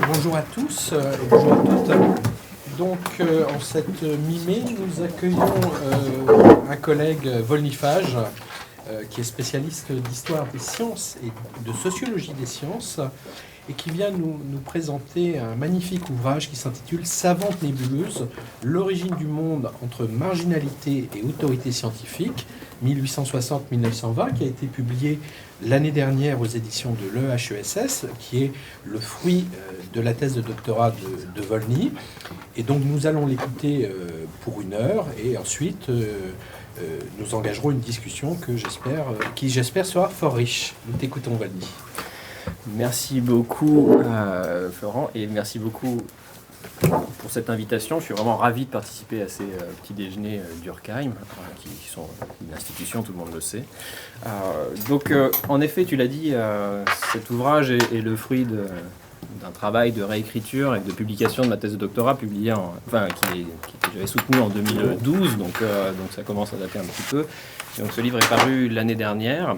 Bonjour à tous et bonjour à toutes. Donc, en cette mi-mai, nous accueillons un collègue Volnifage, qui est spécialiste d'histoire des sciences et de sociologie des sciences, et qui vient nous présenter un magnifique ouvrage qui s'intitule Savante nébuleuse, l'origine du monde entre marginalité et autorité scientifique, 1860-1920, qui a été publié l'année dernière aux éditions de l'EHESS, qui est le fruit de la thèse de doctorat de Volny. Et donc nous allons l'écouter pour 1 heure, et ensuite nous engagerons une discussion qui j'espère sera fort riche. Nous t'écoutons, Volny. Merci beaucoup Florent, et merci beaucoup pour cette invitation. Je suis vraiment ravi de participer à ces petits déjeuners d'Urkheim, qui sont une institution, tout le monde le sait. Donc en effet, tu l'as dit, cet ouvrage est le fruit d'un travail de réécriture et de publication de ma thèse de doctorat publiée que j'avais soutenu en 2012, donc ça commence à dater un petit peu. Et donc ce livre est paru l'année dernière.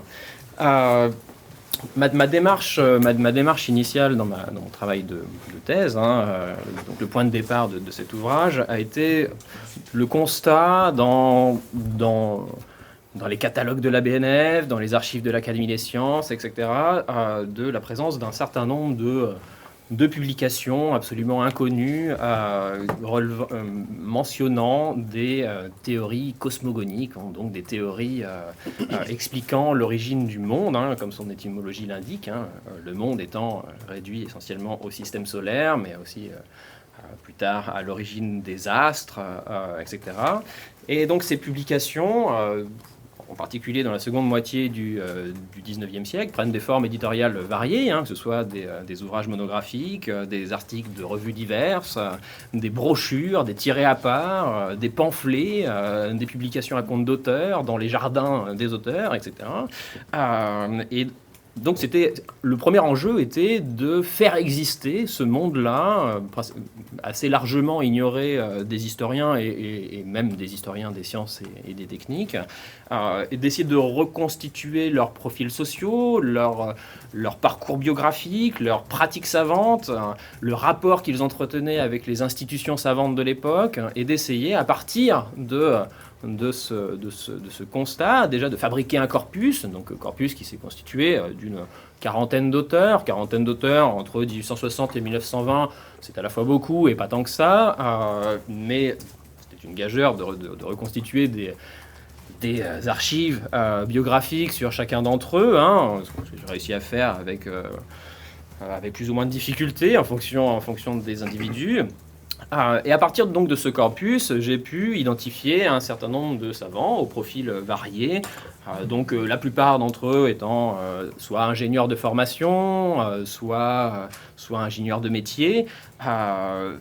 Ma démarche initiale dans mon travail de thèse, donc le point de départ de cet ouvrage, a été le constat dans les catalogues de la BNF, dans les archives de l'Académie des sciences, etc., de la présence d'un certain nombre de publications absolument inconnues mentionnant des théories cosmogoniques, donc des théories expliquant l'origine du monde, comme son étymologie l'indique, le monde étant réduit essentiellement au système solaire, mais aussi plus tard à l'origine des astres, etc. Et donc ces publications, en particulier dans la seconde moitié du XIXe siècle, prennent des formes éditoriales variées, que ce soit des ouvrages monographiques, des articles de revues diverses, des brochures, des tirés à part, des pamphlets, des publications à compte d'auteurs dans les jardins des auteurs, etc. Et donc le premier enjeu était de faire exister ce monde-là, assez largement ignoré des historiens et même des historiens des sciences et des techniques, et d'essayer de reconstituer leurs profils sociaux, leur parcours biographique, leurs pratiques savantes, le rapport qu'ils entretenaient avec les institutions savantes de l'époque, et d'essayer à partir de ce constat, déjà de fabriquer un corpus, donc corpus qui s'est constitué d'une quarantaine d'auteurs entre 1860 et 1920, c'est à la fois beaucoup et pas tant que ça, mais c'était une gageure de reconstituer des archives biographiques sur chacun d'entre eux, ce que j'ai réussi à faire avec plus ou moins de difficultés en fonction des individus. Et à partir donc de ce corpus, j'ai pu identifier un certain nombre de savants aux profils variés, donc la plupart d'entre eux étant soit ingénieurs de formation, soit ingénieurs de métier,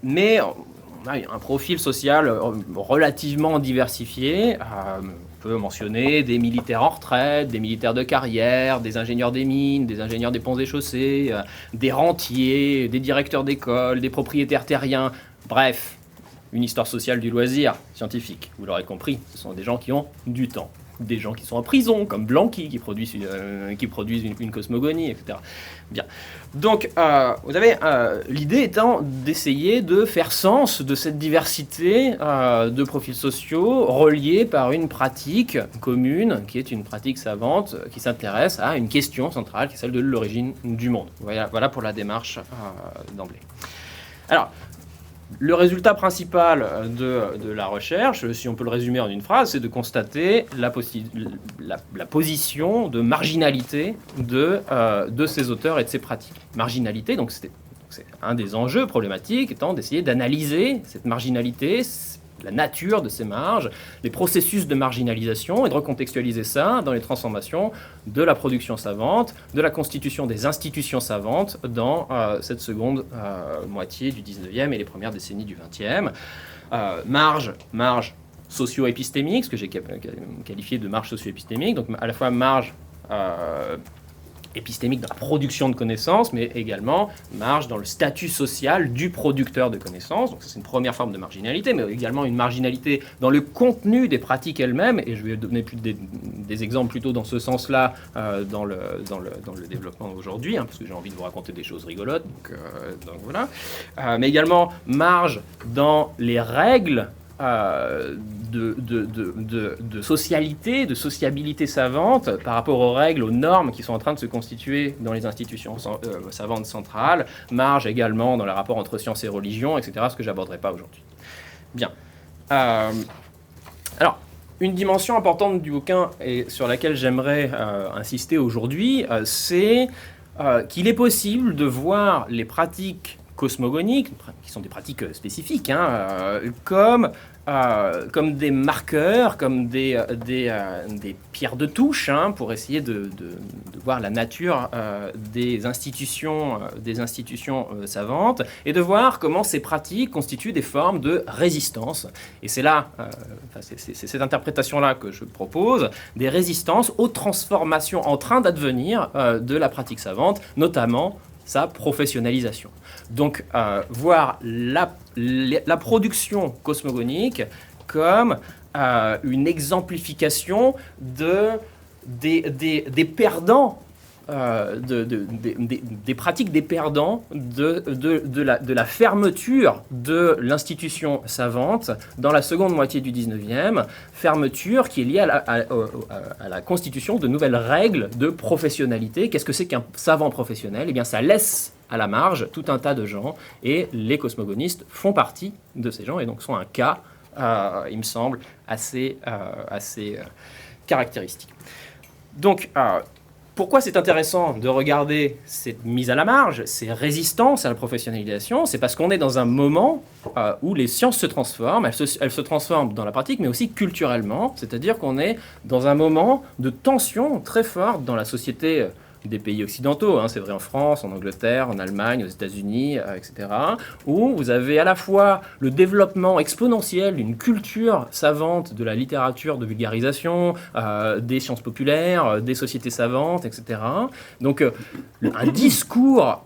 mais on a un profil social relativement diversifié. On peut mentionner des militaires en retraite, des militaires de carrière, des ingénieurs des mines, des ingénieurs des ponts et chaussées, des rentiers, des directeurs d'école, des propriétaires terriens. Bref, une histoire sociale du loisir scientifique. Vous l'aurez compris, ce sont des gens qui ont du temps. Des gens qui sont en prison, comme Blanqui, qui produisent une cosmogonie, etc. Bien. Donc, vous avez l'idée étant d'essayer de faire sens de cette diversité de profils sociaux reliés par une pratique commune, qui est une pratique savante, qui s'intéresse à une question centrale, qui est celle de l'origine du monde. Voilà pour la démarche d'emblée. Alors, le résultat principal de la recherche, si on peut le résumer en une phrase, c'est de constater la position de marginalité de ces auteurs et de ces pratiques. Marginalité, donc c'est un des enjeux problématiques, étant d'essayer d'analyser cette marginalité, la nature de ces marges, les processus de marginalisation, et de recontextualiser ça dans les transformations de la production savante, de la constitution des institutions savantes dans cette seconde moitié du 19e et les premières décennies du 20e. Marge socio-épistémique, ce que j'ai qualifié de marge socio-épistémique, donc à la fois marge épistémique dans la production de connaissances, mais également marge dans le statut social du producteur de connaissances. Donc c'est une première forme de marginalité, mais également une marginalité dans le contenu des pratiques elles-mêmes, et je vais donner des exemples plutôt dans ce sens-là dans le développement aujourd'hui, parce que j'ai envie de vous raconter des choses rigolotes, donc voilà. Mais également marge dans les règles de socialité, de sociabilité savante par rapport aux règles, aux normes qui sont en train de se constituer dans les institutions savantes centrales, marge également dans les rapports entre sciences et religion, etc., ce que je n'aborderai pas aujourd'hui. Bien. Alors, une dimension importante du bouquin et sur laquelle j'aimerais insister aujourd'hui, c'est qu'il est possible de voir les pratiques cosmogoniques, qui sont des pratiques spécifiques, comme des marqueurs, comme des pierres de touche, pour essayer de voir la nature des institutions savantes, et de voir comment ces pratiques constituent des formes de résistance. Et c'est là, c'est cette interprétation-là que je propose, des résistances aux transformations en train d'advenir de la pratique savante, notamment sa professionnalisation. Donc, voir la production cosmogonique comme une exemplification des perdants, des pratiques des perdants de la fermeture de l'institution savante dans la seconde moitié du 19e, fermeture qui est liée à la constitution de nouvelles règles de professionnalité. Qu'est-ce que c'est qu'un savant professionnel ? Eh bien, ça laisse à la marge tout un tas de gens, et les cosmogonistes font partie de ces gens, et donc sont un cas, il me semble, assez caractéristique. Donc, pourquoi c'est intéressant de regarder cette mise à la marge, ces résistances à la professionnalisation ? C'est parce qu'on est dans un moment où les sciences se transforment, elles se transforment dans la pratique, mais aussi culturellement, c'est-à-dire qu'on est dans un moment de tension très forte dans la société des pays occidentaux, c'est vrai en France, en Angleterre, en Allemagne, aux États-Unis, etc., où vous avez à la fois le développement exponentiel d'une culture savante, de la littérature de vulgarisation, des sciences populaires, des sociétés savantes, etc. Donc un discours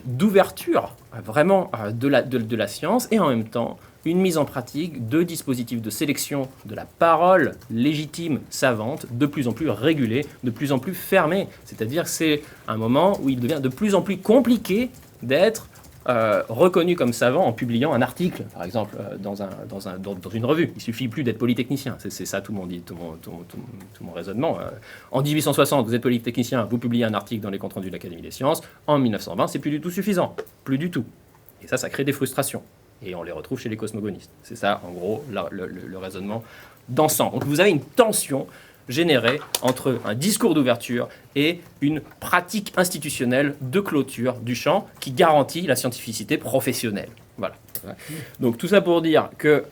d'ouverture vraiment de la science, et en même temps une mise en pratique de dispositifs de sélection de la parole légitime savante, de plus en plus régulée, de plus en plus fermée. C'est-à-dire que c'est un moment où il devient de plus en plus compliqué d'être reconnu comme savant en publiant un article, par exemple, dans une revue. Il ne suffit plus d'être polytechnicien. C'est ça tout mon raisonnement. En 1860, vous êtes polytechnicien, vous publiez un article dans les comptes rendus de l'Académie des sciences. En 1920, c'est plus du tout suffisant. Plus du tout. Et ça crée des frustrations. Et on les retrouve chez les cosmogonistes. C'est ça, en gros, le raisonnement d'ensemble. Donc vous avez une tension générée entre un discours d'ouverture et une pratique institutionnelle de clôture du champ qui garantit la scientificité professionnelle. Voilà. Donc tout ça pour dire que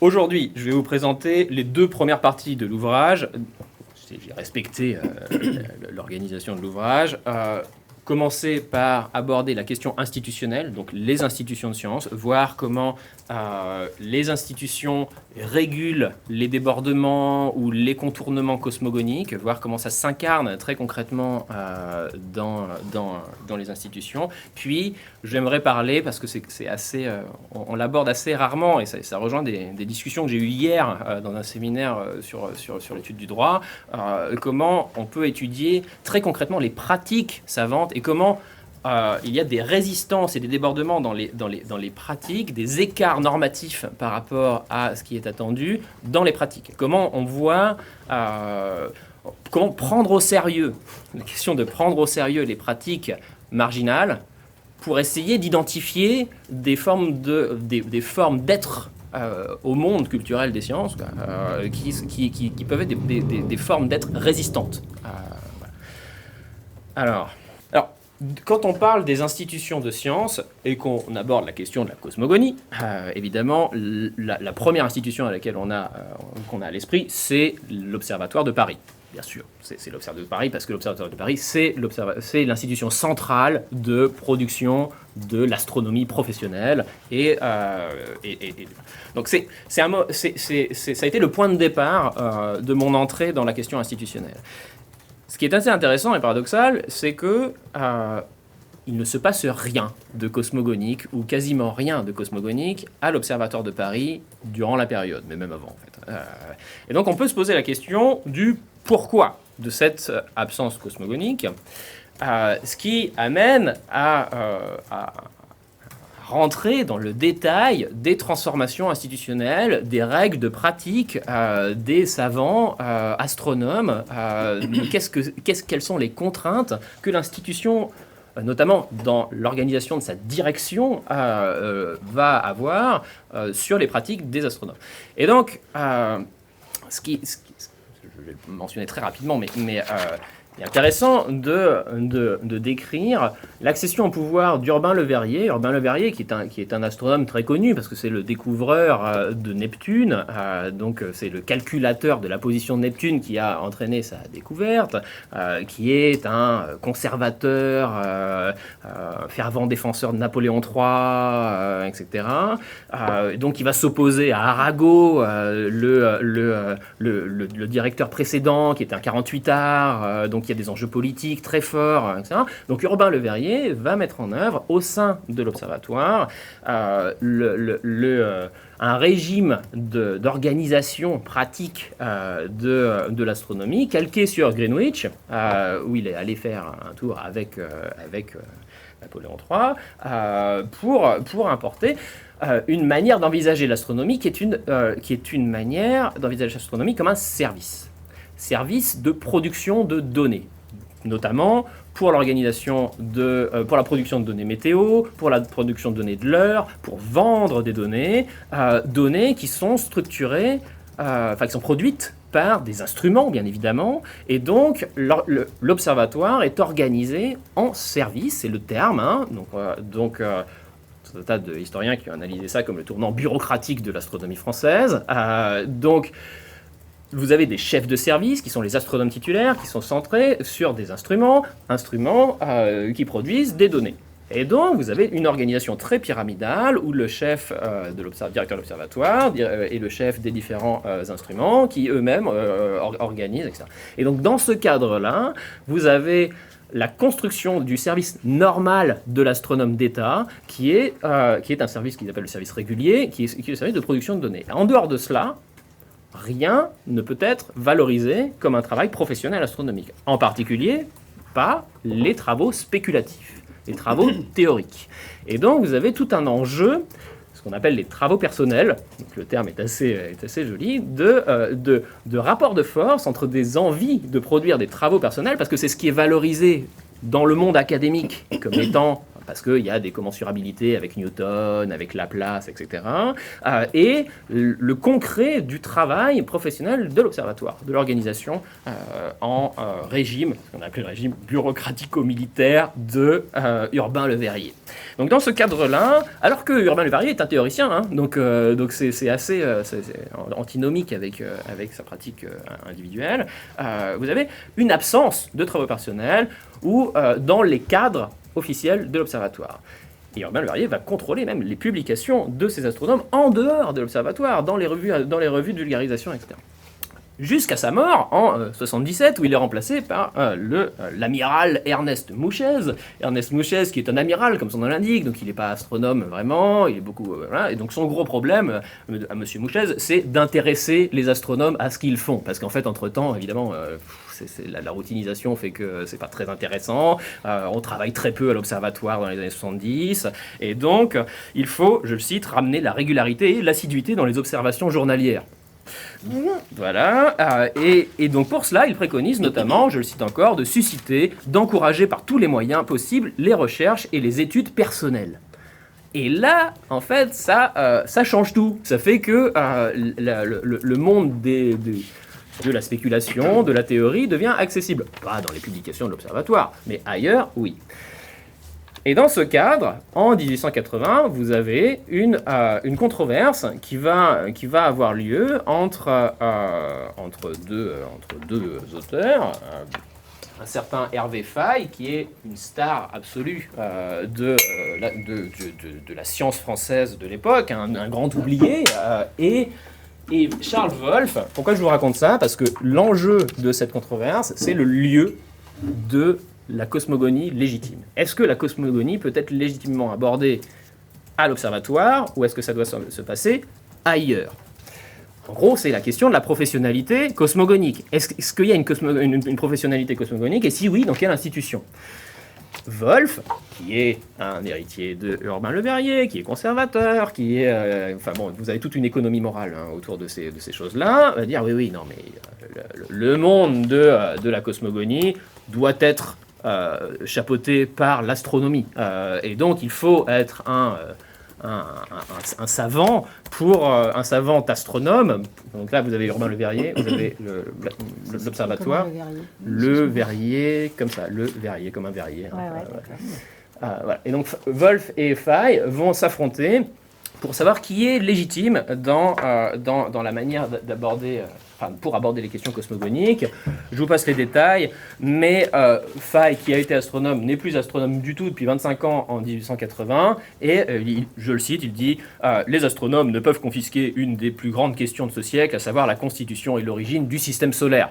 aujourd'hui, je vais vous présenter les deux premières parties de l'ouvrage. J'ai respecté l'organisation de l'ouvrage. Commencer par aborder la question institutionnelle, donc les institutions de science, voir comment les institutions régulent les débordements ou les contournements cosmogoniques, voir comment ça s'incarne très concrètement dans les institutions. Puis, j'aimerais parler, parce que c'est assez, on l'aborde assez rarement, et ça rejoint des discussions que j'ai eues hier dans un séminaire sur l'étude du droit, comment on peut étudier très concrètement les pratiques savantes et comment il y a des résistances et des débordements dans les pratiques, des écarts normatifs par rapport à ce qui est attendu dans les pratiques. Comment on voit, comment prendre au sérieux, la question de prendre au sérieux les pratiques marginales pour essayer d'identifier des formes d'être au monde culturel des sciences qui peuvent être des formes d'être résistantes. Voilà. Alors, quand on parle des institutions de sciences et qu'on aborde la question de la cosmogonie, évidemment, la première institution à laquelle qu'on a à l'esprit, c'est l'Observatoire de Paris. Bien sûr, c'est l'Observatoire de Paris parce que l'Observatoire de Paris, c'est l'institution centrale de production de l'astronomie professionnelle. Donc ça a été le point de départ de mon entrée dans la question institutionnelle. Ce qui est assez intéressant et paradoxal, c'est que il ne se passe rien de cosmogonique, ou quasiment rien de cosmogonique, à l'Observatoire de Paris durant la période, mais même avant en fait. Et donc on peut se poser la question du pourquoi de cette absence cosmogonique, ce qui amène à rentrer dans le détail des transformations institutionnelles, des règles de pratique des savants astronomes. Quelles sont les contraintes que l'institution, notamment dans l'organisation de sa direction, va avoir sur les pratiques des astronomes. Et donc, je vais le mentionner très rapidement, mais il est intéressant de décrire l'accession au pouvoir d'Urbain Le Verrier. Urbain Le Verrier, qui est un astronome très connu, parce que c'est le découvreur de Neptune, donc c'est le calculateur de la position de Neptune qui a entraîné sa découverte, qui est un conservateur, fervent défenseur de Napoléon III, etc. Donc il va s'opposer à Arago, le directeur précédent, qui était un 48art, donc il y a des enjeux politiques très forts, etc. Donc Urbain Le Verrier va mettre en œuvre, au sein de l'Observatoire, un régime d'organisation pratique de l'astronomie, calqué sur Greenwich, où il est allé faire un tour avec Napoléon III, pour importer une manière d'envisager l'astronomie qui est une manière d'envisager l'astronomie comme un service de production de données, notamment pour l'organisation pour la production de données météo, pour la production de données de l'heure, pour vendre des données qui sont structurées, qui sont produites par des instruments, bien évidemment, et donc l'observatoire est organisé en service, c'est le terme, hein, donc un tas d'historiens qui ont analysé ça comme le tournant bureaucratique de l'astronomie française. Donc, vous avez des chefs de service, qui sont les astronomes titulaires, qui sont centrés sur des instruments qui produisent des données. Et donc, vous avez une organisation très pyramidale où le chef directeur de l'observatoire et le chef des différents instruments qui eux-mêmes organisent, etc. Et donc, dans ce cadre-là, vous avez la construction du service normal de l'astronome d'État, qui est un service qu'ils appellent le service régulier, qui est le service de production de données. En dehors de cela, rien ne peut être valorisé comme un travail professionnel astronomique. En particulier, pas les travaux spéculatifs, les travaux théoriques. Et donc, vous avez tout un enjeu, ce qu'on appelle les travaux personnels, donc le terme est assez joli, de rapport de force entre des envies de produire des travaux personnels, parce que c'est ce qui est valorisé dans le monde académique comme étant, parce qu'il y a des commensurabilités avec Newton, avec Laplace, etc. Et le concret du travail professionnel de l'observatoire, de l'organisation en régime, ce qu'on appelle le régime bureaucratico-militaire de Urbain Le Verrier. Donc dans ce cadre-là, alors que Urbain Le Verrier est un théoricien, hein, donc c'est assez antinomique avec sa pratique individuelle, vous avez une absence de travaux personnels ou dans les cadres officiel de l'Observatoire. Et Urbain Le Verrier va contrôler même les publications de ces astronomes en dehors de l'Observatoire, dans les revues de vulgarisation, etc. Jusqu'à sa mort en 77, où il est remplacé par l'amiral Ernest Mouchez. Ernest Mouchez, qui est un amiral, comme son nom l'indique, donc il n'est pas astronome vraiment, il est beaucoup... voilà, et donc son gros problème à monsieur Mouchez, c'est d'intéresser les astronomes à ce qu'ils font. Parce qu'en fait, entre-temps, évidemment... la routinisation fait que c'est pas très intéressant, on travaille très peu à l'observatoire dans les années 70, et donc il faut, je le cite, ramener la régularité et l'assiduité dans les observations journalières. Voilà, et donc pour cela, il préconise notamment, je le cite encore, de susciter, d'encourager par tous les moyens possibles les recherches et les études personnelles. Et là, en fait, ça change tout. Ça fait que le monde de la spéculation, de la théorie, devient accessible. Pas dans les publications de l'Observatoire, mais ailleurs, oui. Et dans ce cadre, en 1880, vous avez une controverse qui va avoir lieu entre deux auteurs, un certain Hervé Faye, qui est une star absolue de la science française de l'époque, un grand oublié, et Et Charles Wolff, pourquoi je vous raconte ça? Parce que l'enjeu de cette controverse, c'est le lieu de la cosmogonie légitime. Est-ce que la cosmogonie peut être légitimement abordée à l'observatoire ou est-ce que ça doit se passer ailleurs? En gros, c'est la question de la professionnalité cosmogonique. Est-ce qu'il y a une professionnalité cosmogonique et si oui, dans quelle institution? Wolff, qui est un héritier de Urbain Le Verrier, qui est conservateur, qui est... vous avez toute une économie morale autour de ces choses-là, va dire oui, non, mais le monde de la cosmogonie doit être chapeauté par l'astronomie. Et donc, il faut être un savant un savant astronome. Donc là, vous avez Urbain Le Verrier, vous avez l'observatoire, Le Verrier, comme ça, Le Verrier, comme un verrier. Voilà. Et donc, Wolff et Faye vont s'affronter pour savoir qui est légitime dans la manière d'aborder... pour aborder les questions cosmogoniques. Je vous passe les détails, mais Faye, qui a été astronome, n'est plus astronome du tout depuis 25 ans en 1880, et je le cite, il dit « Les astronomes ne peuvent confisquer une des plus grandes questions de ce siècle, à savoir la constitution et l'origine du système solaire. »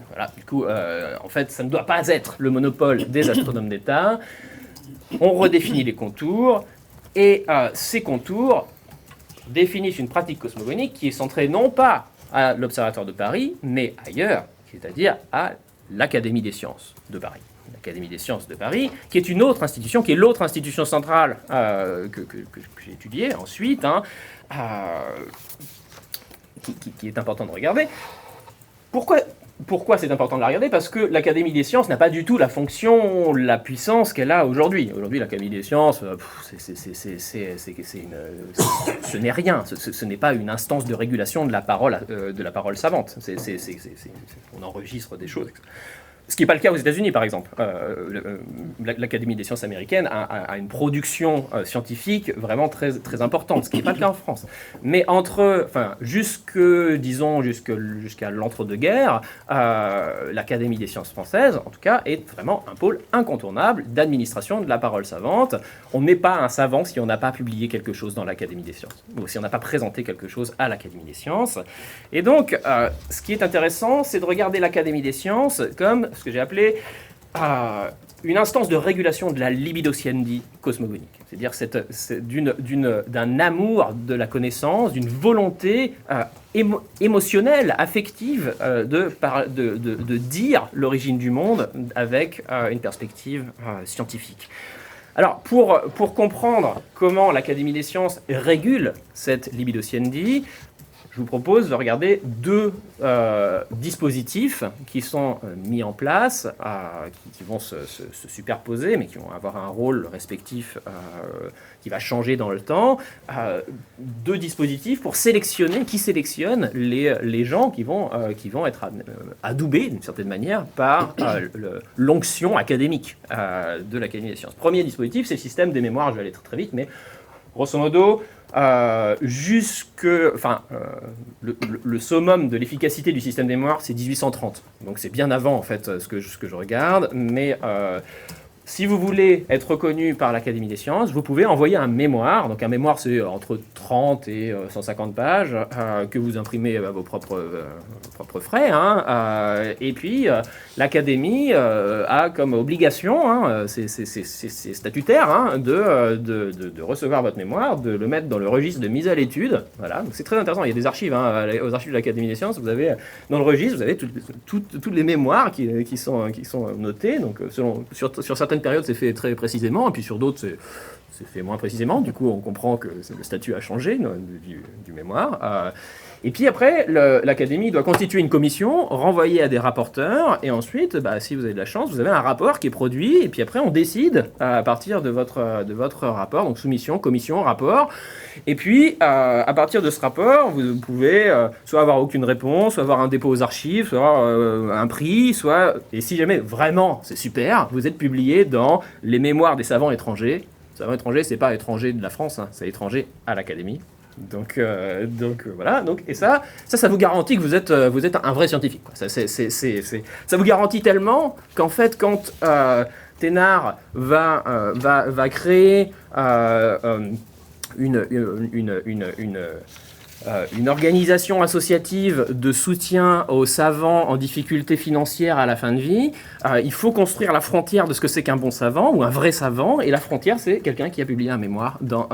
Voilà, du coup, en fait, ça ne doit pas être le monopole des astronomes d'État. On redéfinit les contours, et ces contours définissent une pratique cosmogonique qui est centrée non pas à l'Observatoire de Paris, mais ailleurs, c'est-à-dire à l'Académie des sciences de Paris. L'Académie des sciences de Paris, qui est une autre institution, qui est l'autre institution centrale que j'ai étudiée ensuite, qui est important de regarder. Pourquoi c'est important de la regarder? Parce que l'Académie des sciences n'a pas du tout la fonction, la puissance qu'elle a aujourd'hui. Aujourd'hui, l'Académie des sciences, ce n'est rien. Ce n'est pas une instance de régulation de la parole savante. On enregistre des choses. Ce qui n'est pas le cas aux États-Unis, par exemple. L'Académie des sciences américaines a une production scientifique vraiment très, très importante, ce qui n'est pas le cas en France. Mais jusqu'à l'entre-deux-guerres, l'Académie des sciences françaises, en tout cas, est vraiment un pôle incontournable d'administration de la parole savante. On n'est pas un savant si on n'a pas publié quelque chose dans l'Académie des sciences, ou si on n'a pas présenté quelque chose à l'Académie des sciences. Et donc, ce qui est intéressant, c'est de regarder l'Académie des sciences comme ce que j'ai appelé une instance de régulation de la libidociendi cosmogonique. C'est-à-dire d'un amour de la connaissance, d'une volonté émotionnelle, affective de dire l'origine du monde avec une perspective scientifique. Alors, pour comprendre comment l'Académie des sciences régule cette libidociendi, je vous propose de regarder deux dispositifs qui sont mis en place, qui vont se superposer, mais qui vont avoir un rôle respectif qui va changer dans le temps. Deux dispositifs pour sélectionne les gens qui vont être adoubés, d'une certaine manière, par l'onction académique de l'Académie des sciences. Premier dispositif, c'est le système des mémoires. Je vais aller très, très vite, mais grosso modo, le summum de l'efficacité du système des mémoires, c'est 1830. Donc c'est bien avant, en fait, ce que je regarde. Mais si vous voulez être reconnu par l'Académie des sciences, vous pouvez envoyer un mémoire. Donc un mémoire, c'est entre 30 et 150 pages que vous imprimez à vos propres frais. Et puis, l'Académie a comme obligation, c'est statutaire, de recevoir votre mémoire, de le mettre dans le registre de mise à l'étude. Voilà, donc c'est très intéressant. Il y a des archives, aux archives de l'Académie des sciences. Vous avez, dans le registre, vous avez toutes les mémoires qui sont notées. Donc, sur certaines périodes, c'est fait très précisément, et puis sur d'autres, c'est fait moins précisément. Du coup, on comprend que le statut a changé du mémoire. Et puis après, l'Académie doit constituer une commission, renvoyer à des rapporteurs, et ensuite, si vous avez de la chance, vous avez un rapport qui est produit, et puis après, on décide à partir de votre rapport, donc soumission, commission, rapport. Et puis, à partir de ce rapport, vous pouvez soit avoir aucune réponse, soit avoir un dépôt aux archives, soit avoir un prix, et si jamais vraiment c'est super, vous êtes publié dans les mémoires des savants étrangers. Savants étrangers, c'est pas étranger de la France, c'est étranger à l'Académie. Donc voilà. Et ça vous garantit que vous êtes un vrai scientifique, quoi. Ça vous garantit tellement qu'en fait, quand Thénard va créer une organisation associative de soutien aux savants en difficulté financière à la fin de vie. Il faut construire la frontière de ce que c'est qu'un bon savant ou un vrai savant, et la frontière, c'est quelqu'un qui a publié un mémoire dans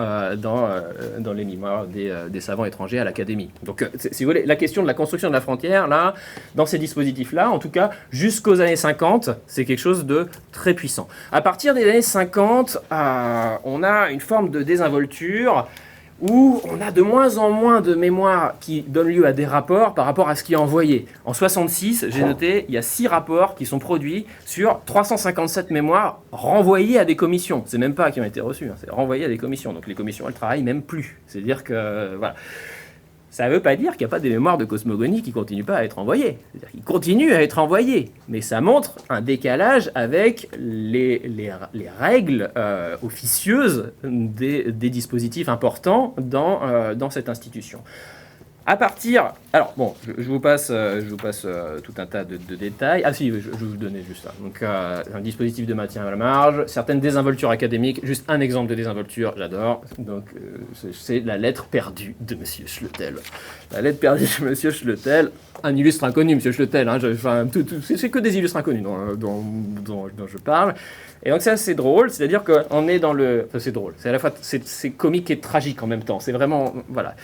les mémoires des savants étrangers à l'Académie. Donc, si vous voulez, la question de la construction de la frontière, là, dans ces dispositifs-là, en tout cas, jusqu'aux années 50, c'est quelque chose de très puissant. À partir des années 50, on a une forme de désinvolture, où on a de moins en moins de mémoires qui donnent lieu à des rapports par rapport à ce qui est envoyé. En 66, j'ai noté, il y a 6 rapports qui sont produits sur 357 mémoires renvoyées à des commissions. C'est même pas qui ont été reçus, hein, c'est renvoyé à des commissions. Donc les commissions, elles travaillent même plus. C'est-à-dire que, voilà. Ça ne veut pas dire qu'il n'y a pas des mémoires de cosmogonie qui ne continuent pas à être envoyées. C'est-à-dire qu'ils continuent à être envoyés. Mais ça montre un décalage avec les règles officieuses des dispositifs importants dans cette institution. À partir... Alors, bon, je vous passe tout un tas de détails. Ah si, je vais vous donner juste ça. Donc, un dispositif de maintien à la marge, certaines désinvoltures académiques. Juste un exemple de désinvolture, j'adore. Donc, c'est la lettre perdue de M. Schloetel. La lettre perdue de M. Schloetel, un illustre inconnu, M. Schloetel. Hein, c'est que des illustres inconnus dont je parle. Et donc ça, c'est drôle. C'est-à-dire qu'on est dans le... Enfin, c'est drôle. C'est à la fois c'est comique et tragique en même temps. C'est vraiment... Voilà.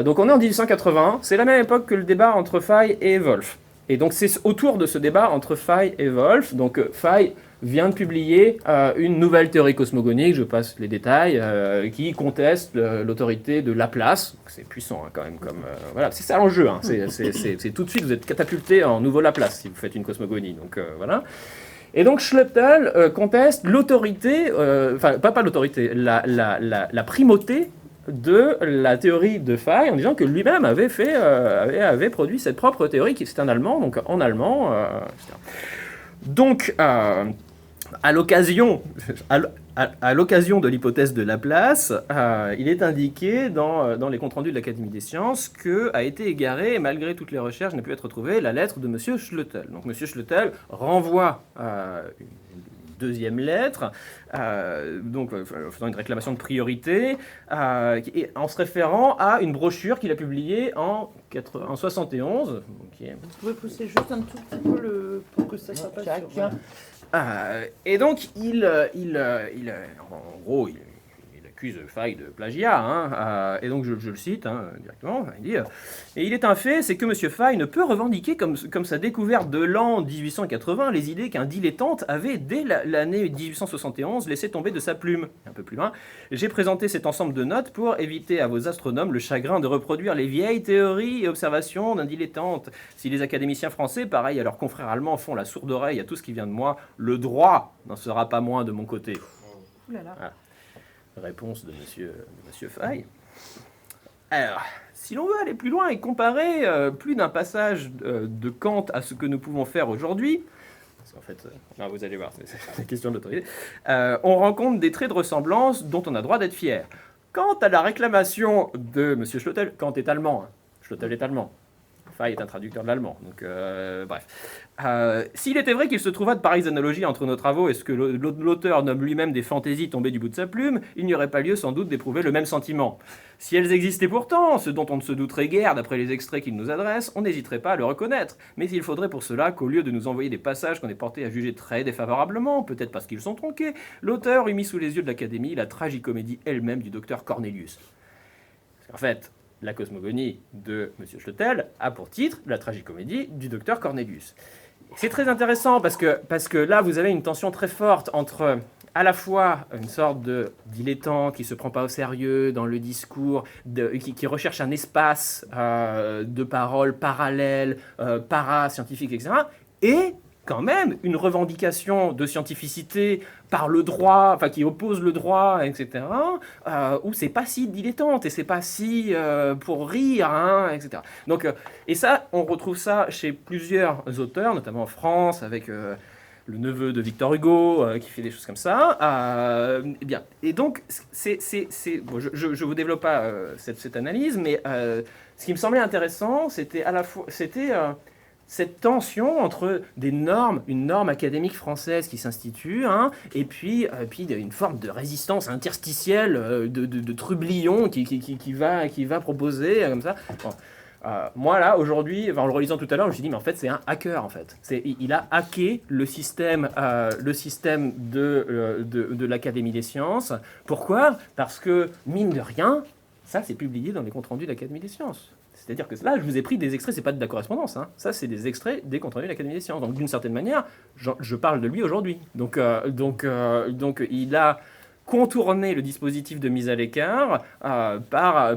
Donc on est en 1880, c'est la même époque que le débat entre Faye et Wolf. Et donc c'est autour de ce débat entre Faye et Wolf, donc Faye vient de publier une nouvelle théorie cosmogonique, je passe les détails, qui conteste l'autorité de Laplace. C'est puissant hein, quand même, voilà, c'est ça l'enjeu, hein. C'est tout de suite, vous êtes catapulté en nouveau Laplace si vous faites une cosmogonie, donc voilà. Et donc Schloetel conteste l'autorité, enfin pas l'autorité, la primauté de la théorie de Faye en disant que lui-même avait produit cette propre théorie, qui c'est un Allemand, donc en allemand, etc. Donc, à l'occasion de l'hypothèse de Laplace, il est indiqué dans les comptes rendus de l'Académie des sciences qu'a été égarée, et malgré toutes les recherches, n'a pu être retrouvée, la lettre de M. Schloetel. Donc M. Schloetel renvoie une deuxième lettre, faisant une réclamation de priorité, en se référant à une brochure qu'il a publiée en 71. Vous pouvez pousser juste un tout petit peu pour que ça passe sur... Et donc, en gros, il accuse Faye de plagiat, hein, et donc je le cite directement, il dit « Et il est un fait, c'est que M. Faye ne peut revendiquer comme sa découverte de l'an 1880 les idées qu'un dilettante avait dès l'année 1871 laissé tomber de sa plume. » Un peu plus loin, « J'ai présenté cet ensemble de notes pour éviter à vos astronomes le chagrin de reproduire les vieilles théories et observations d'un dilettante. Si les académiciens français, pareil à leurs confrères allemands, font la sourde oreille à tout ce qui vient de moi, le droit n'en sera pas moins de mon côté. » Voilà. Réponse de monsieur Faye. Alors, si l'on veut aller plus loin et comparer plus d'un passage de Kant à ce que nous pouvons faire aujourd'hui, parce qu'en fait, vous allez voir, c'est une question de l'autorité, on rencontre des traits de ressemblance dont on a droit d'être fier. Quant à la réclamation de M. Schloetel, Kant est allemand, hein. Schloetel est allemand. Faye est un traducteur de l'allemand, donc bref. S'il était vrai qu'il se trouva de pareilles analogies entre nos travaux et ce que l'auteur nomme lui-même des fantaisies tombées du bout de sa plume, il n'y aurait pas lieu sans doute d'éprouver le même sentiment. Si elles existaient pourtant, ce dont on ne se douterait guère d'après les extraits qu'il nous adresse, on n'hésiterait pas à le reconnaître. Mais il faudrait pour cela qu'au lieu de nous envoyer des passages qu'on est porté à juger très défavorablement, peut-être parce qu'ils sont tronqués, l'auteur eût mis sous les yeux de l'Académie la tragicomédie elle-même du docteur Cornelius. En fait, la cosmogonie de M. Schloetel a pour titre la tragicomédie du docteur Cornelius. C'est très intéressant parce que là, vous avez une tension très forte entre à la fois une sorte de dilettante qui ne se prend pas au sérieux dans le discours, qui recherche un espace de parole parallèle, para-scientifique, etc., et quand même une revendication de scientificité par le droit, enfin qui oppose le droit, etc., où c'est pas si dilettante et c'est pas si pour rire, hein, etc. Donc, et ça, on retrouve ça chez plusieurs auteurs, notamment en France, avec le neveu de Victor Hugo, qui fait des choses comme ça. Bien. Et donc, bon, je vous développe pas cette analyse, mais ce qui me semblait intéressant, c'était cette tension entre une norme académique française qui s'institue, hein, et puis une forme de résistance interstitielle de trublion qui va proposer comme ça. Bon. Moi là aujourd'hui, en le relisant tout à l'heure, je me suis dit mais en fait c'est un hacker en fait. Il a hacké le système de l'Académie des sciences. Pourquoi ? Parce que mine de rien, ça c'est publié dans les comptes rendus de l'Académie des sciences. C'est-à-dire que là, je vous ai pris des extraits, c'est pas de la correspondance, hein. Ça c'est des extraits des comptes rendus de l'Académie des sciences. Donc d'une certaine manière, je parle de lui aujourd'hui. Donc il a contourner le dispositif de mise à l'écart par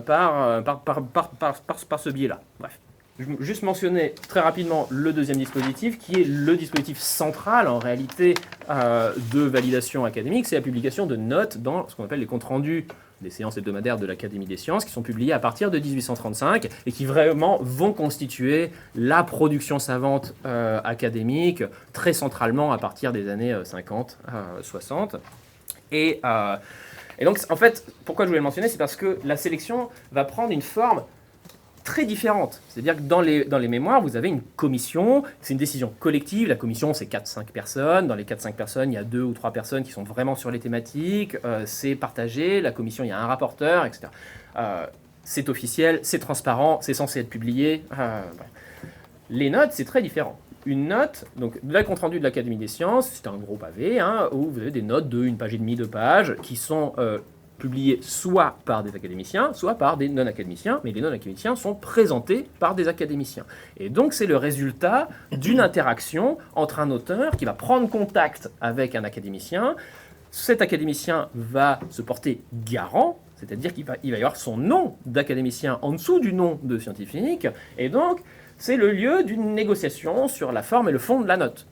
ce biais-là. Bref. Je vais juste mentionner très rapidement le deuxième dispositif, qui est le dispositif central, en réalité, de validation académique. C'est la publication de notes dans ce qu'on appelle les comptes rendus des séances hebdomadaires de l'Académie des sciences, qui sont publiés à partir de 1835 et qui vraiment vont constituer la production savante académique très centralement à partir des années 50-60. Et donc, en fait, pourquoi je voulais le mentionner, c'est parce que la sélection va prendre une forme très différente. C'est-à-dire que dans les mémoires, vous avez une commission, c'est une décision collective. La commission, c'est 4-5 personnes. Dans les 4-5 personnes, il y a 2 ou 3 personnes qui sont vraiment sur les thématiques. C'est partagé. La commission, il y a un rapporteur, etc. C'est officiel, c'est transparent, c'est censé être publié. Les notes, c'est très différent. Une note, donc le compte rendu de l'Académie des sciences, c'est un gros pavé, hein, où vous avez des notes de 1 page et demie, 2 pages, qui sont publiées soit par des académiciens, soit par des non-académiciens, mais les non-académiciens sont présentés par des académiciens. Et donc c'est le résultat d'une interaction entre un auteur qui va prendre contact avec un académicien. Cet académicien va se porter garant, c'est-à-dire qu'il va y avoir son nom d'académicien en dessous du nom de scientifique, et donc c'est le lieu d'une négociation sur la forme et le fond de la note.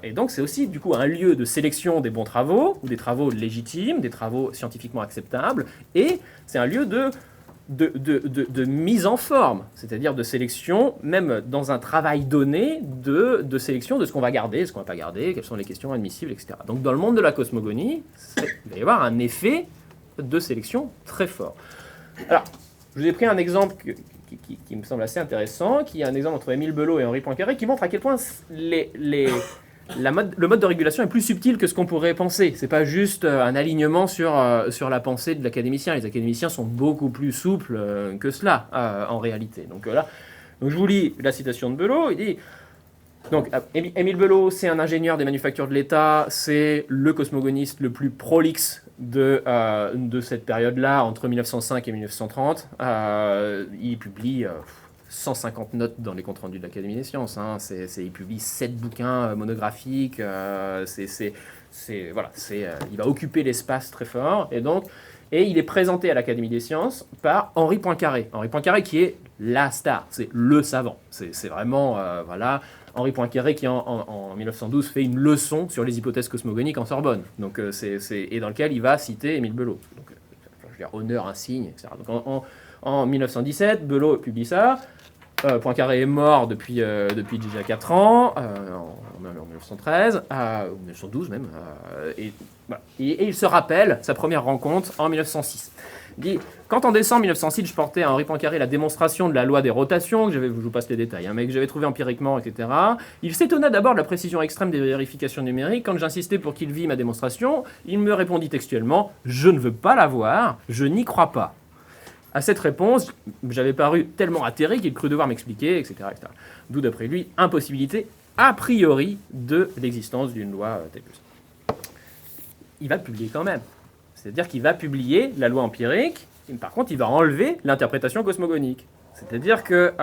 Et donc c'est aussi du coup un lieu de sélection des bons travaux, ou des travaux légitimes, des travaux scientifiquement acceptables, et c'est un lieu de mise en forme, c'est-à-dire de sélection, même dans un travail donné, de sélection de ce qu'on va garder, ce qu'on ne va pas garder, quelles sont les questions admissibles, etc. Donc dans le monde de la cosmogonie, il va y avoir un effet de sélection très fort. Alors, je vous ai pris un exemple qui me semble assez intéressant, qui est un exemple entre Émile Belot et Henri Poincaré, qui montre à quel point le mode de régulation est plus subtil que ce qu'on pourrait penser. C'est pas juste un alignement sur la pensée de l'académicien. Les académiciens sont beaucoup plus souples que cela, en réalité. Donc je vous lis la citation de Belot. Il dit... Donc, Émile Belot, c'est un ingénieur des manufactures de l'État, c'est le cosmogoniste le plus prolixe de cette période-là, entre 1905 et 1930. Il publie 150 notes dans les comptes rendus de l'Académie des sciences. Hein. Il publie 7 bouquins monographiques. Il va occuper l'espace très fort. Et il est présenté à l'Académie des sciences par Henri Poincaré. Henri Poincaré qui est la star, c'est le savant. C'est vraiment, Henri Poincaré qui en 1912 fait une leçon sur les hypothèses cosmogoniques en Sorbonne. Donc, et dans lequel il va citer Émile Belot. Donc, je veux dire, honneur, insigne, etc. Donc en 1917, Belot publie ça. Poincaré est mort depuis déjà 4 ans, en 1913, ou 1912 même, et il se rappelle sa première rencontre en 1906. Il dit, quand en décembre 1906, je portais à Henri Poincaré la démonstration de la loi des rotations, je vous passe les détails, mais que j'avais trouvé empiriquement, etc., il s'étonna d'abord de la précision extrême des vérifications numériques. Quand j'insistais pour qu'il vît ma démonstration, il me répondit textuellement « Je ne veux pas la voir, je n'y crois pas ». À cette réponse, j'avais paru tellement atterré qu'il crut devoir m'expliquer, etc., etc. D'où, d'après lui, impossibilité a priori de l'existence d'une loi telle que ça. Il va publier quand même. C'est-à-dire qu'il va publier la loi empirique, et par contre, il va enlever l'interprétation cosmogonique. C'est-à-dire que,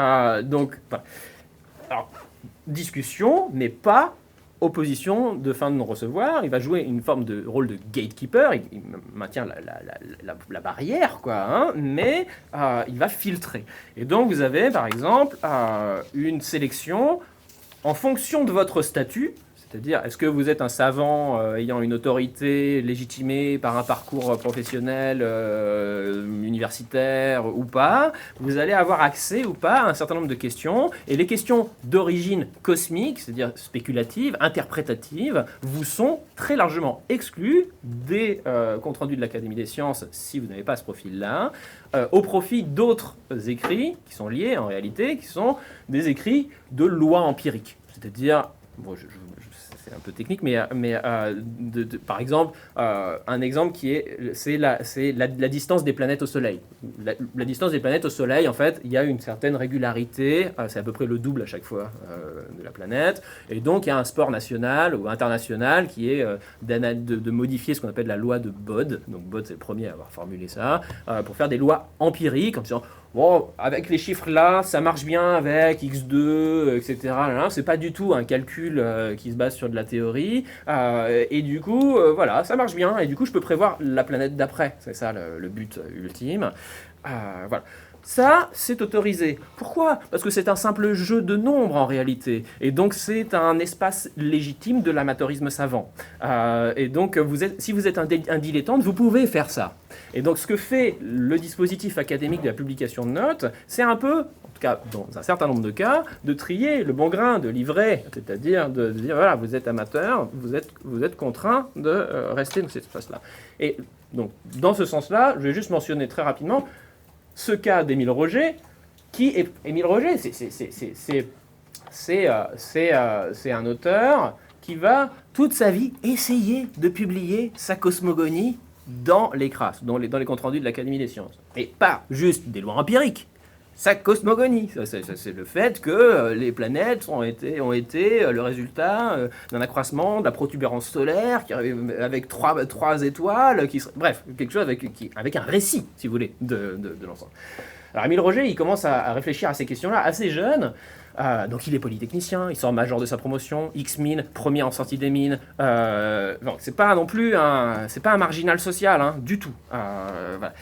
discussion, mais pas opposition de fin de non-recevoir. Il va jouer une forme de rôle de gatekeeper, il maintient la barrière, quoi, hein, mais il va filtrer. Et donc, vous avez, par exemple, une sélection en fonction de votre statut, C'est-à-dire, est-ce que vous êtes un savant ayant une autorité légitimée par un parcours professionnel, universitaire ou pas? Vous allez avoir accès ou pas à un certain nombre de questions. Et les questions d'origine cosmique, c'est-à-dire spéculative, interprétative, vous sont très largement exclues des comptes rendus de l'Académie des sciences si vous n'avez pas ce profil-là, au profit d'autres écrits qui sont liés en réalité, qui sont des écrits de loi empirique. C'est-à-dire, bon, c'est un peu technique, mais par exemple, un exemple c'est la distance des planètes au Soleil. La distance des planètes au Soleil, en fait, il y a une certaine régularité, c'est à peu près le double à chaque fois de la planète, et donc il y a un sport national ou international qui est de modifier ce qu'on appelle la loi de Bode. Donc Bode, c'est le premier à avoir formulé ça, pour faire des lois empiriques en disant bon, avec les chiffres là, ça marche bien avec x2, etc. Là, c'est pas du tout un calcul qui se base sur de la théorie. Et du coup, voilà, ça marche bien. Et du coup, je peux prévoir la planète d'après. C'est ça le but ultime. Voilà. Ça, c'est autorisé. Pourquoi? Parce que c'est un simple jeu de nombres en réalité. Et donc, c'est un espace légitime de l'amateurisme savant. Et donc, si vous êtes un dilettante, vous pouvez faire ça. Et donc, ce que fait le dispositif académique de la publication de notes, c'est un peu, en tout cas dans un certain nombre de cas, de trier le bon grain, de livrer. C'est-à-dire de dire, voilà, vous êtes amateur, vous êtes contraint de rester dans cet espace-là. Et donc, dans ce sens-là, je vais juste mentionner très rapidement ce cas d'Émile Roger, qui est Émile Roger, c'est un auteur qui va toute sa vie essayer de publier sa cosmogonie dans les CRAS, dans les comptes rendus de l'Académie des sciences. Et pas juste des lois empiriques, sa cosmogonie. C'est le fait que les planètes ont été le résultat d'un accroissement de la protubérance solaire qui arrive avec trois étoiles, bref, quelque chose avec un récit, si vous voulez, de l'ensemble. Alors Émile Roger, il commence à réfléchir à ces questions-là assez jeune. Donc il est polytechnicien, il sort major de sa promotion, X-Mine, premier en sortie des mines. Donc c'est pas non plus un marginal social, hein, du tout. Voilà.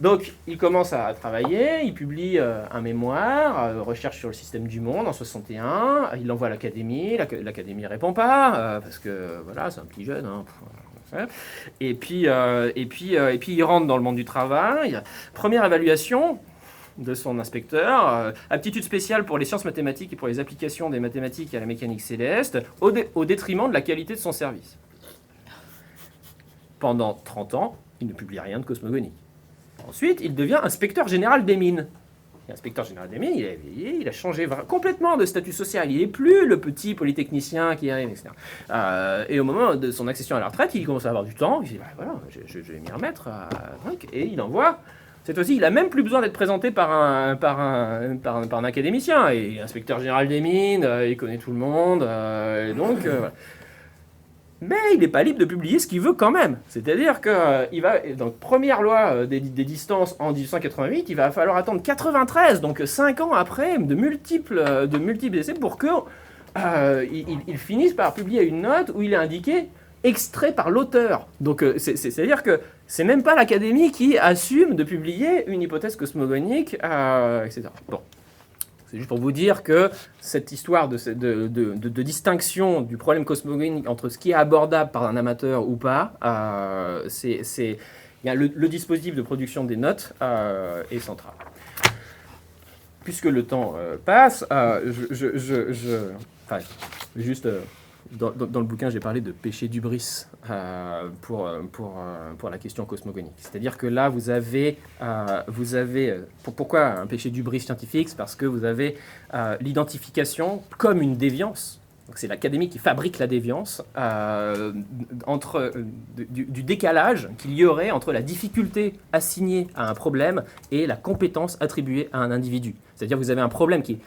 Donc, il commence à travailler, il publie un mémoire, recherche sur le système du monde en 61, il l'envoie à l'Académie, l'Académie ne répond pas, parce que voilà, c'est un petit jeune. Hein. Et puis, il rentre dans le monde du travail. Première évaluation de son inspecteur, aptitude spéciale pour les sciences mathématiques et pour les applications des mathématiques à la mécanique céleste, au détriment de la qualité de son service. Pendant 30 ans, il ne publie rien de cosmogonie. Ensuite, il devient inspecteur général des mines. Et inspecteur général des mines, il a changé complètement de statut social. Il n'est plus le petit polytechnicien qui arrive, etc. Et au moment de son accession à la retraite, il commence à avoir du temps. Il dit, bah, voilà, je vais m'y remettre. Et il envoie. Cette fois-ci, il n'a même plus besoin d'être présenté par un académicien. Et inspecteur général des mines, il connaît tout le monde. Voilà. Mais il n'est pas libre de publier ce qu'il veut quand même. C'est-à-dire que donc première loi des distances en 1888, il va falloir attendre 93, donc 5 ans après, de multiples essais pour qu'il finisse par publier une note où il est indiqué extrait par l'auteur. Donc c'est-à-dire que c'est même pas l'Académie qui assume de publier une hypothèse cosmogonique, etc. Bon. C'est juste pour vous dire que cette histoire de distinction du problème cosmogonique entre ce qui est abordable par un amateur ou pas, le dispositif de production des notes est central. Puisque le temps passe, juste dans le bouquin, j'ai parlé de péché d'hubris pour la question cosmogonique. C'est-à-dire que là, vous avez pourquoi un péché d'hubris scientifique? C'est parce que vous avez l'identification comme une déviance. Donc c'est l'Académie qui fabrique la déviance du décalage qu'il y aurait entre la difficulté assignée à un problème et la compétence attribuée à un individu. C'est-à-dire que vous avez un problème qui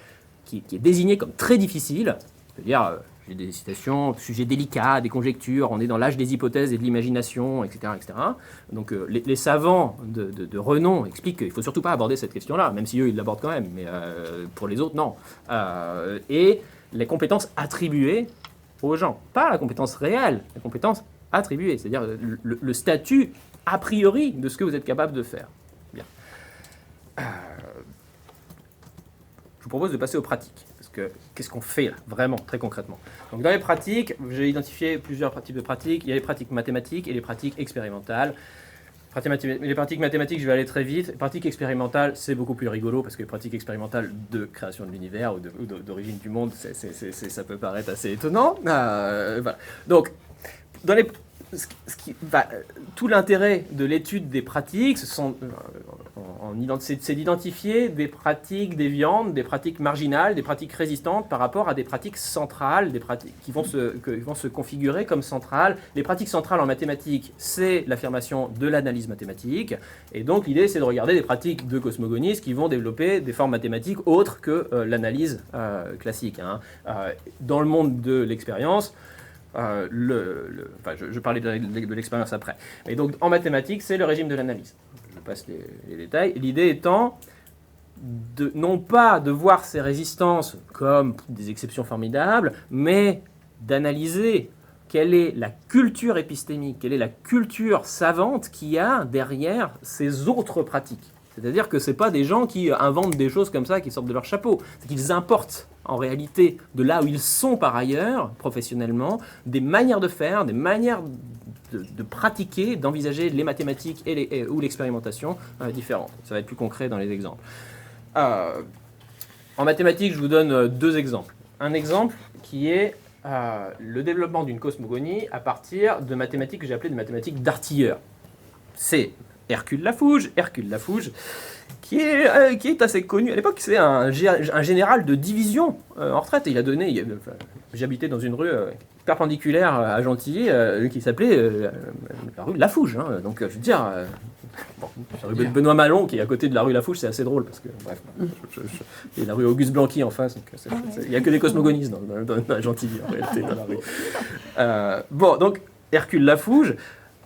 est désigné comme très difficile, c'est-à-dire j'ai des citations, sujet délicat, des conjectures, on est dans l'âge des hypothèses et de l'imagination, etc. etc. Donc les savants de renom expliquent qu'il ne faut surtout pas aborder cette question-là, même si eux, ils l'abordent quand même, mais pour les autres, non. Et les compétences attribuées aux gens, pas la compétence réelle, la compétence attribuée, c'est-à-dire le statut a priori de ce que vous êtes capable de faire. Bien. Je vous propose de passer aux pratiques. qu'est-ce qu'on fait là, vraiment, très concrètement. Donc dans les pratiques, j'ai identifié plusieurs types de pratiques. Il y a les pratiques mathématiques et les pratiques expérimentales. Les pratiques mathématiques, je vais aller très vite. Les pratiques expérimentales, c'est beaucoup plus rigolo parce que les pratiques expérimentales de création de l'univers ou d'origine du monde, ça peut paraître assez étonnant. Voilà. Donc, dans les, tout l'intérêt de l'étude des pratiques, c'est d'identifier des pratiques déviantes, des pratiques marginales, des pratiques résistantes par rapport à des pratiques centrales, des pratiques qui vont se configurer comme centrales. Les pratiques centrales en mathématiques, c'est l'affirmation de l'analyse mathématique, et donc l'idée c'est de regarder des pratiques de cosmogonisme qui vont développer des formes mathématiques autres que l'analyse classique. Dans le monde de l'expérience, je parlais de l'expérience après. Et donc, en mathématiques, c'est le régime de l'analyse. Je passe les détails. L'idée étant, non pas de voir ces résistances comme des exceptions formidables, mais d'analyser quelle est la culture épistémique, quelle est la culture savante qu'il y a derrière ces autres pratiques. C'est-à-dire que ce n'est pas des gens qui inventent des choses comme ça, qui sortent de leur chapeau. C'est qu'ils importent, en réalité, de là où ils sont par ailleurs, professionnellement, des manières de faire, des manières de pratiquer, d'envisager les mathématiques ou l'expérimentation différentes. Ça va être plus concret dans les exemples. En mathématiques, je vous donne deux exemples. Un exemple qui est le développement d'une cosmogonie à partir de mathématiques que j'ai appelées des mathématiques d'artilleurs. C'est Hercule Lafouge, qui est assez connu. À l'époque, c'est un général de division en retraite. Il a donné... J'habitais dans une rue perpendiculaire à Gentilly qui s'appelait la rue Lafouge. Donc, je veux dire... la rue Benoît Malon, qui est à côté de la rue Lafouge, c'est assez drôle, parce que, bref, il y a la rue Auguste Blanqui en face, donc il n'y a que des cosmogonistes dans Gentilly, en réalité, dans la rue. Donc, Hercule Lafouge,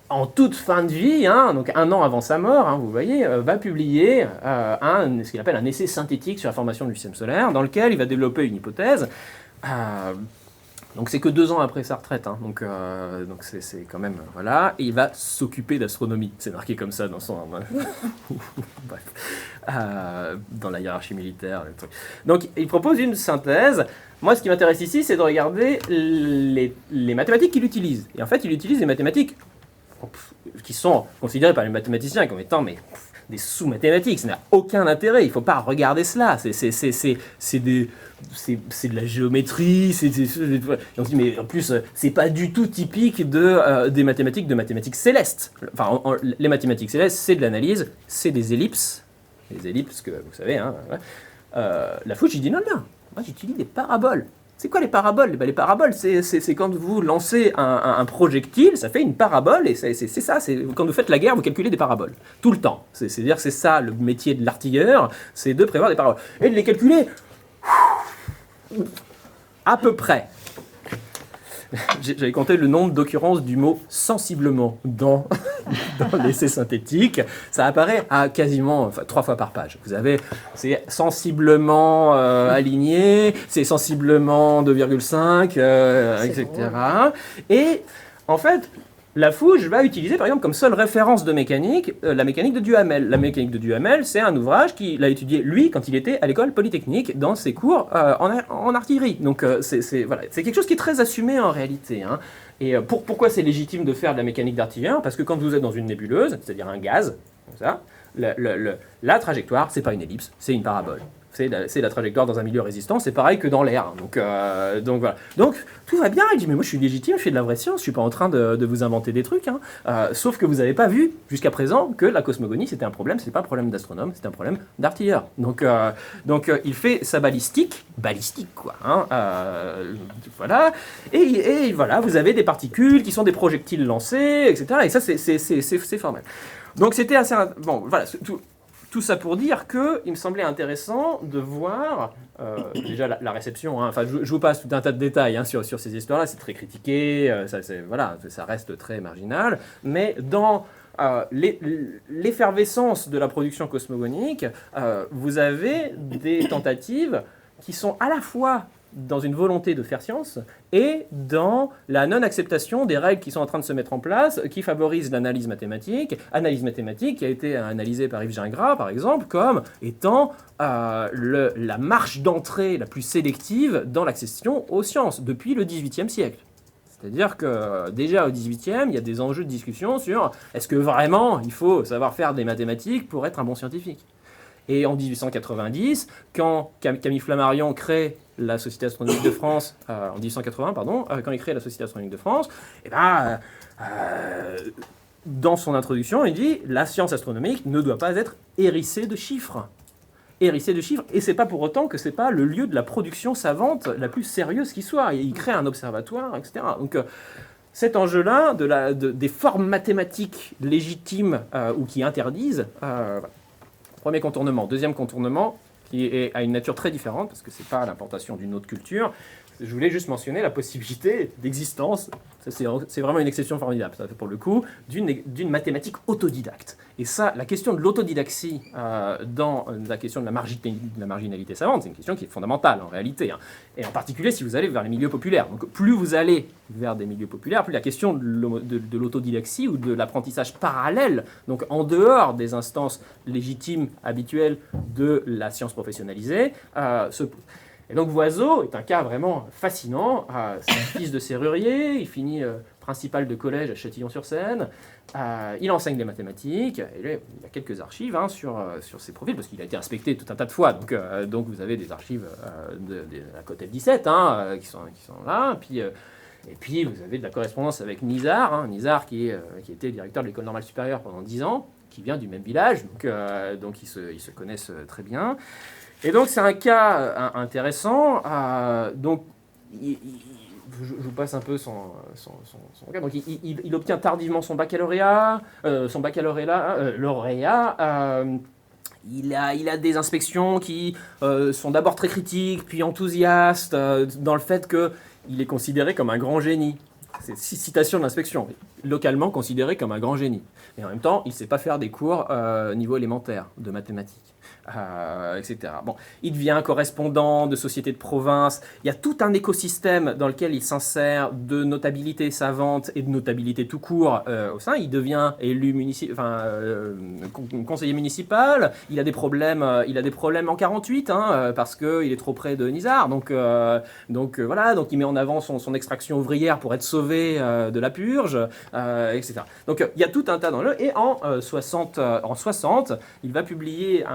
en toute fin de vie, donc un an avant sa mort, vous voyez, va publier ce qu'il appelle un essai synthétique sur la formation du système solaire, dans lequel il va développer une hypothèse. Donc c'est que 2 ans après sa retraite, donc c'est quand même, voilà, et il va s'occuper d'astronomie, c'est marqué comme ça dans son... dans la hiérarchie militaire. Donc il propose une synthèse. Moi ce qui m'intéresse ici, c'est de regarder les mathématiques qu'il utilise. Et en fait il utilise des mathématiques qui sont considérées par les mathématiciens comme étant des sous-mathématiques, ça n'a aucun intérêt, il ne faut pas regarder cela, c'est de la géométrie, on se dit mais en plus c'est pas du tout typique des mathématiques célestes. Enfin, les mathématiques célestes, c'est de l'analyse, c'est des ellipses, les ellipses que vous savez, Lafouge il dit non, moi j'utilise des paraboles. C'est quoi les paraboles ? Les paraboles, c'est quand vous lancez un projectile, ça fait une parabole, et c'est ça, quand vous faites la guerre, vous calculez des paraboles, tout le temps. C'est-à-dire que c'est ça le métier de l'artilleur, c'est de prévoir des paraboles. Et de les calculer à peu près. J'avais compté le nombre d'occurrences du mot « sensiblement » dans l'essai synthétique. Ça apparaît à quasiment 3 fois par page. C'est sensiblement aligné, c'est sensiblement 2,5, etc. Et en fait, Lafouge va utiliser par exemple comme seule référence de mécanique la mécanique de Duhamel. La mécanique de Duhamel, c'est un ouvrage qu'il a étudié lui quand il était à l'école polytechnique dans ses cours en artillerie. Donc c'est quelque chose qui est très assumé en réalité. Et pourquoi c'est légitime de faire de la mécanique d'artilleur ? Parce que quand vous êtes dans une nébuleuse, c'est-à-dire un gaz, comme ça, la trajectoire, c'est pas une ellipse, c'est une parabole. C'est la trajectoire dans un milieu résistant, c'est pareil que dans l'air. Donc voilà. Donc tout va bien, il dit mais moi je suis légitime, je fais de la vraie science, je suis pas en train de vous inventer des trucs. Sauf que vous n'avez pas vu jusqu'à présent que la cosmogonie c'était un problème, c'est pas un problème d'astronome, c'est un problème d'artilleur. Donc il fait sa balistique quoi. Voilà. Et voilà, vous avez des particules qui sont des projectiles lancés, etc. Et ça c'est formel. Donc c'était assez... Bon, voilà, tout ça pour dire qu'il me semblait intéressant de voir déjà la réception. Enfin, je vous passe tout un tas de détails sur ces histoires-là, c'est très critiqué, ça reste très marginal, mais dans l'effervescence de la production cosmogonique, vous avez des tentatives qui sont à la fois dans une volonté de faire science et dans la non-acceptation des règles qui sont en train de se mettre en place, qui favorisent l'analyse mathématique qui a été analysée par Yves Gingras, par exemple, comme étant la marche d'entrée la plus sélective dans l'accession aux sciences depuis le XVIIIe siècle. C'est-à-dire que déjà au XVIIIe, il y a des enjeux de discussion sur est-ce que vraiment il faut savoir faire des mathématiques pour être un bon scientifique. Et en 1890, quand Camille Flammarion crée la Société astronomique de France, en 1880, pardon, quand il crée la Société astronomique de France, dans son introduction, il dit la science astronomique ne doit pas être hérissée de chiffres. Et c'est pas pour autant que c'est pas le lieu de la production savante la plus sérieuse qui soit. Il crée un observatoire, etc. Donc cet enjeu-là, des formes mathématiques légitimes ou qui interdisent, premier contournement. Deuxième contournement, qui a une nature très différente, parce que c'est pas l'importation d'une autre culture. Je voulais juste mentionner la possibilité d'existence, c'est vraiment une exception formidable, ça, pour le coup, d'une mathématique autodidacte. Et ça, la question de l'autodidaxie dans la question de la marginalité savante, c'est une question qui est fondamentale en réalité. Hein. Et en particulier si vous allez vers les milieux populaires. Donc plus vous allez vers des milieux populaires, plus la question de l'autodidaxie ou de l'apprentissage parallèle, donc en dehors des instances légitimes, habituelles de la science professionnalisée, se pose. Et donc Voisot est un cas vraiment fascinant. C'est un fils de serrurier, il finit principal de collège à Châtillon-sur-Seine. Il enseigne les mathématiques. Et là, il y a quelques archives sur ses profils, parce qu'il a été inspecté tout un tas de fois. Donc vous avez des archives de la Cotel 17 qui sont là. Et puis vous avez de la correspondance avec Nizar, Nizar qui était directeur de l'école normale supérieure pendant 10 ans, qui vient du même village, donc ils se connaissent très bien. Et donc c'est un cas intéressant. Donc je vous passe un peu son cas. Donc il obtient tardivement son baccalauréat. Il a des inspections qui sont d'abord très critiques, puis enthousiastes, dans le fait qu'il est considéré comme un grand génie. C'est citation de l'inspection. Localement considéré comme un grand génie. Et en même temps, il ne sait pas faire des cours niveau élémentaire de mathématiques. Etc. Bon, il devient correspondant de sociétés de province. Il y a tout un écosystème dans lequel il s'insère de notabilité savante et de notabilité tout court au sein. Il devient conseiller municipal. Il a des problèmes en 48 parce qu'il est trop près de Nizar. Donc il met en avant son extraction ouvrière pour être sauvé de la purge, etc. Donc il y a tout un tas d'enjeux. Et en 60, il va publier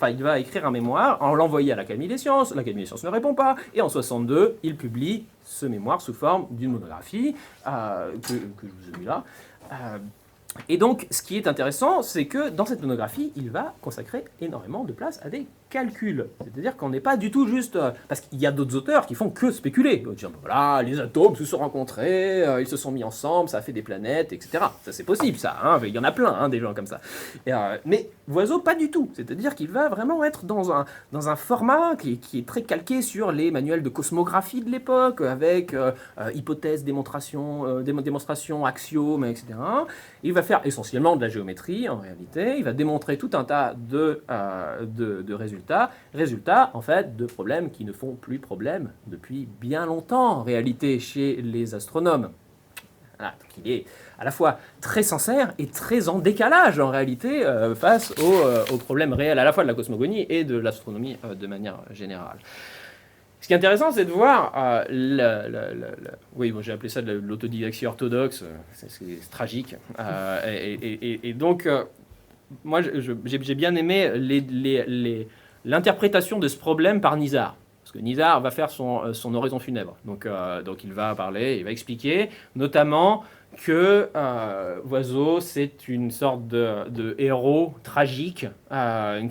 il va écrire un mémoire, en l'envoyer à l'Académie des Sciences. L'Académie des Sciences ne répond pas. Et en 62, il publie ce mémoire sous forme d'une monographie que je vous ai mis là. Et donc, ce qui est intéressant, c'est que dans cette monographie, il va consacrer énormément de place à des calculs. C'est-à-dire qu'on n'est pas du tout juste... parce qu'il y a d'autres auteurs qui font que spéculer. Ils vont dire, voilà, les atomes se sont rencontrés, ils se sont mis ensemble, ça a fait des planètes, etc. Ça, c'est possible, ça. Il y en a plein, des gens comme ça. Mais Voisot, pas du tout. C'est-à-dire qu'il va vraiment être dans un format qui est très calqué sur les manuels de cosmographie de l'époque, avec hypothèses, démonstrations, axiomes, etc. Il va faire essentiellement de la géométrie, en réalité. Il va démontrer tout un tas de résultats, en fait, de problèmes qui ne font plus problème depuis bien longtemps, en réalité, chez les astronomes. Voilà, donc il est à la fois très sincère et très en décalage, en réalité, face aux problèmes réels, à la fois de la cosmogonie et de l'astronomie de manière générale. Ce qui est intéressant, c'est de voir, j'ai appelé ça de l'autodidaxie orthodoxe, c'est tragique. Et donc, moi, j'ai bien aimé l'interprétation de ce problème par Nizar. Parce que Nizar va faire son oraison funèbre. Donc il va parler, il va expliquer, notamment que Voisot, c'est une sorte de héros tragique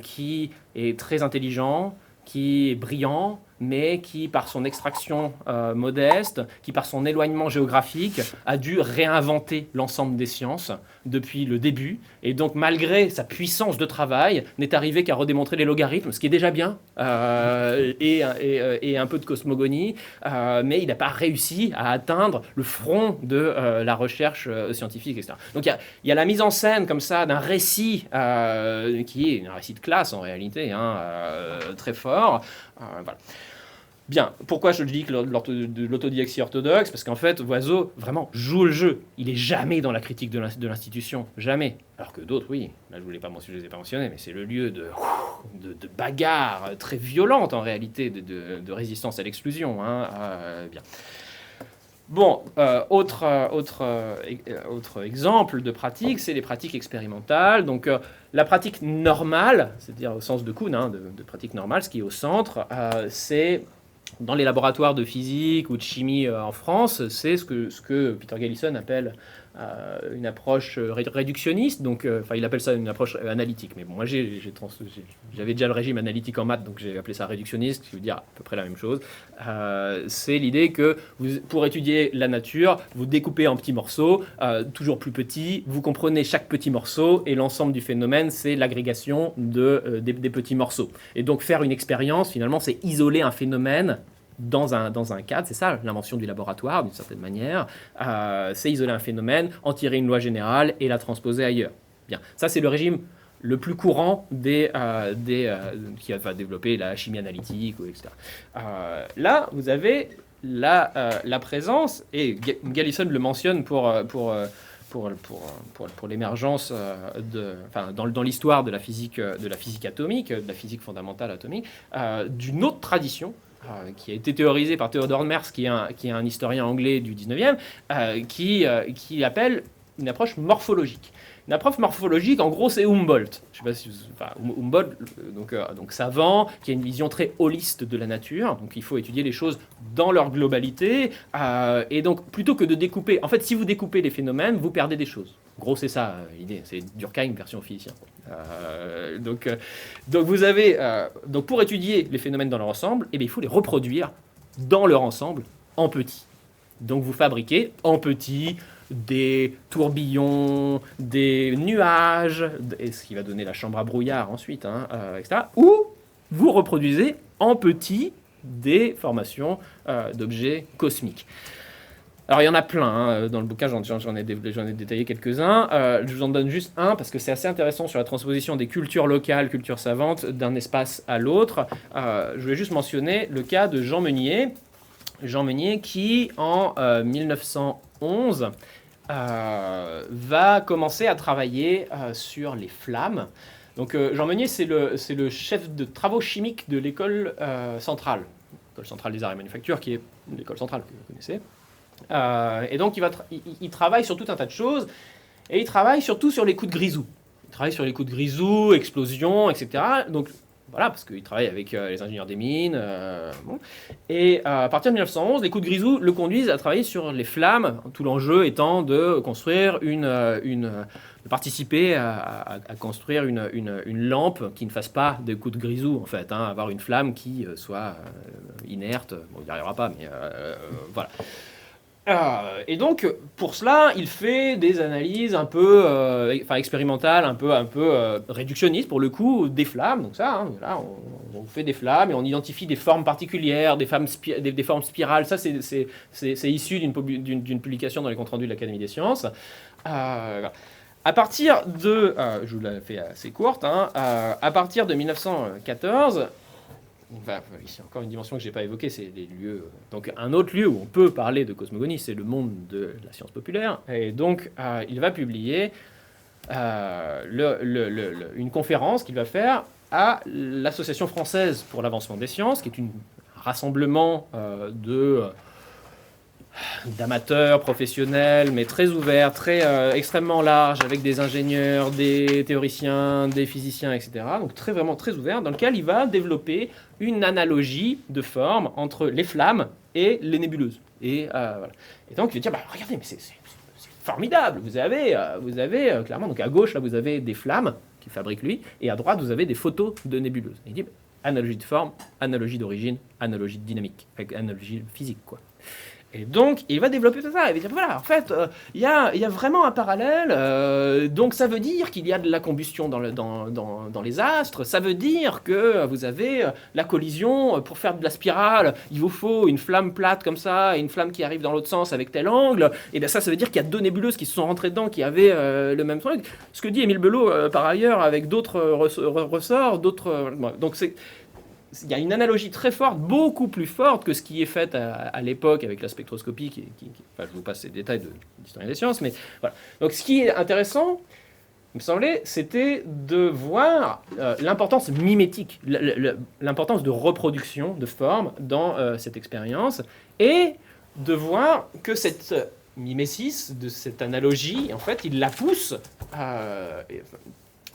qui est très intelligent, qui est brillant, mais qui, par son extraction modeste, qui, par son éloignement géographique, a dû réinventer l'ensemble des sciences depuis le début. Et donc, malgré sa puissance de travail, n'est arrivé qu'à redémontrer les logarithmes, ce qui est déjà bien, et un peu de cosmogonie, mais il n'a pas réussi à atteindre le front de la recherche scientifique, etc. Donc, il y a la mise en scène, comme ça, d'un récit qui est un récit de classe, en réalité, très fort. Voilà. Bien, pourquoi je dis que de l'autodidactie orthodoxe? Parce qu'en fait, Oiseau vraiment joue le jeu. Il est jamais dans la critique de l'institution, jamais. Alors que d'autres, oui. Là, je ne les ai pas mentionnés, mais c'est le lieu de bagarres très violentes en réalité, de résistance à l'exclusion. Hein. Bien. Bon, autre exemple de pratique, c'est les pratiques expérimentales. Donc, la pratique normale, c'est-à-dire au sens de Kuhn, hein, de pratique normale, ce qui est au centre, c'est dans les laboratoires de physique ou de chimie en France, c'est ce que Peter Gallison appelle une approche réductionniste. Donc, il appelle ça une approche analytique. Mais bon, moi, j'avais déjà le régime analytique en maths, donc j'ai appelé ça réductionniste, qui veut dire à peu près la même chose. C'est l'idée que pour étudier la nature, vous découpez en petits morceaux, toujours plus petits, vous comprenez chaque petit morceau, et l'ensemble du phénomène, c'est l'agrégation des petits morceaux. Et donc, faire une expérience, finalement, c'est isoler un phénomène dans un cadre, c'est ça l'invention du laboratoire d'une certaine manière, c'est isoler un phénomène, en tirer une loi générale et la transposer ailleurs. Bien, ça c'est le régime le plus courant qui va développer la chimie analytique, etc. Là, vous avez la présence, et Gallison le mentionne pour l'émergence dans l'histoire de la physique atomique, de la physique fondamentale atomique, d'une autre tradition qui a été théorisé par Theodor Merz, qui est un historien anglais du 19e, qui appelle une approche morphologique. Une approche morphologique, en gros, c'est Humboldt. Je sais pas si Humboldt, donc savant, qui a une vision très holiste de la nature. Donc, il faut étudier les choses dans leur globalité. Et donc, plutôt que de découper... En fait, si vous découpez les phénomènes, vous perdez des choses. En gros, c'est ça l'idée. C'est Durkheim version physicien. Donc, vous avez... donc, pour étudier les phénomènes dans leur ensemble, il faut les reproduire dans leur ensemble en petit. Donc, vous fabriquez en petit des tourbillons, des nuages, et ce qui va donner la chambre à brouillard ensuite, etc. Ou vous reproduisez en petit des formations d'objets cosmiques. Alors il y en a plein, dans le bouquin j'en ai détaillé quelques-uns, je vous en donne juste un parce que c'est assez intéressant sur la transposition des cultures locales, cultures savantes, d'un espace à l'autre. Je voulais juste mentionner le cas de Jean Meunier qui en 1911 va commencer à travailler sur les flammes. Donc Jean Meunier, c'est le chef de travaux chimiques de l'école centrale des arts et manufactures, qui est l'école centrale que vous connaissez. Et donc il travaille sur tout un tas de choses, et il travaille surtout sur les coups de grisou. Il travaille sur les coups de grisou, explosions, etc. Donc voilà, parce qu'il travaille avec les ingénieurs des mines. Bon. Et à partir de 1911, les coups de grisou le conduisent à travailler sur les flammes, tout l'enjeu étant de construire de participer à construire une lampe qui ne fasse pas de coups de grisou, en fait, avoir une flamme qui soit inerte. Bon, il n'y arrivera pas, mais voilà. Et donc, pour cela, il fait des analyses un peu expérimentales, un peu réductionnistes, pour le coup, des flammes. Donc ça, là, on fait des flammes et on identifie des formes particulières, des formes spirales. Ça, c'est issu d'une publication dans les comptes rendus de l'Académie des sciences. Voilà. À partir de... je vous l'ai fait assez courte. À partir de 1914... ici, encore une dimension que je n'ai pas évoquée, c'est les lieux. Donc, un autre lieu où on peut parler de cosmogonie, c'est le monde de la science populaire. Et donc, il va publier une conférence qu'il va faire à l'Association française pour l'avancement des sciences, qui est un rassemblement d'amateurs professionnels, mais très ouverts, extrêmement large, avec des ingénieurs, des théoriciens, des physiciens, etc. Donc vraiment très ouvert, dans lequel il va développer une analogie de forme entre les flammes et les nébuleuses. Et, voilà. Et donc il va dire, regardez, mais c'est formidable, vous avez clairement, donc à gauche, là, vous avez des flammes qu'il fabrique lui, et à droite, vous avez des photos de nébuleuses. Et il dit, analogie de forme, analogie d'origine, analogie de dynamique, avec analogie physique, quoi. Et donc, il va développer tout ça. Il va dire, voilà, en fait, il y a vraiment un parallèle. Donc, ça veut dire qu'il y a de la combustion dans les astres. Ça veut dire que vous avez la collision. Pour faire de la spirale, il vous faut une flamme plate comme ça et une flamme qui arrive dans l'autre sens avec tel angle. Et bien ça veut dire qu'il y a deux nébuleuses qui se sont rentrées dedans, qui avaient le même truc. Ce que dit Émile Belot, par ailleurs, avec d'autres ressorts, d'autres... donc, il y a une analogie très forte, beaucoup plus forte que ce qui est fait à l'époque avec la spectroscopie. Enfin, je vous passe les détails d'historien des sciences, mais voilà. Donc, ce qui est intéressant, il me semblait, c'était de voir l'importance mimétique, l'importance de reproduction de forme dans cette expérience, et de voir que cette mimésis, de cette analogie, en fait, il la pousse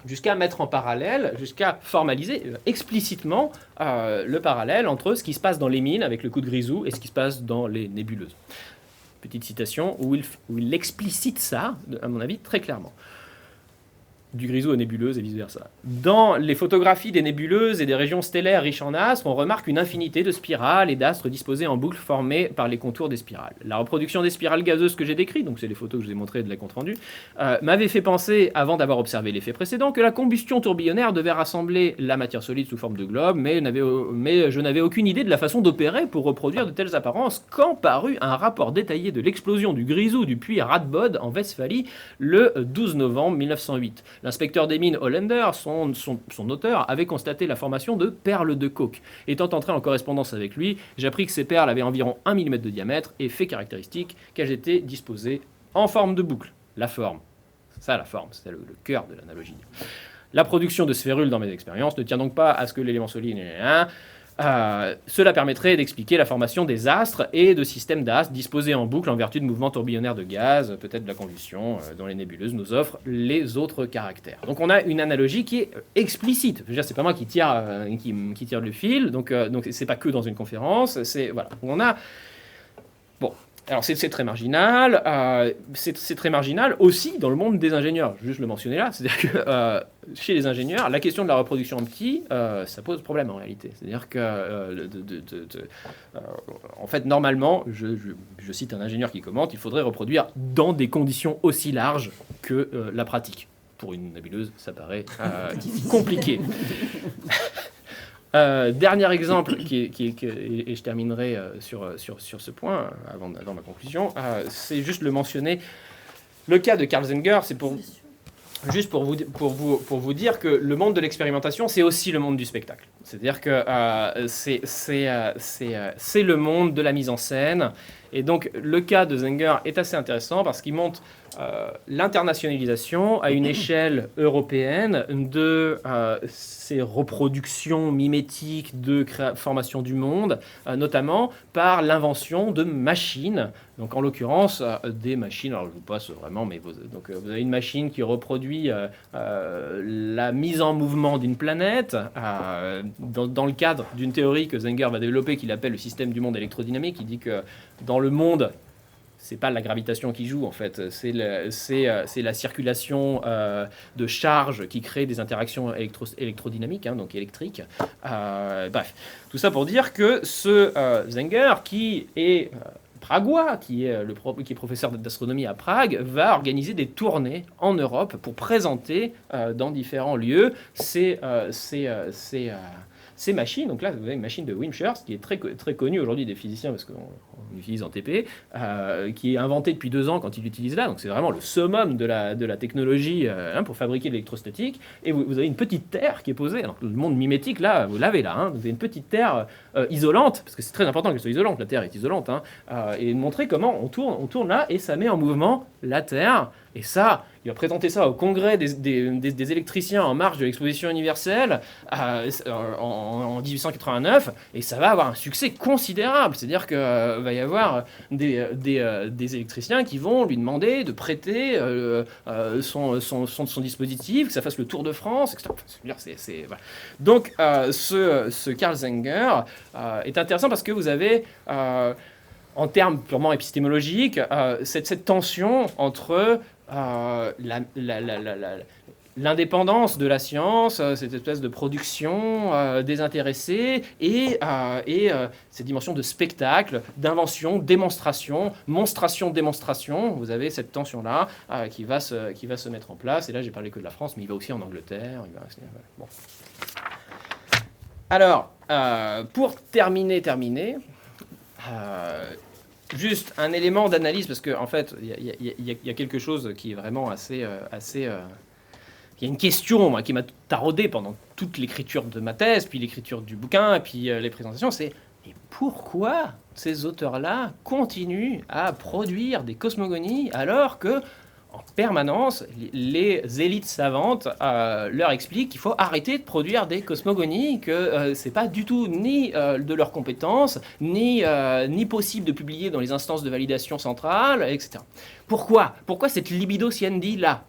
jusqu'à mettre en parallèle, jusqu'à formaliser explicitement le parallèle entre ce qui se passe dans les mines avec le coup de grisou et ce qui se passe dans les nébuleuses. Petite citation où il explicite ça, à mon avis, très clairement. Du grisou aux nébuleuses et vice-versa. Dans les photographies des nébuleuses et des régions stellaires riches en astres, on remarque une infinité de spirales et d'astres disposés en boucle formés par les contours des spirales. La reproduction des spirales gazeuses que j'ai décrites, donc c'est les photos que je vous ai montrées de la compte-rendu, m'avait fait penser, avant d'avoir observé l'effet précédent, que la combustion tourbillonnaire devait rassembler la matière solide sous forme de globe, mais je n'avais aucune idée de la façon d'opérer pour reproduire de telles apparences quand parut un rapport détaillé de l'explosion du grisou du puits Radbod en Westphalie le 12 novembre 1908. L'inspecteur des mines Hollander, son auteur, avait constaté la formation de perles de coke. Étant entré en correspondance avec lui, j'ai appris que ces perles avaient environ 1 mm de diamètre et fait caractéristique qu'elles étaient disposées en forme de boucle. La forme. Ça, la forme, c'est le cœur de l'analogie. La production de sphérules dans mes expériences ne tient donc pas à ce que l'élément solide... cela permettrait d'expliquer la formation des astres et de systèmes d'astres disposés en boucle en vertu de mouvements tourbillonnaires de gaz, peut-être de la combustion, dont les nébuleuses nous offrent les autres caractères. Donc on a une analogie qui est explicite. Je veux dire, c'est pas moi qui tire le fil, donc c'est pas que dans une conférence. Voilà. On a bon. Alors c'est très marginal, c'est très marginal aussi dans le monde des ingénieurs, juste le mentionner là, c'est-à-dire que chez les ingénieurs, la question de la reproduction en petit, ça pose problème en réalité. C'est-à-dire que, en fait, normalement, je cite un ingénieur qui commente, il faudrait reproduire dans des conditions aussi larges que la pratique. Pour une nébuleuse, ça paraît compliqué. Dernier exemple, et je terminerai sur ce point avant ma conclusion, c'est juste le mentionner. Le cas de Carl Zenger, c'est juste pour vous dire que le monde de l'expérimentation, c'est aussi le monde du spectacle. C'est-à-dire que c'est le monde de la mise en scène. Et donc, le cas de Zenger est assez intéressant parce qu'il montre l'internationalisation à une échelle européenne de ces reproductions mimétiques de formation du monde, notamment par l'invention de machines. Donc, en l'occurrence, des machines, alors je vous passe vraiment, mais vous avez une machine qui reproduit la mise en mouvement d'une planète dans le cadre d'une théorie que Zenger va développer qu'il appelle le système du monde électrodynamique. Il dit que dans le monde, c'est pas la gravitation qui joue en fait, c'est la circulation de charges qui crée des interactions électrodynamiques, hein, donc électriques. Bref, tout ça pour dire que ce Zenger, qui est pragois, qui est professeur d'astronomie à Prague, va organiser des tournées en Europe pour présenter dans différents lieux ces machines. Donc là, vous avez une machine de Wimshurst qui est très, très connue aujourd'hui des physiciens parce qu'on l'utilise en TP, qui est inventée depuis 2 ans quand il l'utilise là. Donc c'est vraiment le summum de la technologie pour fabriquer de l'électrostatique. Et vous avez une petite terre qui est posée. Alors le monde mimétique, là, vous l'avez là. Hein, vous avez une petite terre isolante, parce que c'est très important qu'elle soit isolante. La terre est isolante. Hein, et de montrer comment on tourne là et ça met en mouvement la terre. Et ça, il va présenter ça au congrès des électriciens en marge de l'exposition universelle en 1889, et ça va avoir un succès considérable. C'est-à-dire qu'il va y avoir des électriciens qui vont lui demander de prêter son dispositif, que ça fasse le tour de France, etc. Voilà. Donc, ce Carl Zenger est intéressant parce que vous avez... en termes purement épistémologiques, cette tension entre l'indépendance de la science, cette espèce de production désintéressée, et cette dimension de spectacle, d'invention, démonstration, monstration-démonstration. Vous avez cette tension-là qui va se mettre en place. Et là, j'ai parlé que de la France, mais il va aussi en Angleterre. Bon. Alors, pour terminer, juste un élément d'analyse, parce qu'en fait, il y a quelque chose qui est vraiment assez il y a une question moi, qui m'a taraudé pendant toute l'écriture de ma thèse, puis l'écriture du bouquin, et puis les présentations, c'est mais pourquoi ces auteurs-là continuent à produire des cosmogonies alors que en permanence, les élites savantes leur expliquent qu'il faut arrêter de produire des cosmogonies, que c'est pas du tout ni de leurs compétences, ni possible de publier dans les instances de validation centrales, etc. Pourquoi cette libido siendi là?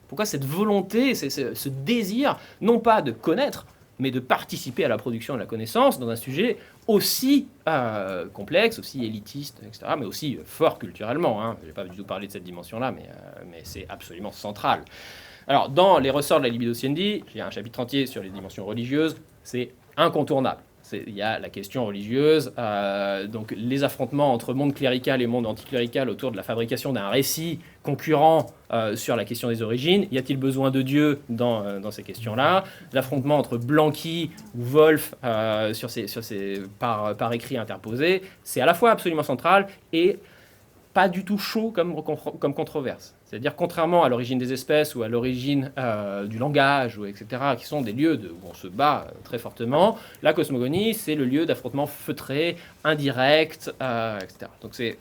Pourquoi cette volonté, ce désir, non pas de connaître, mais de participer à la production de la connaissance dans un sujet aussi complexe, aussi élitiste, etc., mais aussi fort culturellement. Hein. Je n'ai pas du tout parlé de cette dimension-là, mais c'est absolument central. Alors, dans les ressorts de la libido siendi, il y a un chapitre entier sur les dimensions religieuses, c'est incontournable. Il y a la question religieuse, donc les affrontements entre monde clérical et monde anticlérical autour de la fabrication d'un récit concurrent sur la question des origines. Y a-t-il besoin de Dieu dans ces questions-là? L'affrontement entre Blanqui ou Wolff par écrit interposé, c'est à la fois absolument central et pas du tout chaud comme controverse. C'est-à-dire, contrairement à l'origine des espèces ou à l'origine du langage, etc., qui sont des lieux où on se bat très fortement, la cosmogonie, c'est le lieu d'affrontement feutré, indirect, etc. Donc c'est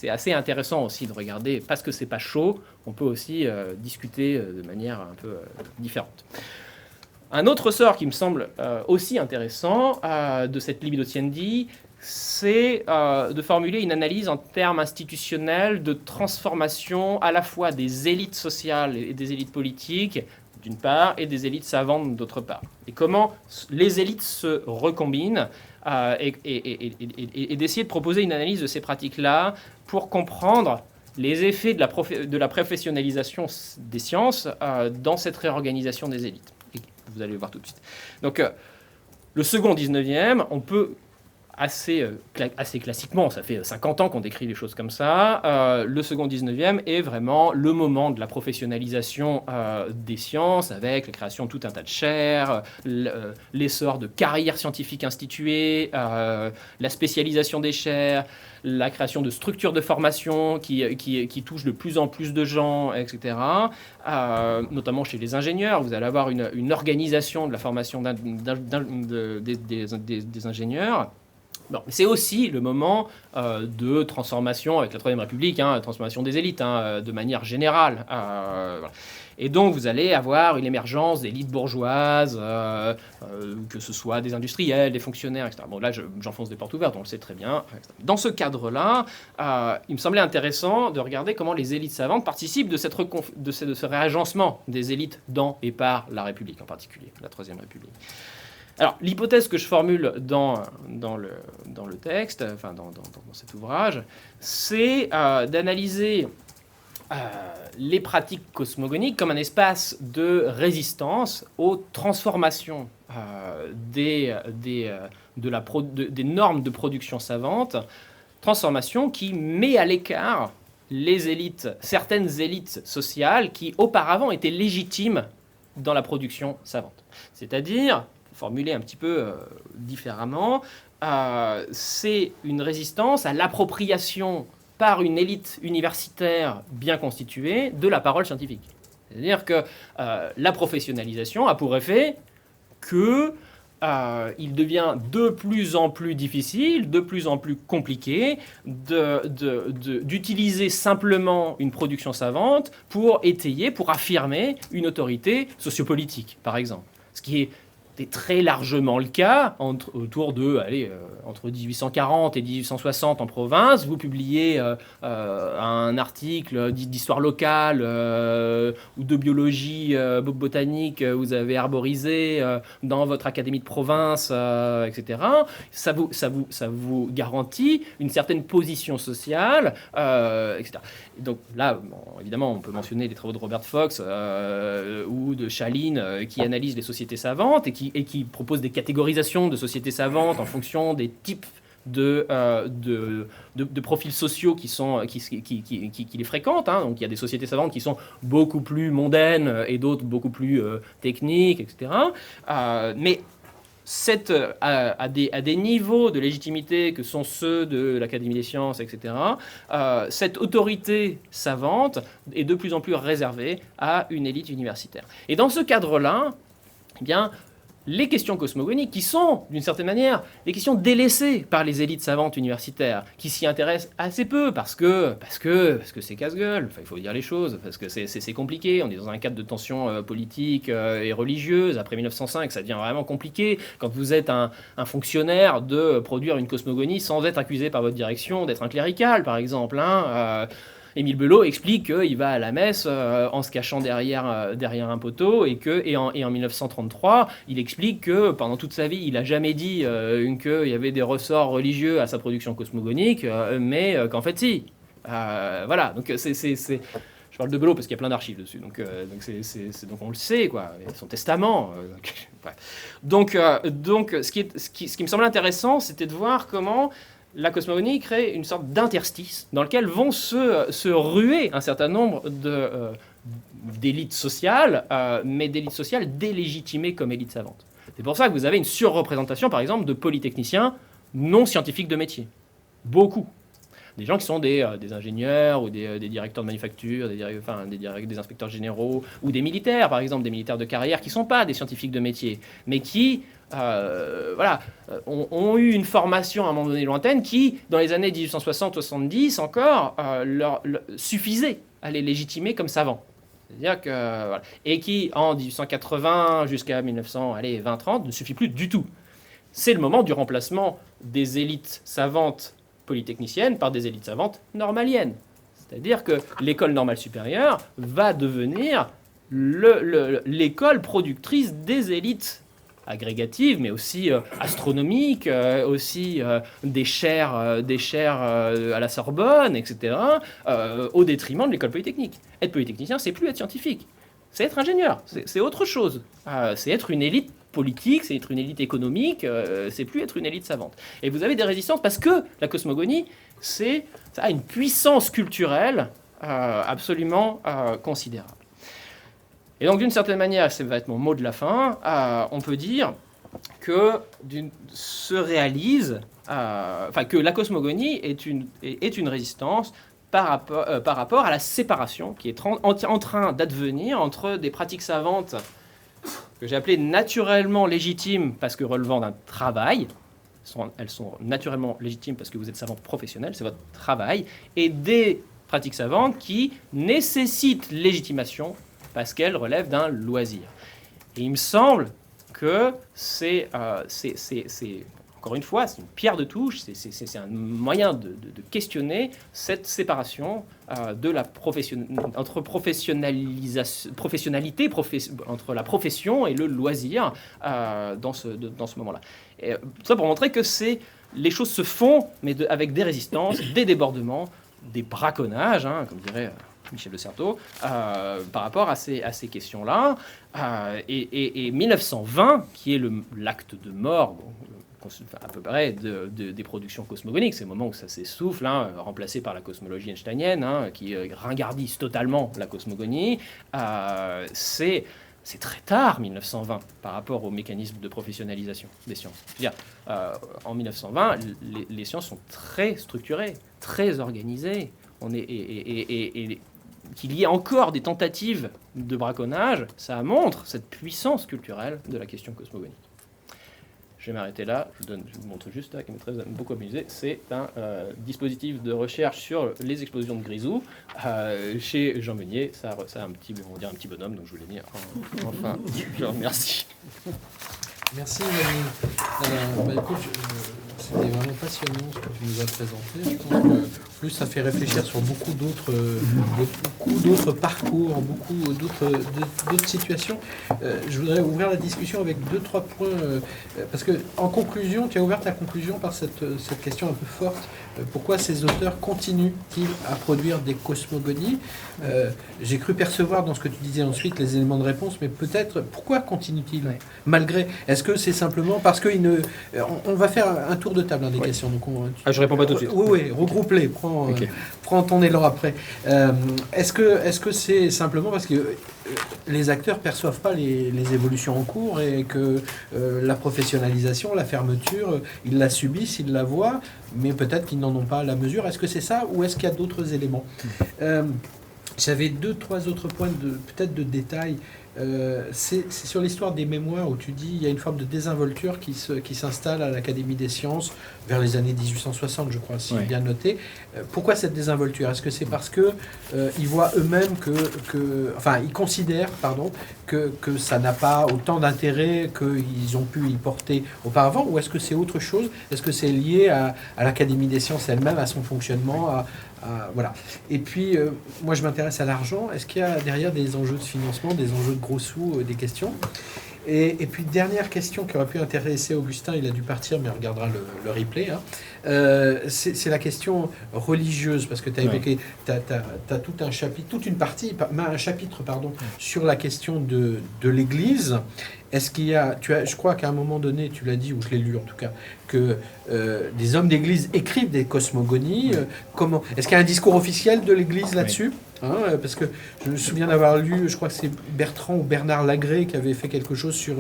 assez intéressant aussi de regarder, parce que c'est pas chaud, on peut aussi discuter de manière un peu différente. Un autre sort qui me semble aussi intéressant de cette libido siendi, c'est de formuler une analyse en termes institutionnels de transformation à la fois des élites sociales et des élites politiques, d'une part, et des élites savantes, d'autre part. Et comment les élites se recombinent et d'essayer de proposer une analyse de ces pratiques-là pour comprendre les effets de la professionnalisation des sciences dans cette réorganisation des élites. Et vous allez le voir tout de suite. Donc, le second 19e, on peut assez classiquement, ça fait 50 ans qu'on décrit les choses comme ça, le second 19e est vraiment le moment de la professionnalisation des sciences, avec la création de tout un tas de chaires, l'essor de carrières scientifiques instituées, la spécialisation des chaires, la création de structures de formation qui touchent de plus en plus de gens, etc. Notamment chez les ingénieurs, vous allez avoir une organisation de la formation des ingénieurs. Bon, c'est aussi le moment de transformation avec la Troisième République, transformation des élites, de manière générale. Voilà. Et donc, vous allez avoir une émergence d'élites bourgeoises, que ce soit des industriels, des fonctionnaires, etc. Bon, là, j'enfonce des portes ouvertes, on le sait très bien. Dans ce cadre-là, il me semblait intéressant de regarder comment les élites savantes participent de ce réagencement des élites dans et par la République, en particulier, la Troisième République. Alors, l'hypothèse que je formule dans le texte, enfin dans cet ouvrage, c'est d'analyser les pratiques cosmogoniques comme un espace de résistance aux transformations des normes de production savante, transformation qui met à l'écart certaines élites sociales qui auparavant étaient légitimes dans la production savante. C'est-à-dire, formulé un petit peu différemment, c'est une résistance à l'appropriation par une élite universitaire bien constituée de la parole scientifique. C'est-à-dire que la professionnalisation a pour effet que il devient de plus en plus difficile, de plus en plus compliqué d'utiliser simplement une production savante pour étayer, pour affirmer une autorité sociopolitique, par exemple. Ce qui est très largement le cas autour de, entre 1840 et 1860 en province. Vous publiez un article d'histoire locale ou de biologie botanique, vous avez arborisé dans votre académie de province, etc. Ça vous garantit une certaine position sociale, etc. Et donc là, bon, évidemment, on peut mentionner les travaux de Robert Fox ou de Chaline qui analysent les sociétés savantes et qui propose des catégorisations de sociétés savantes en fonction des types de profils sociaux qui les fréquentent. Donc il y a des sociétés savantes qui sont beaucoup plus mondaines et d'autres beaucoup plus techniques, etc. Mais à des niveaux de légitimité que sont ceux de l'Académie des sciences, etc., cette autorité savante est de plus en plus réservée à une élite universitaire. Et dans ce cadre-là, eh bien, les questions cosmogoniques, qui sont, d'une certaine manière, des questions délaissées par les élites savantes universitaires, qui s'y intéressent assez peu, parce que c'est casse-gueule, enfin, il faut dire les choses, parce que c'est compliqué, on est dans un cadre de tensions politiques et religieuses, après 1905, ça devient vraiment compliqué, quand vous êtes un fonctionnaire, de produire une cosmogonie sans être accusé par votre direction d'être un clérical, par exemple, Émile Belot explique qu'il va à la messe en se cachant derrière un poteau et en 1933, il explique que pendant toute sa vie, il n'a jamais dit qu'il y avait des ressorts religieux à sa production cosmogonique, mais qu'en fait, si. Voilà, donc je parle de Belot parce qu'il y a plein d'archives dessus, donc on le sait, quoi, son testament. Donc, ce qui me semblait intéressant, c'était de voir comment la cosmogonie crée une sorte d'interstice dans lequel vont se ruer un certain nombre d'élites sociales, mais d'élites sociales délégitimées comme élites savantes. C'est pour ça que vous avez une surreprésentation, par exemple, de polytechniciens non scientifiques de métier. Beaucoup. Des gens qui sont des ingénieurs ou des directeurs de manufacture, des inspecteurs généraux, ou des militaires, par exemple, des militaires de carrière qui ne sont pas des scientifiques de métier, mais qui ont eu une formation à un moment donné lointaine qui, dans les années 1860-70 encore, leur suffisait à les légitimer comme savants. C'est-à-dire que, voilà. Et qui, en 1880 jusqu'à 1920-30, ne suffit plus du tout. C'est le moment du remplacement des élites savantes polytechniciennes par des élites savantes normaliennes. C'est-à-dire que l'école normale supérieure va devenir l'école productrice des élites agrégatives, mais aussi astronomiques, aussi des chaires à la Sorbonne, etc., au détriment de l'école polytechnique. Être polytechnicien, c'est plus être scientifique, c'est être ingénieur, c'est autre chose. C'est être une élite politique, c'est être une élite économique, c'est plus être une élite savante. Et vous avez des résistances parce que la cosmogonie, ça a une puissance culturelle absolument considérable. Et donc, d'une certaine manière, ça va être mon mot de la fin, on peut dire que se réalise, que la cosmogonie est une résistance par rapport à la séparation qui est en train d'advenir entre des pratiques savantes que j'ai appelées naturellement légitimes parce que relevant d'un travail, elles sont naturellement légitimes parce que vous êtes savant professionnel, c'est votre travail, et des pratiques savantes qui nécessitent légitimation parce qu'elles relèvent d'un loisir. Et il me semble que c'est encore une fois, c'est une pierre de touche, c'est un moyen de questionner cette séparation entre professionnalité, entre la profession et le loisir dans ce moment-là. Et ça pour montrer que les choses se font, mais avec des résistances, des débordements, des braconnages, comme dirait Michel de Certeau, par rapport à ces questions-là. Et 1920, qui est l'acte de mort, à peu près, des productions cosmogoniques, c'est le moment où ça s'essouffle, remplacé par la cosmologie einsteinienne, qui ringardise totalement la cosmogonie. C'est très tard, 1920, par rapport au mécanisme de professionnalisation des sciences. C'est-à-dire, en 1920, les sciences sont très structurées, très organisées. Qu'il y ait encore des tentatives de braconnage, ça montre cette puissance culturelle de la question cosmogonique. Je vais m'arrêter là, je vous montre juste ça qui m'a beaucoup amusé. C'est un dispositif de recherche sur les explosions de grisou chez Jean Meunier. Ça a un petit bonhomme, donc je vous l'ai mis enfin. Je vous remercie. Merci Manu. Écoute, c'était vraiment passionnant ce que tu nous as présenté. Je pense que plus ça fait réfléchir sur beaucoup d'autres parcours, beaucoup d'autres situations. Je voudrais ouvrir la discussion avec 2-3 points, parce que en conclusion, tu as ouvert ta conclusion par cette question un peu forte. Pourquoi ces auteurs continuent-ils à produire des cosmogonies ? J'ai cru percevoir dans ce que tu disais ensuite les éléments de réponse, mais peut-être pourquoi continuent-ils malgré ? Est-ce que c'est simplement parce qu'ils ne... On va faire un tour de table des questions. Donc je réponds pas tout de suite. Oui, regroupe-les. Prends ton élan après. Est-ce que c'est simplement parce que les acteurs ne perçoivent pas les évolutions en cours et que la professionnalisation, la fermeture, ils la subissent, ils la voient, mais peut-être qu'ils n'en ont pas la mesure. Est-ce que c'est ça ou est-ce qu'il y a d'autres éléments? J'avais 2-3 autres points peut-être de détail. C'est sur l'histoire des mémoires où tu dis il y a une forme de désinvolture qui s'installe à l'Académie des sciences vers les années 1860, je crois, si j'ai bien noté. Pourquoi cette désinvolture? Est-ce que c'est parce que ils voient eux-mêmes enfin, ils considèrent, pardon, que ça n'a pas autant d'intérêt qu'ils ont pu y porter auparavant, ou est-ce que c'est autre chose? Est-ce que c'est lié à l'Académie des sciences elle-même, à son fonctionnement, voilà. Et puis, moi, je m'intéresse à l'argent. Est-ce qu'il y a derrière des enjeux de financement, des enjeux de gros sous, des questions? Et puis, dernière question qui aurait pu intéresser Augustin, il a dû partir, mais on regardera le replay. Hein. C'est la question religieuse, parce que tu as évoqué, t'as tout un chapitre, toute une partie, un chapitre, pardon, sur la question de l'Église. Est-ce qu'il y a, je crois qu'à un moment donné, tu l'as dit, ou je l'ai lu en tout cas, que des hommes d'Église écrivent des cosmogonies. Comment? Est-ce qu'il y a un discours officiel de l'Église là-dessus? Hein, parce que je me souviens d'avoir lu, je crois que c'est Bertrand ou Bernard Lagré qui avait fait quelque chose sur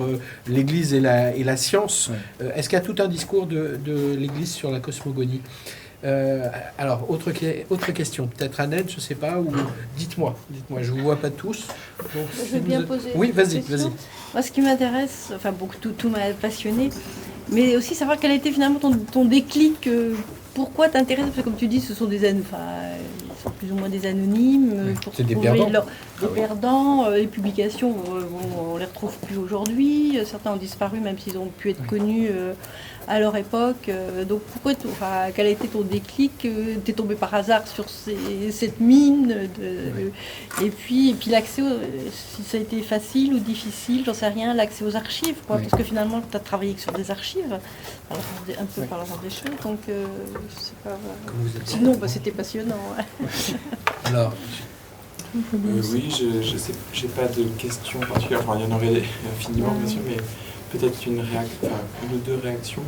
l'Église et la science. Est-ce qu'il y a tout un discours de l'Église sur la cosmogonie? Alors, autre question, peut-être Annette, je ne sais pas, ou dites-moi, je ne vous vois pas tous. Donc, je vais bien poser. Oui, vas-y. Moi, ce qui m'intéresse, enfin, tout m'a passionné, mais aussi savoir quel a été finalement ton déclic. Pourquoi t'intéresses? Parce que comme tu dis, ce sont ils sont plus ou moins des anonymes. C'est des perdants. Des perdants. Les publications, on les retrouve plus aujourd'hui. Certains ont disparu, même s'ils ont pu être connus à leur époque. Donc, quel a été ton déclic? T'es tombé par hasard sur cette mine et puis l'accès, si ça a été facile ou difficile, j'en sais rien, l'accès aux archives, parce que finalement, tu as travaillé sur des archives, un peu par la force des choses, donc c'est pas... Sinon, c'était passionnant. Alors... oui, je sais, j'ai pas de questions particulières, enfin, il y en aurait infiniment, bien sûr, mais peut-être une ou deux réactions.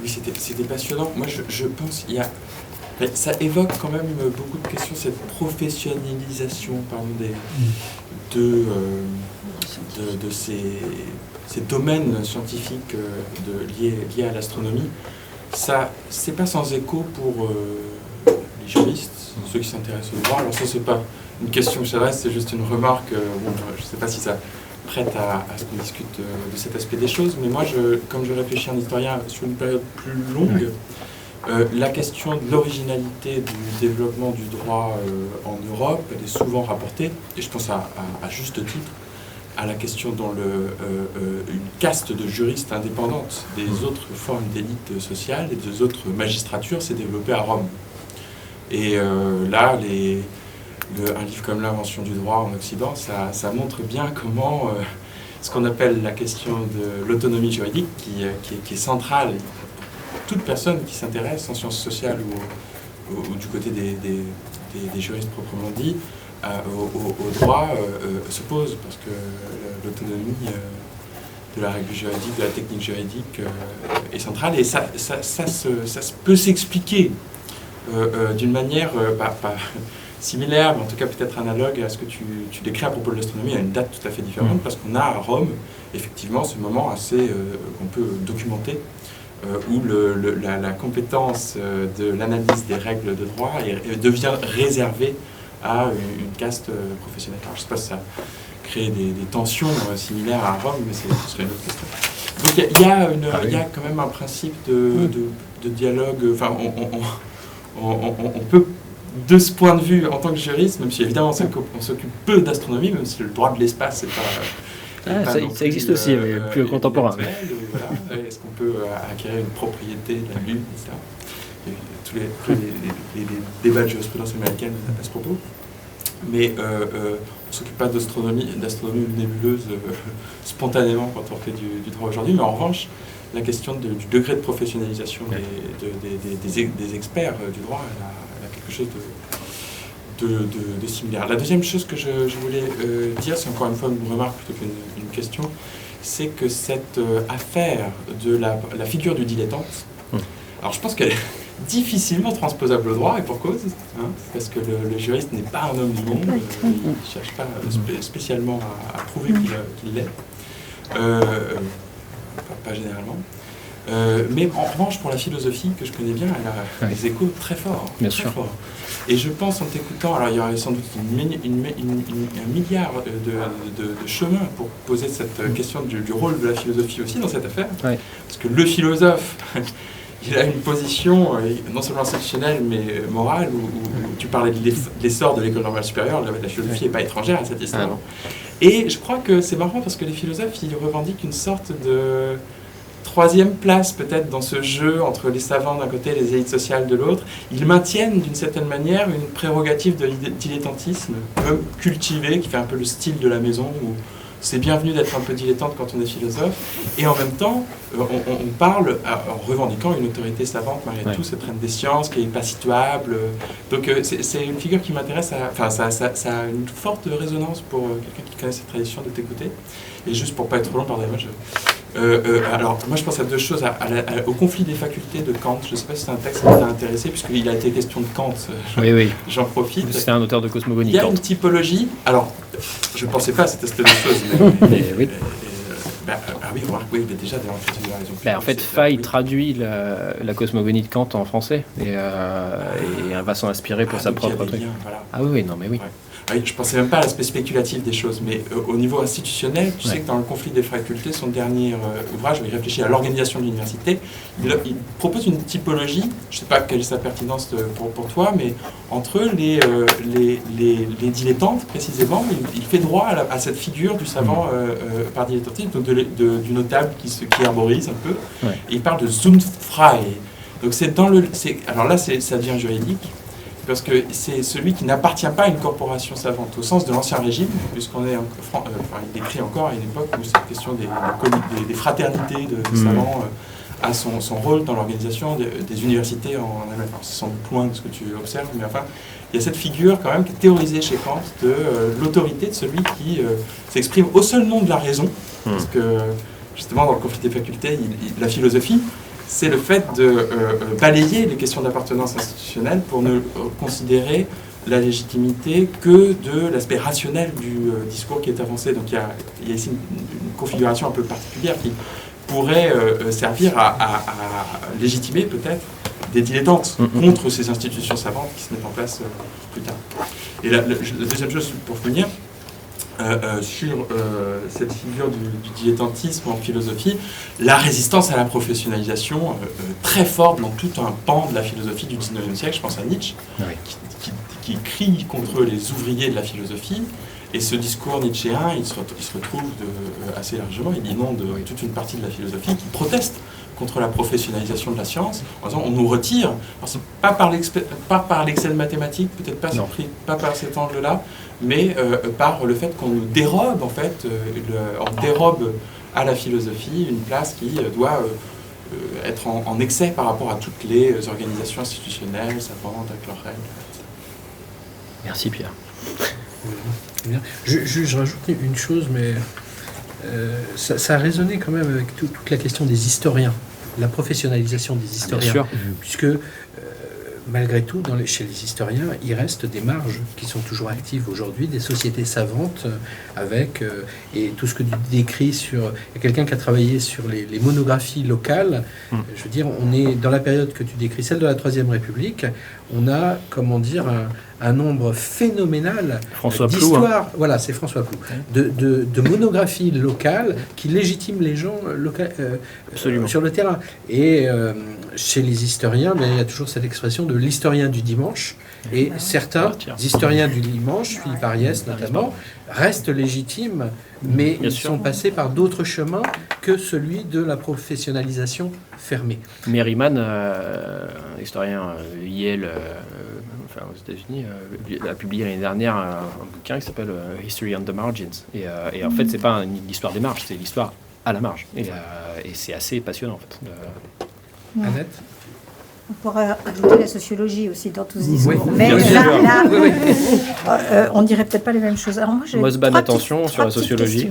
Oui, c'était passionnant. Moi, je pense ça évoque quand même beaucoup de questions, cette professionnalisation de ces domaines scientifiques liés à l'astronomie. Ça, c'est pas sans écho pour les juristes, ceux qui s'intéressent au droit. Alors ça, c'est pas une question que j'adresse, c'est juste une remarque. Je sais pas si ça prête à ce qu'on discute de cet aspect des choses, mais moi, comme je réfléchis en historien sur une période plus longue, la question de l'originalité du développement du droit en Europe, elle est souvent rapportée, et je pense à juste titre, à la question dans une caste de juristes indépendantes des autres formes d'élite sociale et des autres magistratures s'est développée à Rome. Et là, un livre comme L'invention du droit en Occident, ça montre bien comment ce qu'on appelle la question de l'autonomie juridique, qui est centrale pour toute personne qui s'intéresse en sciences sociales ou du côté des juristes proprement dit, au droit se pose, parce que l'autonomie de la règle juridique, de la technique juridique est centrale, et ça peut s'expliquer d'une manière pas similaire, mais en tout cas peut-être analogue à ce que tu décris à propos de l'astronomie, à une date tout à fait différente, parce qu'on a à Rome, effectivement, ce moment assez qu'on peut documenter, où la compétence de l'analyse des règles de droit devient réservée à une caste professionnelle. Alors, je ne sais pas si ça crée des tensions similaires à Rome, mais ce serait une autre question. Donc il y a quand même un principe de dialogue. Enfin, on peut, de ce point de vue, en tant que juriste, même si évidemment on s'occupe peu d'astronomie, même si le droit de l'espace n'est pas... ça existe aussi, mais plus contemporain. Voilà. Est-ce qu'on peut acquérir une propriété de la Lune, etc. Tous les débats de jurisprudence américaine à ce propos. Mais on ne s'occupe pas d'astronomie nébuleuse spontanément quand on fait du droit aujourd'hui. Mais en revanche, la question du degré de professionnalisation des experts du droit, elle a quelque chose de similaire. La deuxième chose que je voulais dire, c'est encore une fois une remarque plutôt qu'une question, c'est que cette affaire de la figure du dilettante, alors je pense qu'elle difficilement transposable au droit, et pour cause, hein, parce que le juriste n'est pas un homme du monde, il ne cherche pas spécialement à prouver qu'il l'est, pas généralement. Mais en revanche, pour la philosophie, que je connais bien, elle a des échos très forts. Bien très sûr. forts. Et je pense, en t'écoutant, alors il y aurait sans doute un milliard de chemins pour poser cette question du rôle de la philosophie aussi dans cette affaire. Ouais. Parce que le philosophe, il a une position non seulement institutionnelle, mais morale, où tu parlais de l'essor de l'école normale supérieure, la philosophie n'est pas étrangère à cette histoire. Et je crois que c'est marrant parce que les philosophes, ils revendiquent une sorte de troisième place peut-être dans ce jeu entre les savants d'un côté et les élites sociales de l'autre. Ils maintiennent d'une certaine manière une prérogative de dilettantisme cultivé, qui fait un peu le style de la maison, où c'est bienvenu d'être un peu dilettante quand on est philosophe, et en même temps, on parle en revendiquant une autorité savante, malgré tout, cette reine des sciences, qui n'est pas situable. Donc c'est une figure qui m'intéresse, enfin ça a une forte résonance pour quelqu'un qui connaît cette tradition de t'écouter. Et juste pour pas être trop long, pardonnez-moi, alors, moi je pense à deux choses, au conflit des facultés de Kant. Je ne sais pas si c'est un texte qui t'a intéressé, puisqu'il a été question de Kant. Oui. J'en profite. C'est un auteur de cosmogonie. Il y a Kant. une typologie. Alors, je ne pensais pas à cette espèce de chose, mais oui. Oui, mais déjà, d'ailleurs, tu as raison. En fait, Fay traduit la cosmogonie de Kant en français et elle va s'en inspirer pour sa propre truc. Voilà. Ah oui, non mais oui. Ouais. Oui, je ne pensais même pas à l'aspect spéculatif des choses, mais au niveau institutionnel, tu sais que dans le conflit des facultés, son dernier ouvrage, où il réfléchit à l'organisation de l'université, il propose une typologie, je ne sais pas quelle est sa pertinence pour toi, mais entre les dilettantes, précisément, il fait droit à cette figure du savant par dilettantisme, donc du notable qui arborise un peu, et il parle de Zunftfrei. Donc alors là, ça devient juridique, parce que c'est celui qui n'appartient pas à une corporation savante, au sens de l'Ancien Régime, puisqu'on est il décrit encore à une époque où cette question des fraternités de savants a son rôle dans l'organisation des universités en Allemagne. C'est sans doute loin de ce que tu observes, mais enfin, il y a cette figure quand même qui est théorisée chez Kant de l'autorité de celui qui s'exprime au seul nom de la raison, parce que justement dans le conflit des facultés, la philosophie, c'est le fait de balayer les questions d'appartenance institutionnelle pour ne considérer la légitimité que de l'aspect rationnel du discours qui est avancé. Donc il y a ici une configuration un peu particulière qui pourrait servir à légitimer peut-être des dilettantes contre ces institutions savantes qui se mettent en place plus tard. Et la deuxième chose, pour finir, sur cette figure du dilettantisme en philosophie, la résistance à la professionnalisation très forte dans tout un pan de la philosophie du 19e siècle, je pense à Nietzsche, qui crie contre les ouvriers de la philosophie, et ce discours nietzschéen, il se retrouve assez largement, il inonde toute une partie de la philosophie qui proteste contre la professionnalisation de la science, en disant on nous retire, alors c'est pas par l'excès mathématique, peut-être pas par cet angle-là, mais par le fait qu'on nous dérobe, en fait, on dérobe à la philosophie une place qui doit être en excès par rapport à toutes les organisations institutionnelles, savantes, avec leurs règles. Merci Pierre. Bien. Je rajoute une chose, mais ça a résonné quand même avec toute la question des historiens, la professionnalisation des historiens, bien sûr. Puisque malgré tout, chez les historiens, il reste des marges qui sont toujours actives aujourd'hui, des sociétés savantes avec, et tout ce que tu décris sur... Il y a quelqu'un qui a travaillé sur les monographies locales. Je veux dire, on est dans la période que tu décris, celle de la Troisième République, on a, comment dire, un nombre phénoménal d'histoires. Voilà, c'est François Plou. De monographies locales qui légitiment les gens sur le terrain. Et chez les historiens, il y a toujours cette expression de l'historien du dimanche. Et certains historiens du dimanche, Philippe Ariès notamment, restent légitimes, mais ils sont passés par d'autres chemins que celui de la professionnalisation fermée. Merriman, un historien Yale, aux États-Unis, a publié l'année dernière un bouquin qui s'appelle History on the Margins. Et en fait, c'est pas l'histoire des marges, c'est l'histoire à la marge. Et c'est assez passionnant, en fait. Annette ? On pourrait ajouter la sociologie aussi dans tout ce discours. Oui, mais là, on dirait peut-être pas les mêmes choses. Alors moi, bonne attention sur la sociologie.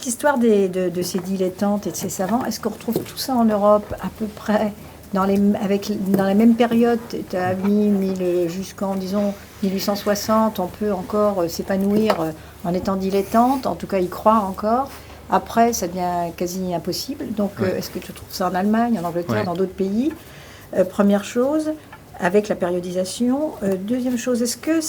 L'histoire de ces dilettantes et de ces savants, est-ce qu'on retrouve tout ça en Europe à peu près dans la même période, tu as mis jusqu'en, disons, 1860, on peut encore s'épanouir en étant dilettante, en tout cas y croire encore. Après, ça devient quasi impossible. Donc, est-ce que tu trouves ça en Allemagne, en Angleterre, dans d'autres pays? Première chose, avec la périodisation. Deuxième chose, est-ce que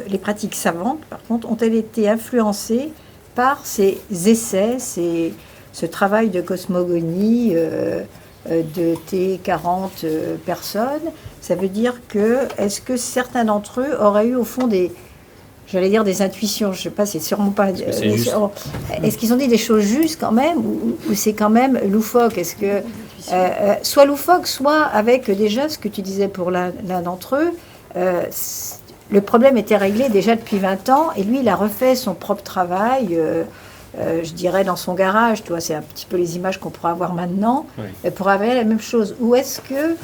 les pratiques savantes, par contre, ont-elles été influencées par ces essais, ce travail de cosmogonie de tes 40 personnes? Ça veut dire est-ce que certains d'entre eux auraient eu au fond des intuitions? Je ne sais pas, c'est sûrement pas... Est-ce qu'ils ont dit des choses justes quand même, ou c'est quand même loufoque? Est-ce que soit loufoque, soit avec déjà ce que tu disais pour l'un d'entre eux, le problème était réglé déjà depuis 20 ans, et lui, il a refait son propre travail, je dirais, dans son garage. Toi, c'est un petit peu les images qu'on pourra avoir maintenant, pour avoir la même chose. Ou est-ce que,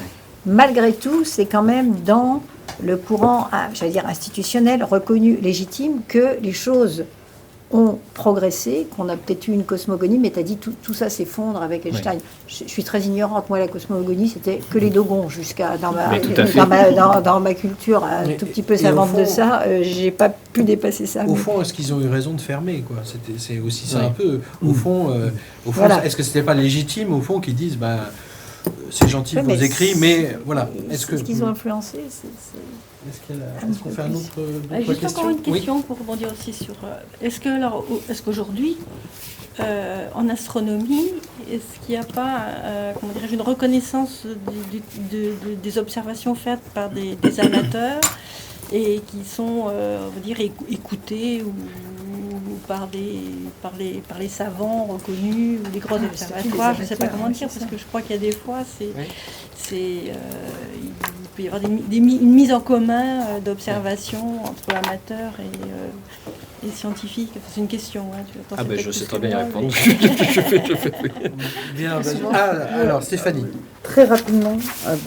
malgré tout, c'est quand même dans le courant, j'allais dire, institutionnel, reconnu, légitime, que les choses ont progressé, qu'on a peut-être eu une cosmogonie, mais tu as dit tout ça s'effondre avec Einstein. Je suis très ignorante. Moi, la cosmogonie, c'était que les Dogons, jusqu'à dans ma culture, un tout petit peu savante de ça, j'ai pas pu dépasser ça. Au fond, est-ce qu'ils ont eu raison de fermer, quoi? C'est aussi ça un peu. Au fond, voilà. Est-ce que c'était pas légitime, au fond, qu'ils disent, c'est gentil vos écrits, mais voilà. Est-ce qu'ils ont influencé? Est-ce qu'on fait un autre Juste question? encore une question pour rebondir aussi sur... Est-ce qu'aujourd'hui, en astronomie, est-ce qu'il n'y a pas une reconnaissance des observations faites par des amateurs et qui sont, on va dire, écoutées ou par les savants reconnus ou des gros observatoires? Je ne sais pas comment dire, parce que je crois qu'il y a des fois, il peut y avoir une mise en commun d'observations entre amateurs et scientifiques. C'est une question. Je sais très bien y répondre. Bien, alors Stéphanie. Très rapidement,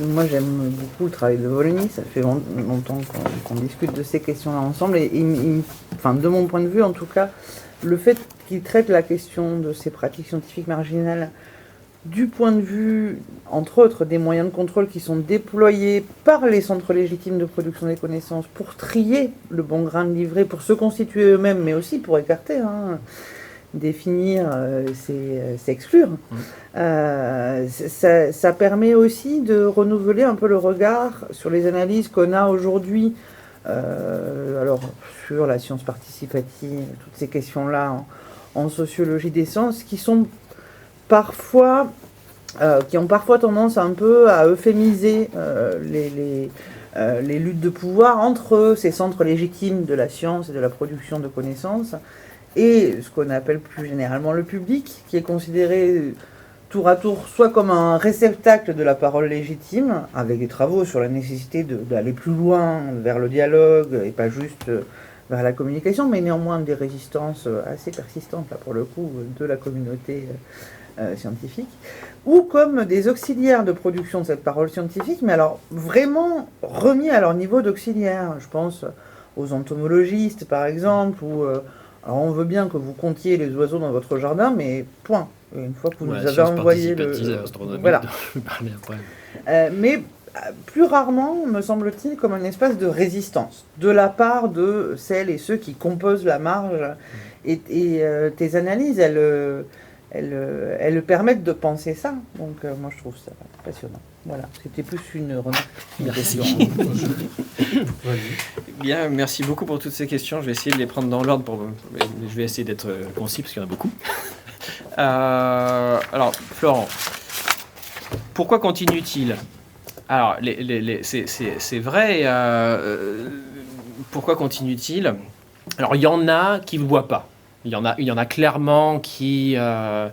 moi j'aime beaucoup le travail de Volny, ça fait longtemps qu'on discute de ces questions-là ensemble, et de mon point de vue en tout cas, le fait qu'il traite la question de ces pratiques scientifiques marginales du point de vue, entre autres, des moyens de contrôle qui sont déployés par les centres légitimes de production des connaissances pour trier le bon grain de livret, pour se constituer eux-mêmes, mais aussi pour écarter, définir, c'est exclure. Ça permet aussi de renouveler un peu le regard sur les analyses qu'on a aujourd'hui, sur la science participative, toutes ces questions-là en sociologie des sciences, qui ont parfois tendance un peu à euphémiser les luttes de pouvoir entre ces centres légitimes de la science et de la production de connaissances et ce qu'on appelle plus généralement le public, qui est considéré tour à tour soit comme un réceptacle de la parole légitime, avec des travaux sur la nécessité d'aller plus loin vers le dialogue et pas juste vers la communication, mais néanmoins des résistances assez persistantes, là pour le coup, de la communauté scientifique, ou comme des auxiliaires de production de cette parole scientifique, mais alors vraiment remis à leur niveau d'auxiliaire. Je pense aux entomologistes, par exemple, où alors on veut bien que vous comptiez les oiseaux dans votre jardin, mais point. Et une fois que vous nous avez envoyé voilà. Mais plus rarement, me semble-t-il, comme un espace de résistance de la part de celles et ceux qui composent la marge. Et tes analyses, elles permettent de penser ça. Donc moi, je trouve ça passionnant. Voilà, c'était plus une remarque. Merci. Bien, merci beaucoup pour toutes ces questions. Je vais essayer de les prendre dans l'ordre. Je vais essayer d'être concis parce qu'il y en a beaucoup. Alors, Florent, pourquoi continue-t-il? Alors, c'est vrai. Pourquoi continue-t-il? Alors, il y en a qui ne le voient pas. Il y en a clairement qui ne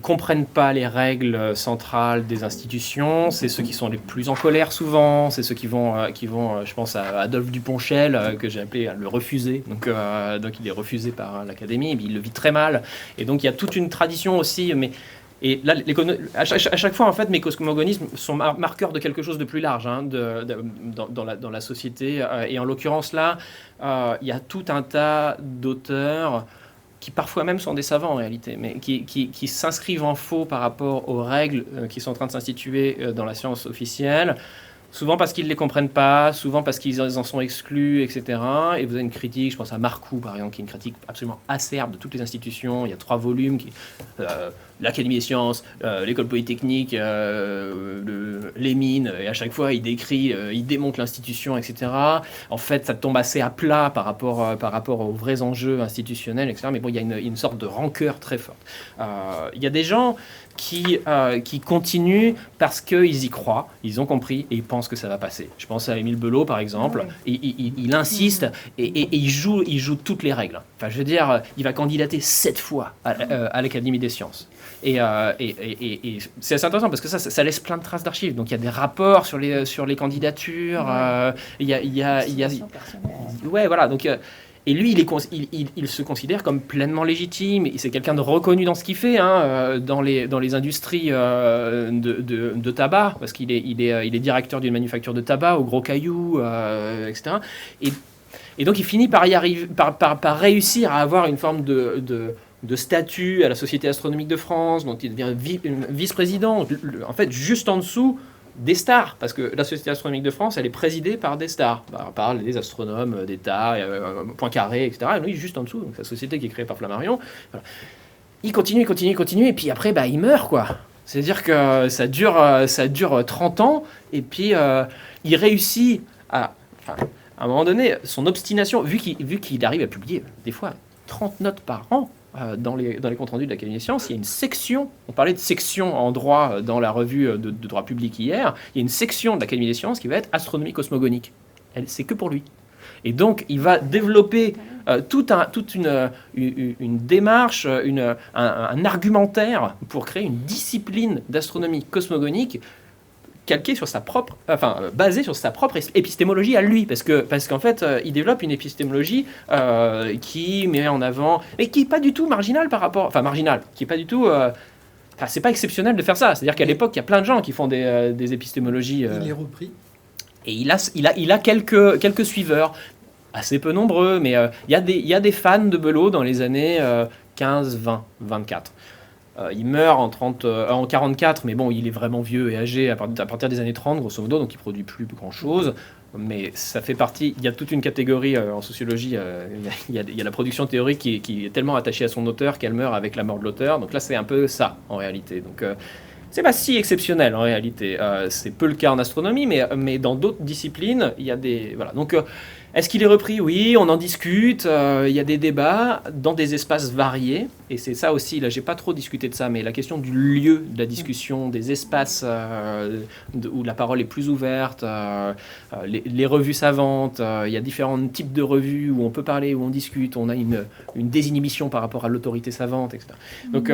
comprennent pas les règles centrales des institutions. C'est ceux qui sont les plus en colère souvent. C'est ceux qui vont je pense à Adolphe Duponchel, que j'ai appelé le refusé. Donc il est refusé par l'Académie. Il le vit très mal. Et donc il y a toute une tradition aussi. Et là, à chaque fois, en fait, mes cosmogonismes sont marqueurs de quelque chose de plus large dans la société. Et en l'occurrence, là, il y a tout un tas d'auteurs qui parfois même sont des savants en réalité, mais qui s'inscrivent en faux par rapport aux règles qui sont en train de s'instituer dans la science officielle, souvent parce qu'ils ne les comprennent pas, souvent parce qu'ils en sont exclus, etc. Et vous avez une critique, je pense à Marcoux par exemple, qui est une critique absolument acerbe de toutes les institutions. Il y a 3 volumes, l'Académie des sciences, l'École polytechnique, les mines, et à chaque fois il décrit, il démonte l'institution, etc. En fait, ça tombe assez à plat par rapport aux vrais enjeux institutionnels, etc. Mais bon, il y a une sorte de rancœur très forte. Il y a des gens qui continuent parce qu'ils y croient, ils ont compris et ils pensent que ça va passer. Je pense à Émile Belot par exemple, il insiste et il joue toutes les règles. Enfin, je veux dire, il va candidater 7 fois à l'Académie des sciences. Et c'est assez intéressant parce que ça laisse plein de traces d'archives. Donc il y a des rapports sur les candidatures, il y a ouais, voilà, donc et lui, il se considère comme pleinement légitime. C'est quelqu'un de reconnu dans ce qu'il fait, dans les industries de tabac, parce qu'il est directeur d'une manufacture de tabac au Gros Caillou, etc. Et donc, il finit par y arriver, par réussir à avoir une forme de statut à la Société astronomique de France, dont il devient vice-président, en fait, juste en dessous des stars, parce que la Société astronomique de France, elle est présidée par des stars, par des astronomes d'État, Poincaré, etc. Et lui, juste en dessous, donc la société qui est créée par Flammarion. Voilà. Il continue, et puis après, il meurt, quoi. C'est-à-dire que ça dure 30 ans, et puis il réussit à un moment donné, son obstination, vu qu'il arrive à publier des fois 30 notes par an, dans les comptes rendus de l'Académie des sciences, il y a une section, on parlait de section en droit dans la revue de droit public hier, il y a une section de l'Académie des sciences qui va être astronomie cosmogonique. C'est que pour lui. Et donc, il va développer toute une démarche, un argumentaire pour créer une discipline d'astronomie cosmogonique calqué sur basé sur sa propre épistémologie à lui, parce qu'en fait, il développe une épistémologie qui met en avant, mais qui est pas du tout marginale qui est pas du tout, c'est pas exceptionnel de faire ça. C'est-à-dire qu'à l'époque, il y a plein de gens qui font des épistémologies. Il est repris. Et il a quelques suiveurs, assez peu nombreux, mais il y a des fans de Belot dans les années 15, 20, 24. Il meurt en 44, mais bon, il est vraiment vieux et âgé à partir des années 30, grosso modo, donc il produit plus grand-chose. Mais ça fait partie, il y a toute une catégorie en sociologie, il y a la production théorique qui est tellement attachée à son auteur qu'elle meurt avec la mort de l'auteur. Donc là, c'est un peu ça, en réalité. Donc c'est pas si exceptionnel, en réalité. C'est peu le cas en astronomie, mais dans d'autres disciplines, il y a des... Voilà. Donc... est-ce qu'il est repris ? Oui, on en discute, il y a des débats dans des espaces variés, et c'est ça aussi, là j'ai pas trop discuté de ça, mais la question du lieu de la discussion, des espaces où la parole est plus ouverte, les revues savantes, il y a différents types de revues où on peut parler, où on discute, on a une désinhibition par rapport à l'autorité savante, etc. Donc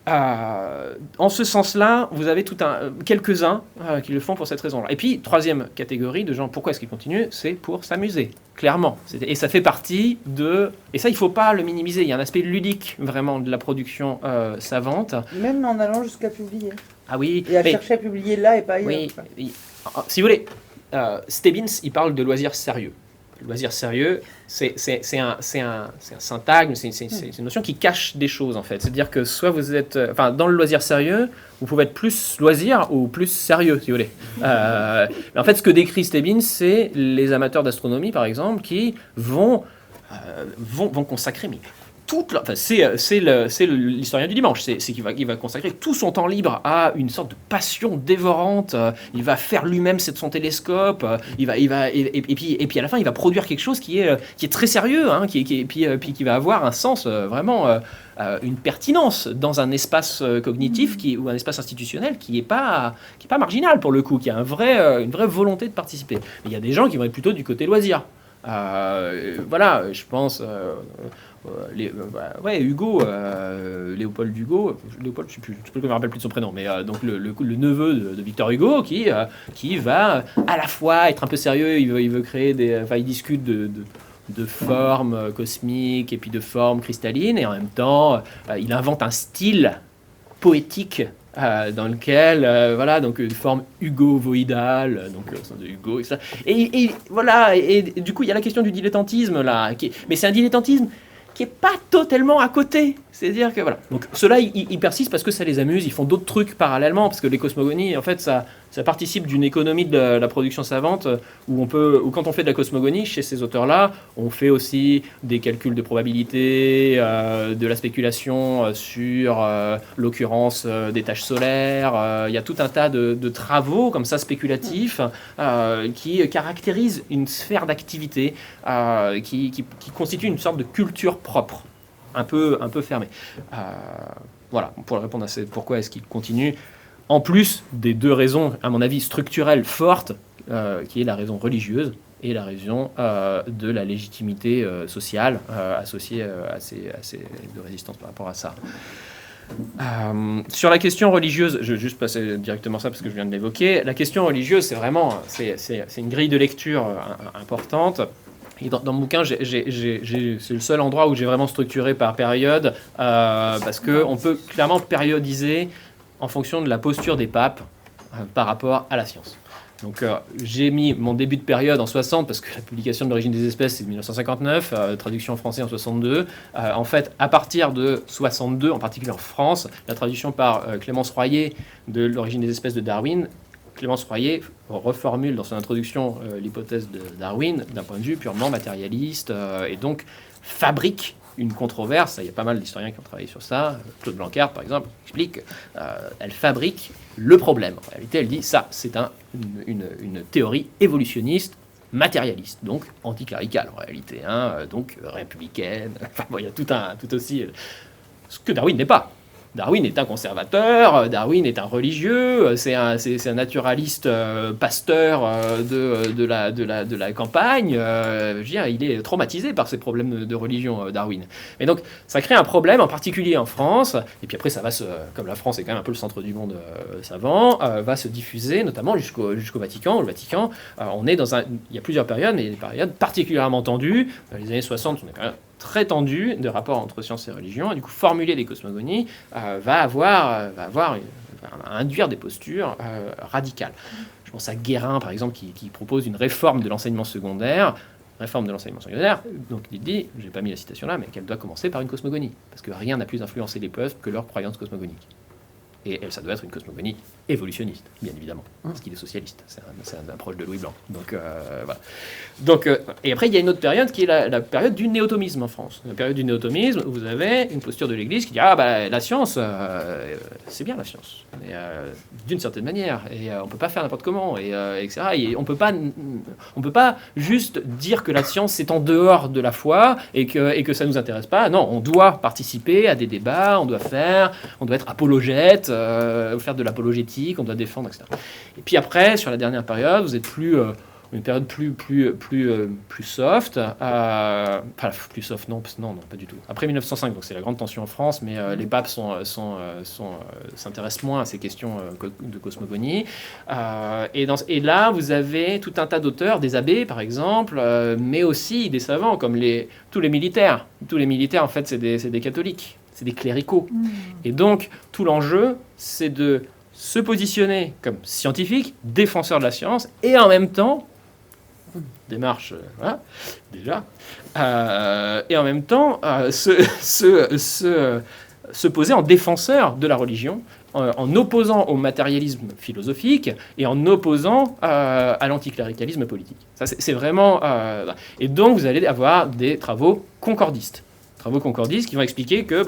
en ce sens-là, vous avez quelques-uns qui le font pour cette raison-là. Et puis, troisième catégorie de gens, pourquoi est-ce qu'ils continuent ? C'est pour s'amuser, clairement. Et ça fait partie et ça, il ne faut pas le minimiser. Il y a un aspect ludique, vraiment, de la production savante. Même en allant jusqu'à publier. Ah oui. Et à chercher à publier là et pas ailleurs. Oui. Si vous voulez, Stebbins, il parle de loisirs sérieux. Le loisir sérieux, c'est un syntagme, c'est une notion qui cache des choses, en fait. C'est-à-dire que soit vous êtes... dans le loisir sérieux, vous pouvez être plus loisir ou plus sérieux, si vous voulez. Mais en fait, ce que décrit Stebbins, c'est les amateurs d'astronomie, par exemple, qui vont consacrer... c'est l'historien du dimanche, c'est qu'il va consacrer tout son temps libre à une sorte de passion dévorante. Il va faire lui-même son télescope. Et puis à la fin, il va produire quelque chose qui est très sérieux, puis qui va avoir un sens vraiment, une pertinence dans un espace cognitif ou un espace institutionnel qui est pas marginal pour le coup, qui a une vraie volonté de participer. Mais il y a des gens qui vont être plutôt du côté loisir. Voilà, je pense. Hugo, Léopold Hugo, Léopold, je me rappelle plus de son prénom, mais donc le neveu de Victor Hugo qui va à la fois être un peu sérieux, il veut créer il discute de formes cosmiques et puis de formes cristallines, et en même temps il invente un style poétique dans lequel, donc une forme hugo-voïdale, donc au sens de Hugo, et voilà, et du coup il y a la question du dilettantisme là, mais c'est un dilettantisme qui n'est pas totalement à côté. C'est-à-dire que voilà. Donc ceux-là, ils persistent parce que ça les amuse, ils font d'autres trucs parallèlement, parce que les cosmogonies, en fait, ça participe d'une économie de la production savante où quand on fait de la cosmogonie, chez ces auteurs-là, on fait aussi des calculs de probabilité, de la spéculation sur l'occurrence des taches solaires. Il y a tout un tas de travaux comme ça spéculatifs qui caractérisent une sphère d'activité qui constitue une sorte de culture propre, un peu fermée. Voilà, pour répondre à pourquoi est-ce qu'il continue. En plus des deux raisons, à mon avis, structurelles fortes, qui est la raison religieuse et la raison de la légitimité sociale associée à ces de résistance par rapport à ça. Sur la question religieuse, je vais juste passer directement ça parce que je viens de l'évoquer. La question religieuse, c'est vraiment c'est une grille de lecture importante. Et dans mon bouquin, c'est le seul endroit où j'ai vraiment structuré par période, parce qu'on peut clairement périodiser en fonction de la posture des papes par rapport à la science. Donc j'ai mis mon début de période en 60, parce que la publication de l'origine des espèces, c'est 1959, traduction en français en 62. En fait, à partir de 62, en particulier en France, la traduction par Clémence Royer de l'origine des espèces de Darwin, Clémence Royer reformule dans son introduction l'hypothèse de Darwin d'un point de vue purement matérialiste, et donc fabrique une controverse. Il y a pas mal d'historiens qui ont travaillé sur ça. Claude Blanquart, par exemple, explique elle fabrique le problème. En réalité, elle dit ça, c'est une théorie évolutionniste matérialiste, donc anticléricale en réalité, donc républicaine. Enfin, bon, il y a tout aussi ce que Darwin n'est pas. Darwin est un conservateur, Darwin est un religieux, c'est un naturaliste pasteur de la campagne. Je veux dire, il est traumatisé par ces problèmes de religion, Darwin. Et donc, ça crée un problème, en particulier en France, et puis après, ça va comme la France est quand même un peu le centre du monde savant, va se diffuser, notamment jusqu'au Vatican. Le Vatican, on est il y a plusieurs périodes, mais des périodes particulièrement tendues. Les années 60 sont des périodes très tendu de rapport entre science et religion, et du coup formuler des cosmogonies va induire des postures radicales. Je pense à Guérin, par exemple, qui propose une réforme de l'enseignement secondaire. Donc il dit, j'ai pas mis la citation là, mais qu'elle doit commencer par une cosmogonie, parce que rien n'a plus influencé les peuples que leur croyance cosmogonique. Et ça doit être une cosmogonie évolutionniste, bien évidemment, parce qu'il est socialiste. C'est un approche de Louis Blanc. Donc, voilà. Donc, et après, il y a une autre période qui est la période du néotomisme en France. La période du néotomisme, où vous avez une posture de l'Église qui dit la science, c'est bien la science, mais, d'une certaine manière, et on peut pas faire n'importe comment, etc. Et on peut pas juste dire que la science c'est en dehors de la foi et que ça nous intéresse pas. Non, on doit participer à des débats, on doit être apologète. Faire de l'apologétique, on doit défendre, etc. Et puis après, sur la dernière période, vous êtes une période plus soft. Plus soft, non, pas du tout. Après 1905, donc c'est la grande tension en France, mais les papes s'intéressent moins à ces questions de cosmogonie. Et là, vous avez tout un tas d'auteurs, des abbés par exemple, mais aussi des savants comme tous les militaires. Tous les militaires, en fait, c'est des catholiques. C'est des cléricaux. Et donc, tout l'enjeu, c'est de se positionner comme scientifique, défenseur de la science, et en même temps, démarche, voilà, déjà, et en même temps, se poser en défenseur de la religion, en opposant au matérialisme philosophique et en opposant à l'anticléricalisme politique. Ça, c'est vraiment... et donc, vous allez avoir des travaux concordistes qui vont expliquer que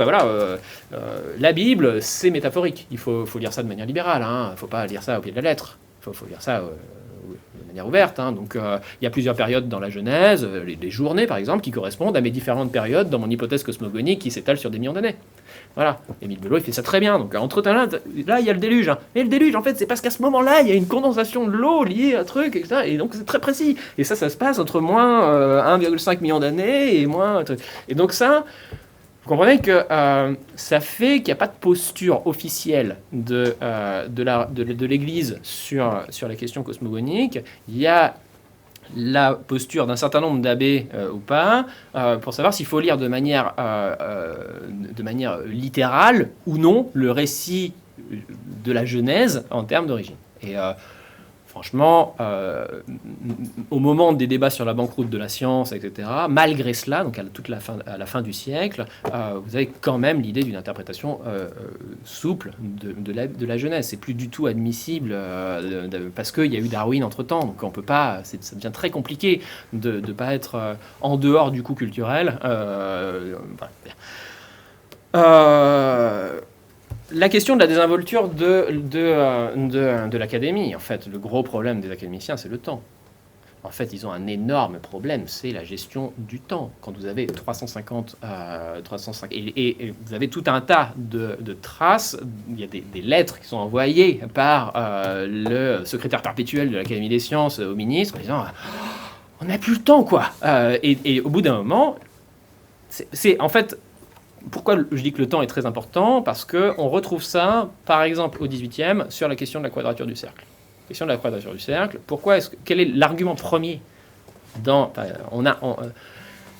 la Bible, c'est métaphorique. Il faut lire ça de manière libérale. Il ne faut pas lire ça au pied de la lettre. Il faut lire ça de manière ouverte. Donc, il y a plusieurs périodes dans la Genèse, les journées, par exemple, qui correspondent à mes différentes périodes dans mon hypothèse cosmogonique qui s'étale sur des millions d'années. Voilà. Émile Belot, il fait ça très bien. Donc, entre-temps, là, il y a le déluge. Et le déluge, en fait, c'est parce qu'à ce moment-là, il y a une condensation de l'eau liée à un truc, etc. Et donc, c'est très précis. Et ça se passe entre moins 1,5 million d'années et moins... Et donc, ça... Vous comprenez que ça fait qu'il n'y a pas de posture officielle de l'Église sur la question cosmogonique. Il y a la posture d'un certain nombre d'abbés ou pas, pour savoir s'il faut lire de manière littérale ou non le récit de la Genèse en termes d'origine. Et franchement, au moment des débats sur la banqueroute de la science, etc., malgré cela, donc à la fin du siècle, vous avez quand même l'idée d'une interprétation souple de la Genèse. C'est plus du tout admissible parce qu'il y a eu Darwin entre-temps. Donc on peut pas, ça devient très compliqué de ne pas être en dehors du coup culturel. La question de la désinvolture de l'académie, en fait, le gros problème des académiciens, c'est le temps. En fait, ils ont un énorme problème, c'est la gestion du temps. Quand vous avez 350 et vous avez tout un tas de traces, il y a des lettres qui sont envoyées par le secrétaire perpétuel de l'Académie des sciences au ministre, en disant on n'a plus le temps, quoi. Et au bout d'un moment, c'est en fait... Pourquoi je dis que le temps est très important? Parce qu'on retrouve ça, par exemple, au XVIIIe, sur la question de la quadrature du cercle. Question de la quadrature du cercle. Quel est l'argument premier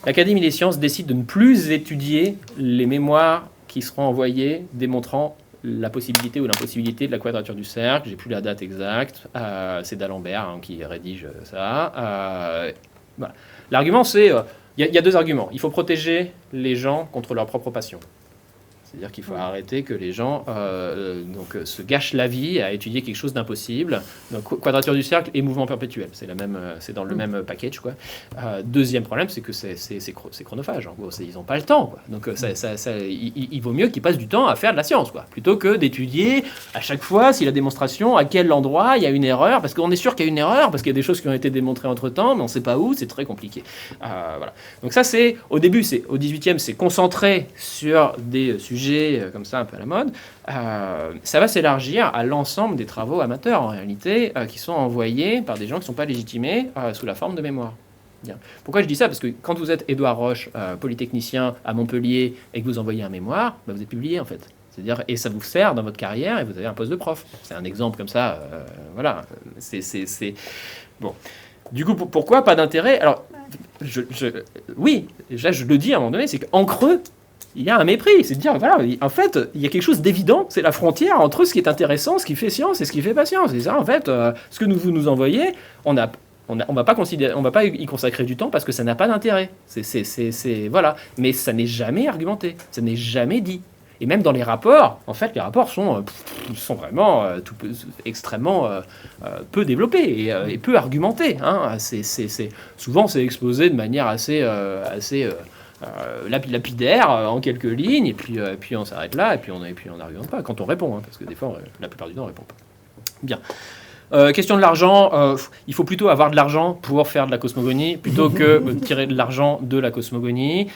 l'Académie des sciences décide de ne plus étudier les mémoires qui seront envoyées démontrant la possibilité ou l'impossibilité de la quadrature du cercle. J'ai plus la date exacte. C'est d'Alembert qui rédige ça. Voilà. L'argument, c'est... Il y a deux arguments. Il faut protéger les gens contre leur propre passion. C'est-à-dire qu'il faut arrêter que les gens se gâchent la vie à étudier quelque chose d'impossible. Donc, quadrature du cercle et mouvement perpétuel. C'est dans le même package, quoi. Deuxième problème, c'est que c'est chronophage. En gros, ils n'ont pas le temps, quoi. Donc, il vaut mieux qu'ils passent du temps à faire de la science, quoi, plutôt que d'étudier à chaque fois si la démonstration, à quel endroit il y a une erreur, parce qu'on est sûr qu'il y a une erreur, parce qu'il y a des choses qui ont été démontrées entre-temps, mais on ne sait pas où, c'est très compliqué. Voilà. Donc ça, au début, au XVIIIe, c'est concentré sur des sujets comme ça un peu à la mode. Ça va s'élargir à l'ensemble des travaux amateurs en réalité qui sont envoyés par des gens qui ne sont pas légitimés sous la forme de mémoire. Bien. Pourquoi je dis ça? Parce que quand vous êtes Édouard Roche, polytechnicien à Montpellier, et que vous envoyez un mémoire, vous êtes publié en fait. C'est-à-dire, et ça vous sert dans votre carrière et vous avez un poste de prof. C'est un exemple comme ça. Voilà. C'est... Bon. Du coup, pourquoi pas d'intérêt? Alors, oui, là je le dis à un moment donné, c'est qu'en creux, il y a un mépris, c'est de dire, voilà, en fait, il y a quelque chose d'évident, c'est la frontière entre ce qui est intéressant, ce qui fait science et ce qui fait pas science. Et ça, en fait, ce que vous nous envoyez, on va pas y consacrer du temps parce que ça n'a pas d'intérêt. Voilà. Mais ça n'est jamais argumenté, ça n'est jamais dit. Et même dans les rapports, en fait, les rapports sont vraiment extrêmement peu développés et peu argumentés. Hein. Souvent, c'est exposé de manière assez lapidaire en quelques lignes, et puis on s'arrête là, et puis on n'argumente pas quand on répond, hein, parce que des fois, la plupart du temps, on ne répond pas. Bien. Question de l'argent, il faut plutôt avoir de l'argent pour faire de la cosmogonie, plutôt que tirer de l'argent de la cosmogonie.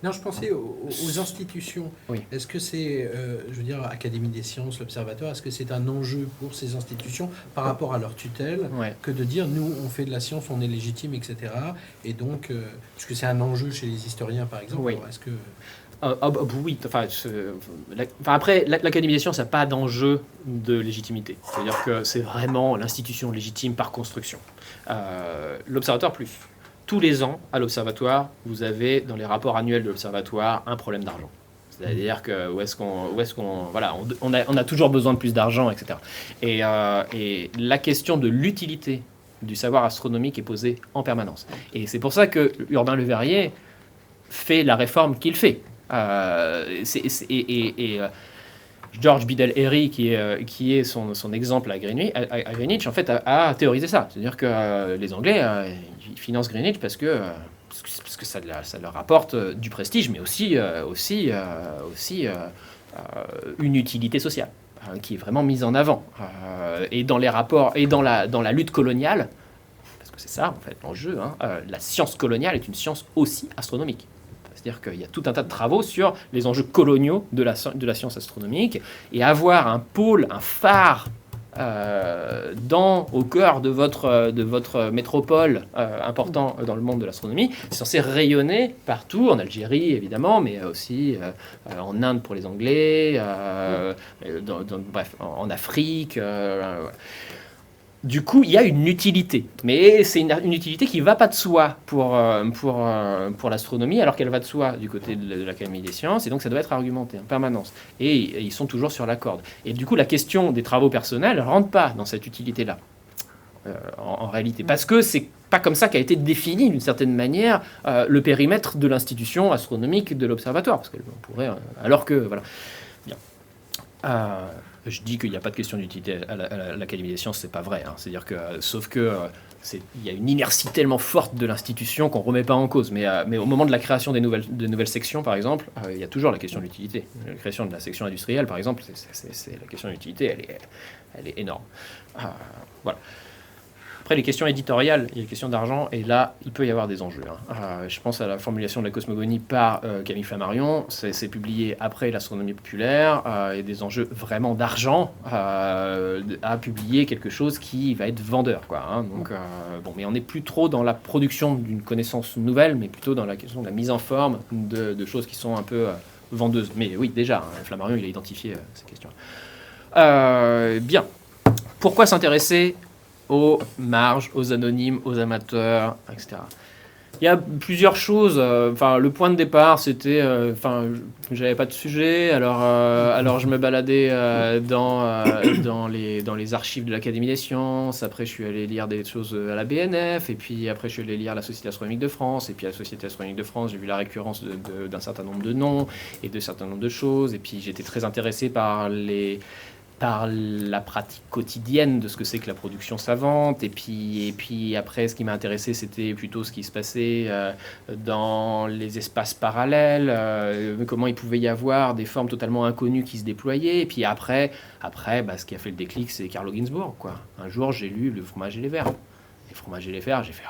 Non, je pensais aux institutions. Oui. Est-ce que c'est, je veux dire, Académie des sciences, l'Observatoire, est-ce que c'est un enjeu pour ces institutions par rapport à leur tutelle que de dire, nous, on fait de la science, on est légitime, etc. Et donc, est-ce que c'est un enjeu chez les historiens, par exemple? Oui. Est-ce que... Oui, après, l'Académie des sciences n'a pas d'enjeu de légitimité. C'est-à-dire que c'est vraiment l'institution légitime par construction. L'Observatoire plus. Tous les ans, à l'Observatoire, vous avez, dans les rapports annuels de l'Observatoire, un problème d'argent. C'est-à-dire que on a toujours besoin de plus d'argent, etc. Et la question de l'utilité du savoir astronomique est posée en permanence. Et c'est pour ça que Urbain Le Verrier fait la réforme qu'il fait. George Biddell Airy, qui est son exemple à Greenwich, en fait, a théorisé ça. C'est-à-dire que les Anglais ils financent Greenwich parce que ça leur apporte du prestige, mais aussi une utilité sociale qui est vraiment mise en avant. Et dans les rapports et dans la lutte coloniale, parce que c'est ça en fait l'enjeu, la science coloniale est une science aussi astronomique. C'est-à-dire qu'il y a tout un tas de travaux sur les enjeux coloniaux de la science astronomique, et avoir un pôle, un phare au cœur de votre métropole important dans le monde de l'astronomie, c'est censé rayonner partout, en Algérie évidemment, mais aussi en Inde pour les Anglais, bref, en Afrique. du coup, il y a une utilité, mais c'est une utilité qui ne va pas de soi pour l'astronomie, alors qu'elle va de soi du côté de l'Académie des sciences, et donc ça doit être argumenté en permanence. Et ils sont toujours sur la corde. Et du coup, la question des travaux personnels ne rentre pas dans cette utilité-là, en réalité, parce que c'est pas comme ça qu'a été défini, d'une certaine manière, le périmètre de l'institution astronomique de l'observatoire, parce qu'on pourrait, alors que, voilà. Bien. Je dis qu'il n'y a pas de question d'utilité à l'Académie des sciences, c'est pas vrai. Hein. C'est-à-dire que, sauf que il y a une inertie tellement forte de l'institution qu'on ne remet pas en cause. Mais au moment de la création des nouvelles sections, par exemple, il y a toujours la question de l'utilité. La création de la section industrielle, par exemple, la question de l'utilité, elle est énorme. Voilà. Après, les questions éditoriales, il y a les questions d'argent, et là, il peut y avoir des enjeux. Hein. Je pense à la formulation de la cosmogonie par Camille Flammarion. C'est publié après l'astronomie populaire. Il y a des enjeux vraiment d'argent à publier quelque chose qui va être vendeur. Quoi, hein. Donc, bon, mais on n'est plus trop dans la production d'une connaissance nouvelle, mais plutôt dans la question de la mise en forme de choses qui sont un peu vendeuses. Mais oui, déjà, hein, Flammarion, il a identifié ces questions. Bien. Pourquoi s'intéresser aux marges, aux anonymes, aux amateurs, etc. Il y a plusieurs choses. Le point de départ, c'était... j'avais pas de sujet, alors je me baladais dans les archives de l'Académie des sciences. Après, je suis allé lire des choses à la BNF, et puis après, je suis allé lire la Société astronomique de France, et puis à la Société astronomique de France, j'ai vu la récurrence d'un certain nombre de noms et de certain nombre de choses, et puis j'étais très intéressé par la pratique quotidienne de ce que c'est que la production savante. Et puis après, ce qui m'a intéressé, c'était plutôt ce qui se passait dans les espaces parallèles, comment il pouvait y avoir des formes totalement inconnues qui se déployaient. Et puis après ce qui a fait le déclic, c'est Carlo Ginzburg, quoi. Un jour, j'ai lu Le fromage et les vers. Les fromages et les vers, j'ai fait...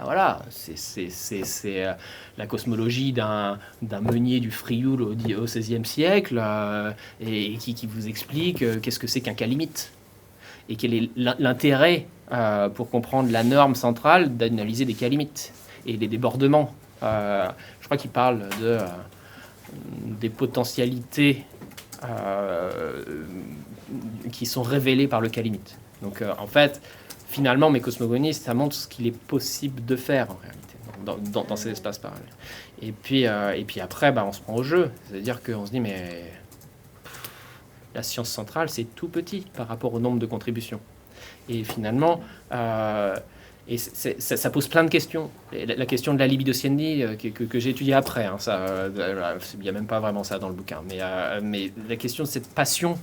voilà, c'est la cosmologie d'un meunier du Frioul au XVIe siècle et qui vous explique qu'est-ce que c'est qu'un calimite et quel est l'intérêt pour comprendre la norme centrale d'analyser des calimites et des débordements. Je crois qu'il parle des potentialités qui sont révélées par le calimite. Donc en fait, finalement, mes cosmogonies, ça montre ce qu'il est possible de faire en réalité dans ces espaces parallèles. Et puis après, on se prend au jeu. C'est-à-dire qu'on se dit, mais la science centrale, c'est tout petit par rapport au nombre de contributions. Et finalement, ça pose plein de questions. La question de la libidocénie que j'ai étudiée après, hein, il n'y a même pas vraiment ça dans le bouquin, mais la question de cette passion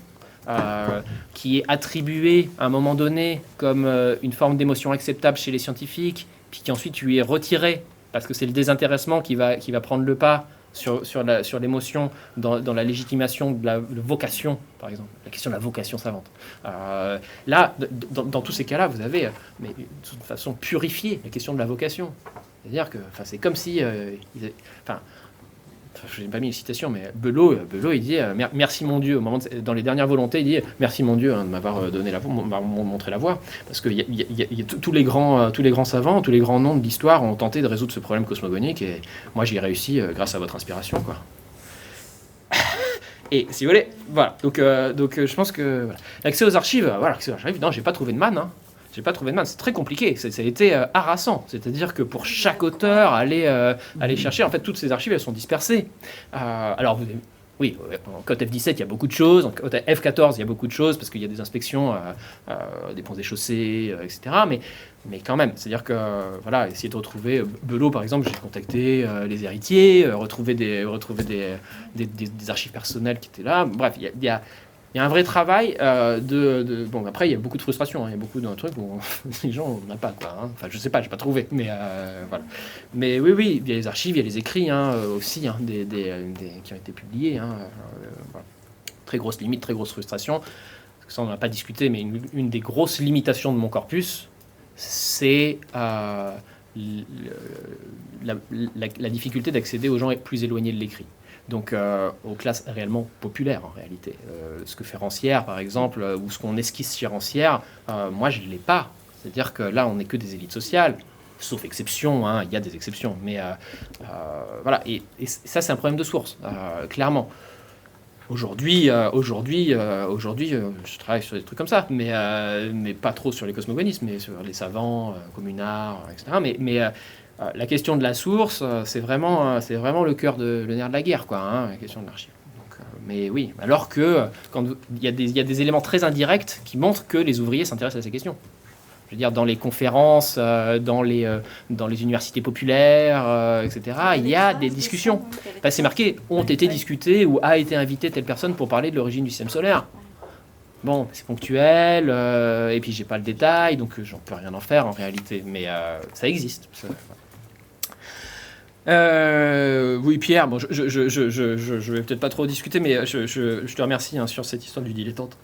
qui est attribué à un moment donné comme une forme d'émotion acceptable chez les scientifiques, puis qui ensuite lui est retiré parce que c'est le désintéressement qui va prendre le pas sur l'émotion dans la légitimation de la vocation, par exemple, la question de la vocation savante. Là, dans tous ces cas-là, vous avez, mais de toute façon, purifié la question de la vocation. C'est-à-dire que c'est comme si... je n'ai pas mis une citation, mais Belot il dit merci mon Dieu, dans les dernières volontés, il dit merci mon Dieu de m'avoir donné la voie, m'avoir montré la voie, parce que tous les grands savants, tous les grands noms de l'histoire ont tenté de résoudre ce problème cosmogonique, et moi j'y ai réussi grâce à votre inspiration, quoi. Et si vous voulez, voilà. Donc je pense que voilà. L'accès aux archives, non, j'ai pas trouvé de manne. Hein. J'ai pas trouvé de manne, c'est très compliqué, ça a été harassant. C'est-à-dire que pour chaque auteur, aller chercher, en fait, toutes ces archives, elles sont dispersées. Alors, oui, en code F17, il y a beaucoup de choses, en code F14, il y a beaucoup de choses, parce qu'il y a des inspections des ponts et chaussées, etc. Mais quand même, c'est-à-dire que, voilà, essayer de retrouver... Belot, par exemple, j'ai contacté les héritiers, retrouver des archives personnelles qui étaient là. Bref, il y a un vrai travail Bon, après, il y a beaucoup de frustration. Hein. Il y a beaucoup de trucs où les gens n'ont pas, quoi. Hein. Enfin, je sais pas, j'ai pas trouvé. Mais voilà. Mais oui, il y a les archives, il y a les écrits aussi, hein, qui ont été publiés. Hein. Voilà. Très grosse limite, très grosse frustration. Parce que ça, on n'en a pas discuté, mais une des grosses limitations de mon corpus, c'est la difficulté d'accéder aux gens plus éloignés de l'écrit. Donc aux classes réellement populaires en réalité. Ce que fait Rancière par exemple, ou ce qu'on esquisse chez Rancière, moi je ne l'ai pas. C'est-à-dire que là on n'est que des élites sociales, sauf exception, hein, il y a des exceptions, mais voilà, et ça c'est un problème de source, clairement. Aujourd'hui, je travaille sur des trucs comme ça, mais pas trop sur les cosmogonismes, mais sur les savants, communards, etc. La question de la source, c'est vraiment le cœur le nerf de la guerre, quoi, hein, la question de l'archive. Mais oui, alors que il y a des éléments très indirects qui montrent que les ouvriers s'intéressent à ces questions. Je veux dire, dans les conférences, dans les universités populaires, etc., il y a des discussions. C'est marqué, ont été discutées ou a été invitée telle personne pour parler de l'origine du système solaire. Bon, c'est ponctuel, et puis j'ai pas le détail, donc j'en peux rien en faire en réalité, mais ça existe. Oui, Pierre, bon, je vais peut-être pas trop discuter, mais je te remercie sur cette histoire du dilettante.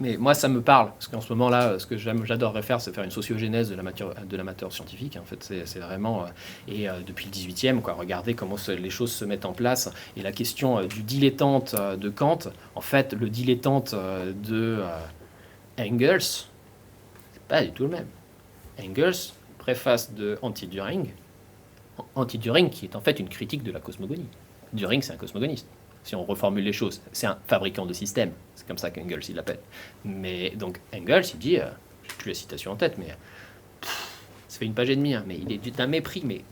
Mais moi, ça me parle, parce qu'en ce moment-là, ce que j'adorerais faire, c'est faire une sociogénèse de l'amateur scientifique. En fait, c'est vraiment, depuis le 18e, quoi, regarder comment les choses se mettent en place. Et la question du dilettante de Kant, en fait, le dilettante de Engels, c'est pas du tout le même. Engels, préface de Anti-Düring, qui est en fait une critique de la cosmogonie. Düring, c'est un cosmogoniste. Si on reformule les choses, c'est un fabricant de systèmes. C'est comme ça qu'Engels il l'appelle. Mais donc Engels, il dit, j'ai plus la citation en tête, mais ça fait une page et demie, hein, mais il est d'un mépris, mais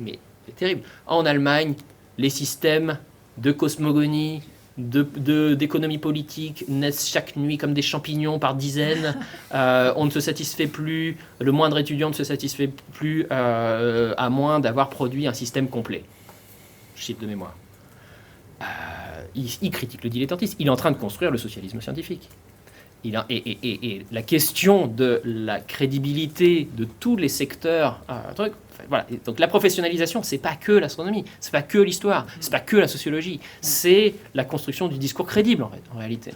c'est terrible. En Allemagne, les systèmes de cosmogonie, d'économie politique naissent chaque nuit comme des champignons par dizaines. On ne se satisfait plus, le moindre étudiant ne se satisfait plus à moins d'avoir produit un système complet. Je cite de mémoire. Il critique le dilettantisme. Il est en train de construire le socialisme scientifique. Et la question de la crédibilité de tous les secteurs, voilà. Donc la professionnalisation, c'est pas que l'astronomie, c'est pas que l'histoire, c'est pas que la sociologie, c'est la construction du discours crédible en réalité.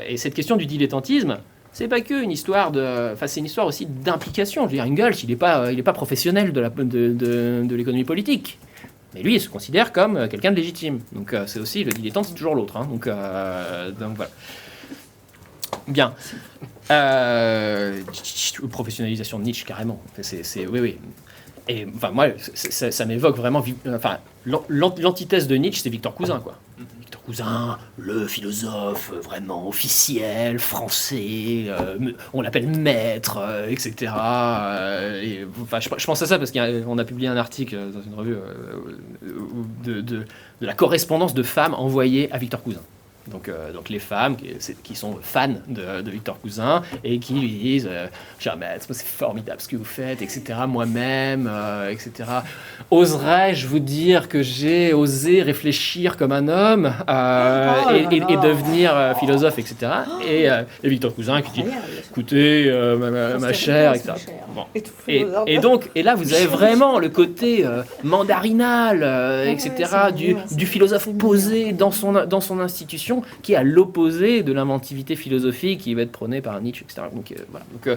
Et cette question du dilettantisme, c'est pas que une histoire c'est une histoire aussi d'implication. Je veux dire, Engels, il est pas professionnel de l'économie politique. Mais lui, il se considère comme quelqu'un de légitime. Donc c'est aussi, le dilettante, c'est toujours l'autre. Hein. Donc voilà. Bien. Professionnalisation de Nietzsche, carrément. Oui. Et enfin, moi, ça m'évoque vraiment... Enfin, l'antithèse de Nietzsche, c'est Victor Cousin, quoi. Victor Cousin, le philosophe vraiment officiel, français, on l'appelle maître, etc. Enfin, je pense à ça parce qu'on a publié un article dans une revue de la correspondance de femmes envoyée à Victor Cousin. Donc les femmes qui sont fans de Victor Cousin et qui lui disent cher maître, c'est formidable ce que vous faites, etc. Moi-même, etc. Oserais-je vous dire que j'ai osé réfléchir comme un homme et devenir philosophe, etc. Et Victor Cousin qui dit écoutez, ma chère, etc. Bon. Et là, vous avez vraiment le côté mandarinal, etc. du philosophe posé dans son institution, qui est à l'opposé de l'inventivité philosophique qui va être prônée par Nietzsche, etc. Donc, voilà. Donc,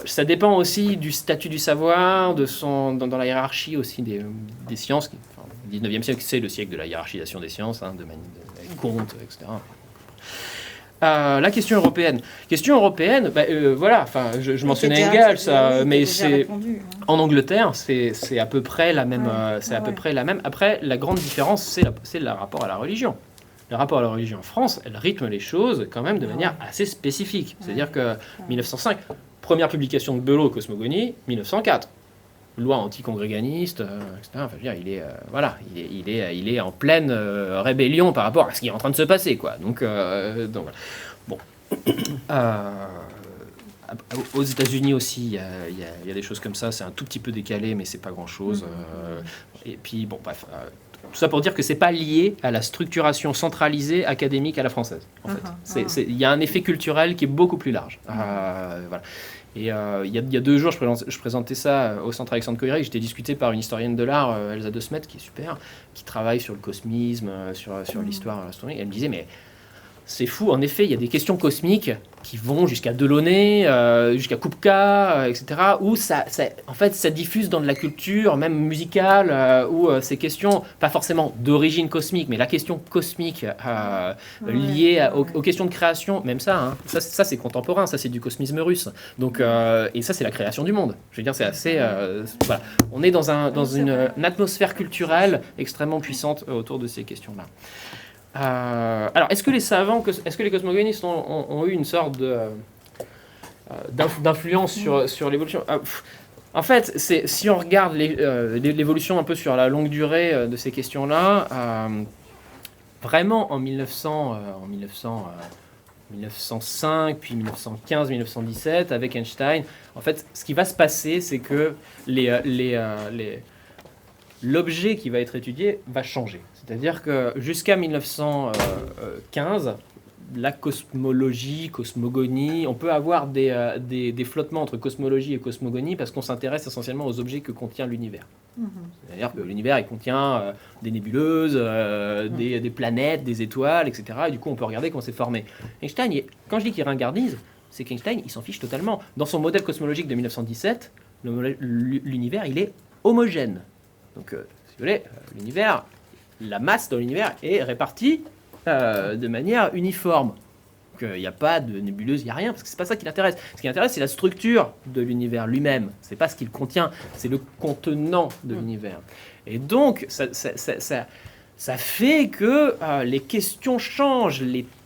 ça dépend aussi du statut du savoir, dans la hiérarchie aussi des sciences. Le 19e siècle, c'est le siècle de la hiérarchisation des sciences, de Comte, etc. La question européenne. Voilà, enfin, je mentionnais Engels, mais c'est en Angleterre, c'est à peu près la même. Près la même. Après, la grande différence, c'est le rapport à la religion. Le rapport à la religion en France, elle rythme les choses quand même de manière assez spécifique. C'est-à-dire que 1905, première publication de Belot, Cosmogonie, 1904. Loi anticongréganiste, etc. Enfin, je veux dire, il est en pleine rébellion par rapport à ce qui est en train de se passer, quoi. Donc voilà. Bon. Aux États-Unis aussi, il y a des choses comme ça. C'est un tout petit peu décalé, mais c'est pas grand-chose. Et puis, bon, bref. Tout ça pour dire que c'est pas lié à la structuration centralisée académique à la française. En fait, il y a un effet culturel qui est beaucoup plus large. Voilà. Et il y a 2 jours, je présentais ça au Centre Alexandre Coiré. J'étais discuté par une historienne de l'art, Elsa De Smet, qui est super, qui travaille sur le cosmisme, sur l'histoire de l'astronomie. Elle me disait, mais c'est fou, en effet, il y a des questions cosmiques qui vont jusqu'à Delaunay, jusqu'à Kupka, etc., où ça diffuse dans de la culture, même musicale, où ces questions, pas forcément d'origine cosmique, mais la question cosmique liée aux questions de création, même ça c'est contemporain, ça c'est du cosmisme russe. Donc, et ça c'est la création du monde. Je veux dire, c'est assez... voilà. On est dans une atmosphère culturelle extrêmement puissante autour de ces questions-là. Alors, est-ce que les cosmogonistes ont eu une sorte d'influence sur l'évolution? En fait, si on regarde l'évolution un peu sur la longue durée de ces questions-là, vraiment en 1905, puis 1915, 1917, avec Einstein, en fait, ce qui va se passer, c'est que l'objet qui va être étudié va changer. C'est-à-dire que jusqu'à 1915, la cosmogonie, on peut avoir des flottements entre cosmologie et cosmogonie parce qu'on s'intéresse essentiellement aux objets que contient l'univers. C'est-à-dire que l'univers, il contient des nébuleuses, des planètes, des étoiles, etc. Et du coup, on peut regarder comment c'est formé. Einstein, quand je dis qu'il ringardise, c'est qu'Einstein, il s'en fiche totalement. Dans son modèle cosmologique de 1917, l'univers, il est homogène. Donc, si vous voulez, l'univers, la masse dans l'univers est répartie de manière uniforme. Donc, il n'y a pas de nébuleuse, il n'y a rien, parce que c'est pas ça qui l'intéresse. Ce qui l'intéresse, c'est la structure de l'univers lui-même. C'est pas ce qu'il contient, c'est le contenant de l'univers. Et donc, ça fait que les questions changent,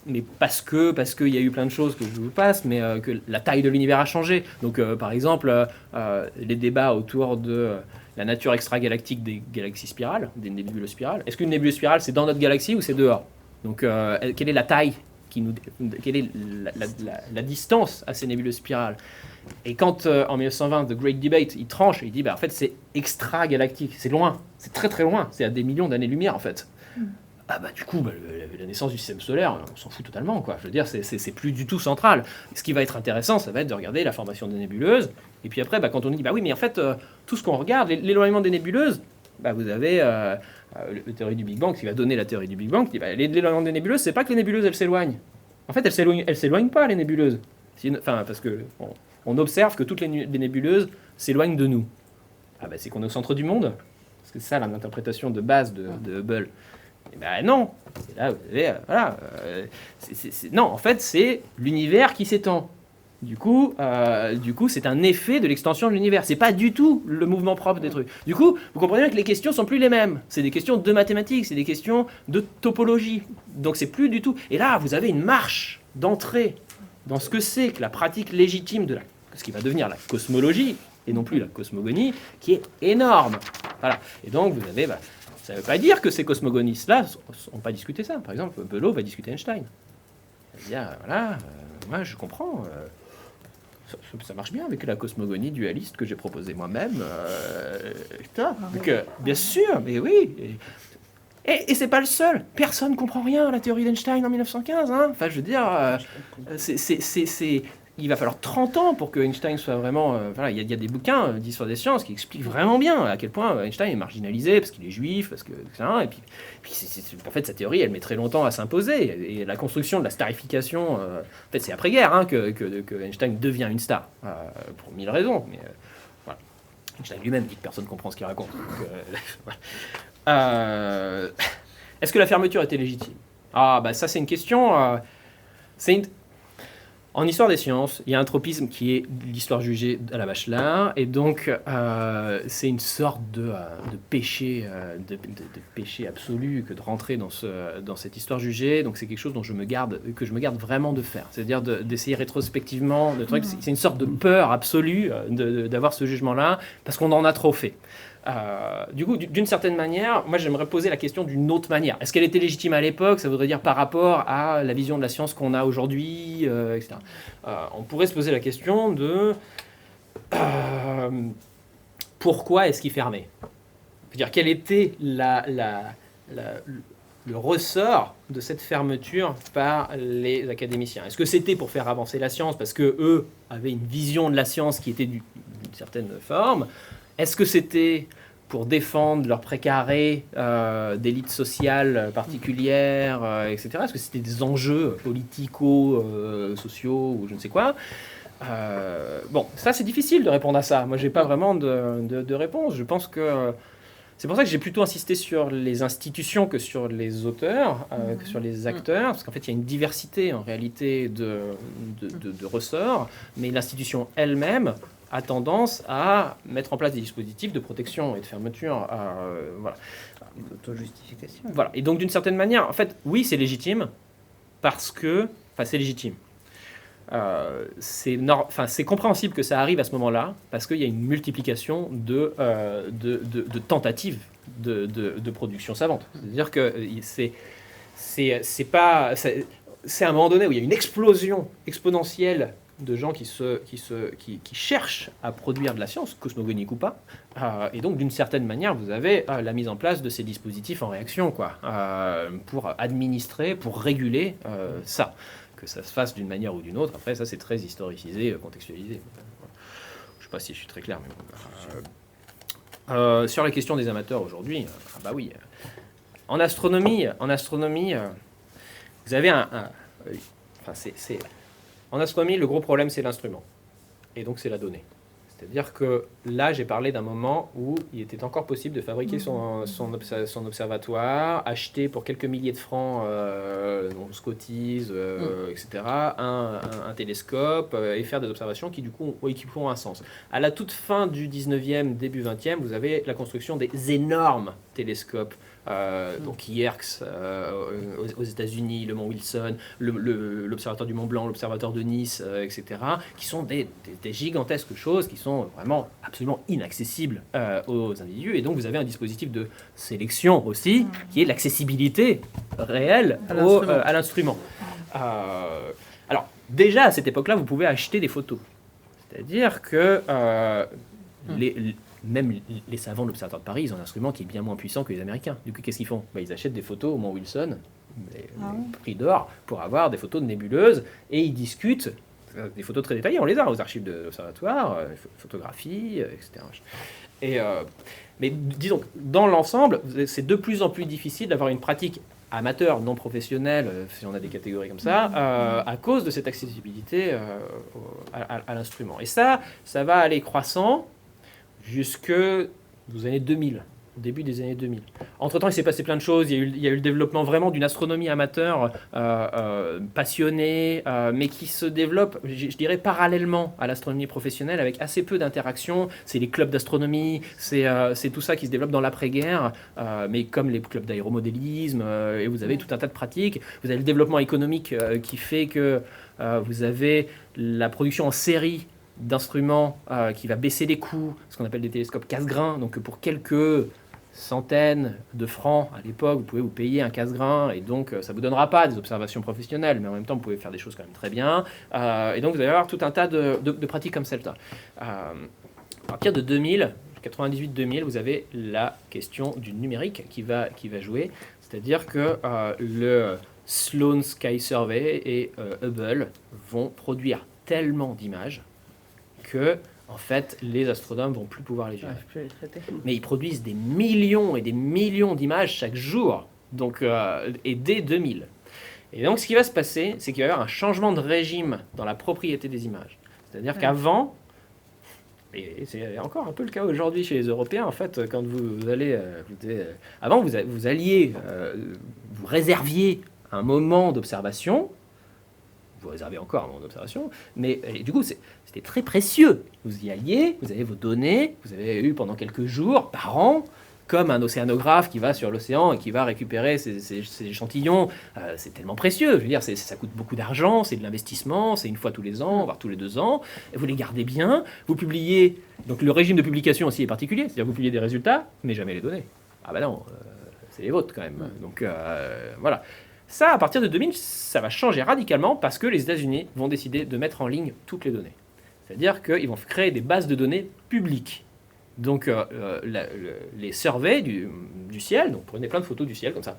mais parce qu'il y a eu plein de choses que je vous passe, mais que la taille de l'univers a changé. Donc, par exemple, les débats autour de la nature extragalactique des galaxies spirales, des nébuleuses spirales. Est-ce qu'une nébuleuse spirale, c'est dans notre galaxie ou c'est dehors? Donc, quelle est la taille quelle est la distance à ces nébuleuses spirales? Et quand, en 1920, The Great Debate, il tranche, et il dit, en fait, c'est extragalactique, c'est loin, c'est très très loin, c'est à des millions d'années-lumière, en fait. Du coup, la naissance du système solaire, on s'en fout totalement, quoi. Je veux dire, c'est plus du tout central. Ce qui va être intéressant, ça va être de regarder la formation des nébuleuses, et puis après, quand on dit, oui, mais en fait, tout ce qu'on regarde, l'éloignement des nébuleuses, vous avez la théorie du Big Bang qui va donner la théorie du Big Bang qui dit l'éloignement des nébuleuses, c'est pas que les nébuleuses elles s'éloignent. En fait, elles s'éloignent pas, les nébuleuses. Parce que on observe que toutes les nébuleuses s'éloignent de nous. C'est qu'on est au centre du monde. Parce que c'est ça l'interprétation de base de Hubble. Et non. Et là, vous avez, non, en fait, c'est l'univers qui s'étend. Du coup, c'est un effet de l'extension de l'univers. C'est pas du tout le mouvement propre des trucs. Du coup, vous comprenez bien que les questions sont plus les mêmes. C'est des questions de mathématiques, c'est des questions de topologie. Donc c'est plus du tout. Et là, vous avez une marche d'entrée dans ce que c'est que la pratique légitime de ce qui va devenir la cosmologie et non plus la cosmogonie, qui est énorme. Voilà. Et donc vous avez, ça ne veut pas dire que ces cosmogonistes-là n'ont pas discuté ça. Par exemple, Belot va discuter Einstein. Il va dire, moi je comprends. Ça marche bien avec la cosmogonie dualiste que j'ai proposée moi-même. Donc, bien sûr, mais oui. Et c'est pas le seul. Personne ne comprend rien à la théorie d'Einstein en 1915. Enfin, je veux dire, il va falloir 30 ans pour que Einstein soit vraiment... il y a des bouquins d'histoire des sciences qui expliquent vraiment bien à quel point Einstein est marginalisé, parce qu'il est juif, parce que... Et puis en fait, sa théorie, elle met très longtemps à s'imposer. Et la construction de la starification... en fait, c'est après-guerre que Einstein devient une star, pour 1000 raisons. Mais voilà. Einstein lui-même dit que personne ne comprend ce qu'il raconte. Donc, est-ce que la fermeture était légitime? Ça, c'est une question... En histoire des sciences, il y a un tropisme qui est l'histoire jugée à la Bachelard, et donc c'est une sorte de péché, de péché absolu que de rentrer dans cette histoire jugée. Donc c'est quelque chose que je me garde vraiment de faire, c'est-à-dire d'essayer rétrospectivement de trucs. C'est une sorte de peur absolue d'avoir ce jugement-là parce qu'on en a trop fait. Du coup, d'une certaine manière, moi j'aimerais poser la question d'une autre manière. Est-ce qu'elle était légitime à l'époque? Ça voudrait dire par rapport à la vision de la science qu'on a aujourd'hui, etc. On pourrait se poser la question de pourquoi est-ce qu'il fermait? C'est-à-dire quel était le ressort de cette fermeture par les académiciens? Est-ce que c'était pour faire avancer la science parce qu'eux avaient une vision de la science qui était d'une certaine forme? Est-ce que c'était pour défendre leur précaré d'élite sociale particulière, etc. Est-ce que c'était des enjeux politico-sociaux ou je ne sais quoi? Ça c'est difficile de répondre à ça. Moi j'ai pas vraiment de réponse. Je pense que c'est pour ça que j'ai plutôt insisté sur les institutions que sur les auteurs, que sur les acteurs, parce qu'en fait il y a une diversité en réalité de ressorts, mais l'institution elle-même a tendance à mettre en place des dispositifs de protection et de fermeture. Voilà. Auto-justification. Voilà. Et donc, d'une certaine manière, en fait, oui, c'est légitime, parce que... Enfin, c'est légitime. C'est compréhensible que ça arrive à ce moment-là, parce qu'il y a une multiplication de tentatives de production savante. C'est-à-dire que c'est à un moment donné où il y a une explosion exponentielle de gens qui cherchent à produire de la science, cosmogonique ou pas, et donc d'une certaine manière, vous avez la mise en place de ces dispositifs en réaction, quoi, pour administrer, pour réguler ça. Que ça se fasse d'une manière ou d'une autre, après ça c'est très historicisé, contextualisé. Je ne sais pas si je suis très clair, mais bon. Sur la question des amateurs aujourd'hui, bah oui, en astronomie, vous avez en astronomie, le gros problème, c'est l'instrument. Et donc, c'est la donnée. C'est-à-dire que là, j'ai parlé d'un moment où il était encore possible de fabriquer son observatoire, acheter pour quelques milliers de francs, on se cotise, etc., un télescope et faire des observations qui, du coup, ont un sens. À la toute fin du 19e, début 20e, vous avez la construction des énormes télescopes. Donc IRCS aux États-Unis, le Mont Wilson, l'observatoire du Mont Blanc, l'observatoire de Nice, etc., qui sont des gigantesques choses qui sont vraiment absolument inaccessibles aux individus. Et donc vous avez un dispositif de sélection aussi, qui est l'accessibilité réelle à l'instrument. Alors déjà à cette époque-là, vous pouvez acheter des photos. C'est-à-dire que même les savants de l'Observatoire de Paris, ils ont un instrument qui est bien moins puissant que les Américains. Du coup, qu'est-ce qu'ils font ? Ils achètent des photos au Mont Wilson, les prix d'or, pour avoir des photos de nébuleuses, et ils discutent des photos très détaillées. On les a aux archives de l'Observatoire, photographies, etc. Mais disons, dans l'ensemble, c'est de plus en plus difficile d'avoir une pratique amateur, non professionnelle, si on a des catégories comme ça, à cause de cette accessibilité à l'instrument. Et ça va aller croissant jusque aux années 2000, au début des années 2000. Entre-temps, il s'est passé plein de choses. Il y a eu le développement vraiment d'une astronomie amateur passionnée, mais qui se développe, je dirais, parallèlement à l'astronomie professionnelle, avec assez peu d'interactions. C'est les clubs d'astronomie, c'est tout ça qui se développe dans l'après-guerre, mais comme les clubs d'aéromodélisme, et vous avez tout un tas de pratiques. Vous avez le développement économique qui fait que vous avez la production en série d'instruments qui va baisser les coûts, ce qu'on appelle des télescopes casse-grains. Donc pour quelques centaines de francs à l'époque, vous pouvez vous payer un casse-grain, et donc ça ne vous donnera pas des observations professionnelles, mais en même temps vous pouvez faire des choses quand même très bien. Et donc vous allez avoir tout un tas de pratiques comme celle-là. À partir de 2000, 98-2000, vous avez la question du numérique qui va jouer, c'est-à-dire que le Sloan Sky Survey et Hubble vont produire tellement d'images que, en fait, les astronomes vont plus pouvoir les gérer. Mais ils produisent des millions et des millions d'images chaque jour, donc, et dès 2000. Et donc, ce qui va se passer, c'est qu'il va y avoir un changement de régime dans la propriété des images. C'est-à-dire qu'avant, et c'est encore un peu le cas aujourd'hui chez les Européens, en fait, quand vous allez... avant, vous alliez, vous réserviez un moment d'observation. Vous réservez encore un moment d'observation, mais du coup, c'était très précieux. Vous y alliez, vous avez vos données, vous avez eu pendant quelques jours par an, comme un océanographe qui va sur l'océan et qui va récupérer ces échantillons. C'est tellement précieux, je veux dire, ça coûte beaucoup d'argent, c'est de l'investissement, c'est une fois tous les ans, voire tous les 2 ans, et vous les gardez bien, vous publiez, donc le régime de publication aussi est particulier, c'est-à-dire vous publiez des résultats, mais jamais les données. Ah bah non, c'est les vôtres quand même. Donc voilà. Ça, à partir de 2000, ça va changer radicalement parce que les États-Unis vont décider de mettre en ligne toutes les données. C'est-à-dire qu'ils vont créer des bases de données publiques. Donc, les surveys du ciel, donc prenez plein de photos du ciel comme ça,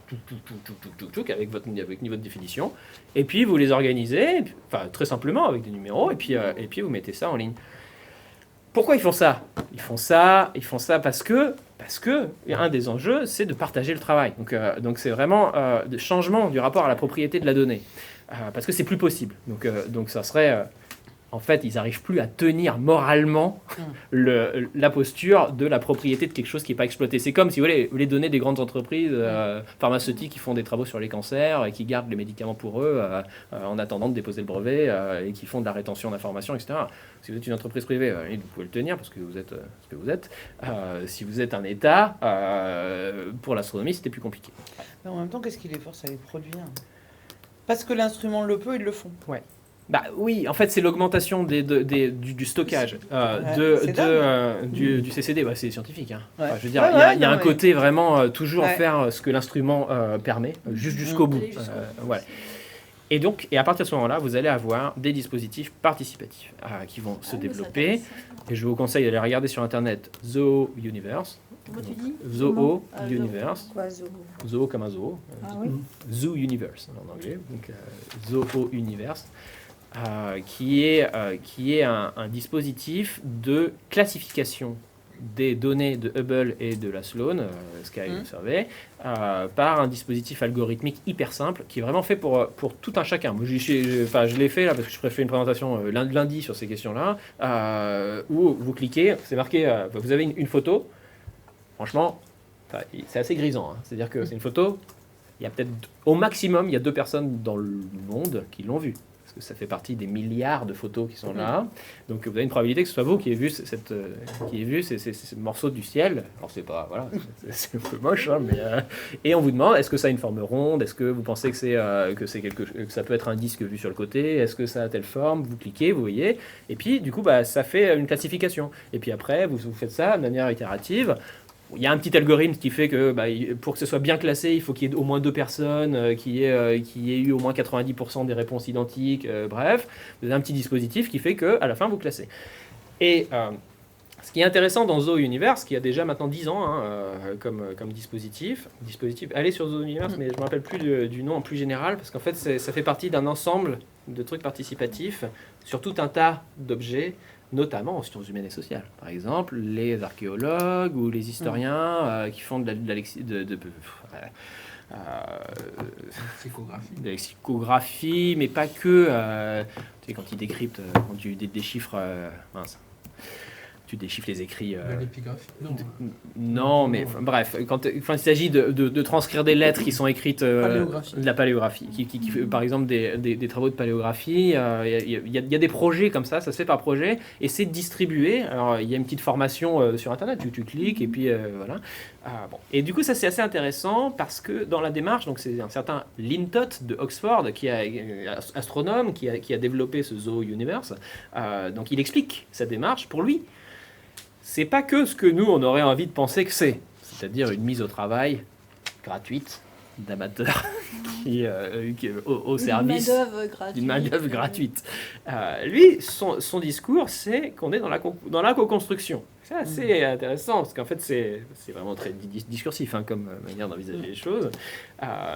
avec votre niveau de définition, et puis vous les organisez, enfin très simplement avec des numéros, et puis vous mettez ça en ligne. Pourquoi ils font ça ? Ils font ça parce que un des enjeux, c'est de partager le travail. Donc c'est vraiment le changement du rapport à la propriété de la donnée. Parce que c'est plus possible. Donc ça serait... en fait, ils n'arrivent plus à tenir moralement la posture de la propriété de quelque chose qui n'est pas exploité. C'est comme si vous voulez donner des grandes entreprises pharmaceutiques qui font des travaux sur les cancers et qui gardent les médicaments pour eux en attendant de déposer le brevet et qui font de la rétention d'informations, etc. Si vous êtes une entreprise privée, vous pouvez le tenir parce que vous êtes ce que vous êtes. Si vous êtes un État, pour l'astronomie, c'était plus compliqué. Mais en même temps, qu'est-ce qui les force à les produire? Parce que l'instrument le peut, ils le font. Bah oui, en fait, c'est l'augmentation du stockage du CCD. Bah, c'est scientifique. Hein. Ouais. Enfin, je veux dire, il y a un côté vraiment toujours faire ce que l'instrument permet, jusqu'au bout. Voilà. Et donc, à partir de ce moment-là, vous allez avoir des dispositifs participatifs qui vont se développer. Et je vous conseille d'aller regarder sur Internet Zoo Universe. Comment tu dis? Zoo Universe. Quoi, zoo? Zoo comme un zoo. Ah oui. Zoo Universe en anglais. Donc, Zoo Universe. Qui est un dispositif de classification des données de Hubble et de la Sloan, Sky Survey, par un dispositif algorithmique hyper simple qui est vraiment fait pour tout un chacun. Moi, je l'ai fait là parce que je préfère une présentation lundi sur ces questions-là, où vous cliquez, c'est marqué, vous avez une photo, franchement, c'est assez grisant, hein. C'est-à-dire que c'est une photo, il y a peut-être, au maximum, il y a 2 personnes dans le monde qui l'ont vue. Que ça fait partie des milliards de photos qui sont là. Donc vous avez une probabilité que ce soit vous qui ayez vu ces morceaux du ciel. Alors c'est pas, voilà, c'est un peu moche, hein, mais et on vous demande, est-ce que ça a une forme ronde? Est-ce que vous pensez que que ça peut être un disque vu sur le côté? Est-ce que ça a telle forme? Vous cliquez, vous voyez, et puis du coup ça fait une classification. Et puis après vous faites ça de manière itérative. Il y a un petit algorithme qui fait que pour que ce soit bien classé, il faut qu'il y ait au moins 2 personnes, qu'il y ait eu au moins 90% des réponses identiques. Bref, vous avez un petit dispositif qui fait qu'à la fin, vous classez. Et ce qui est intéressant dans Zoo Universe, qui a déjà maintenant 10 ans comme dispositif, allez sur Zoo Universe, mais je ne me rappelle plus du nom en plus général, parce qu'en fait, ça fait partie d'un ensemble de trucs participatifs sur tout un tas d'objets, notamment en sciences humaines et sociales. Par exemple, les archéologues ou les historiens qui font de la lexicographie, mais pas que. Tu sais, quand ils décryptent, quand tu déchiffres... tu déchiffres les écrits. De l'épigraphie? Non, mais bref, quand il s'agit de transcrire des lettres qui sont écrites de la paléographie, par exemple des travaux de paléographie, il y a des projets comme ça se fait par projet, et c'est distribué. Alors il y a une petite formation sur Internet, tu cliques, et puis voilà. Bon. Et du coup, ça c'est assez intéressant parce que dans la démarche, donc c'est un certain Lintott de Oxford, astronome, qui a développé ce Zoo Universe. Donc il explique sa démarche. Pour lui, c'est pas que ce que nous, on aurait envie de penser que c'est-à-dire une mise au travail gratuite d'amateurs qui au service d'une main-d'œuvre gratuite. Lui, son discours, c'est qu'on est dans la co-construction. C'est assez intéressant, parce qu'en fait, c'est vraiment très discursif comme manière d'envisager les choses.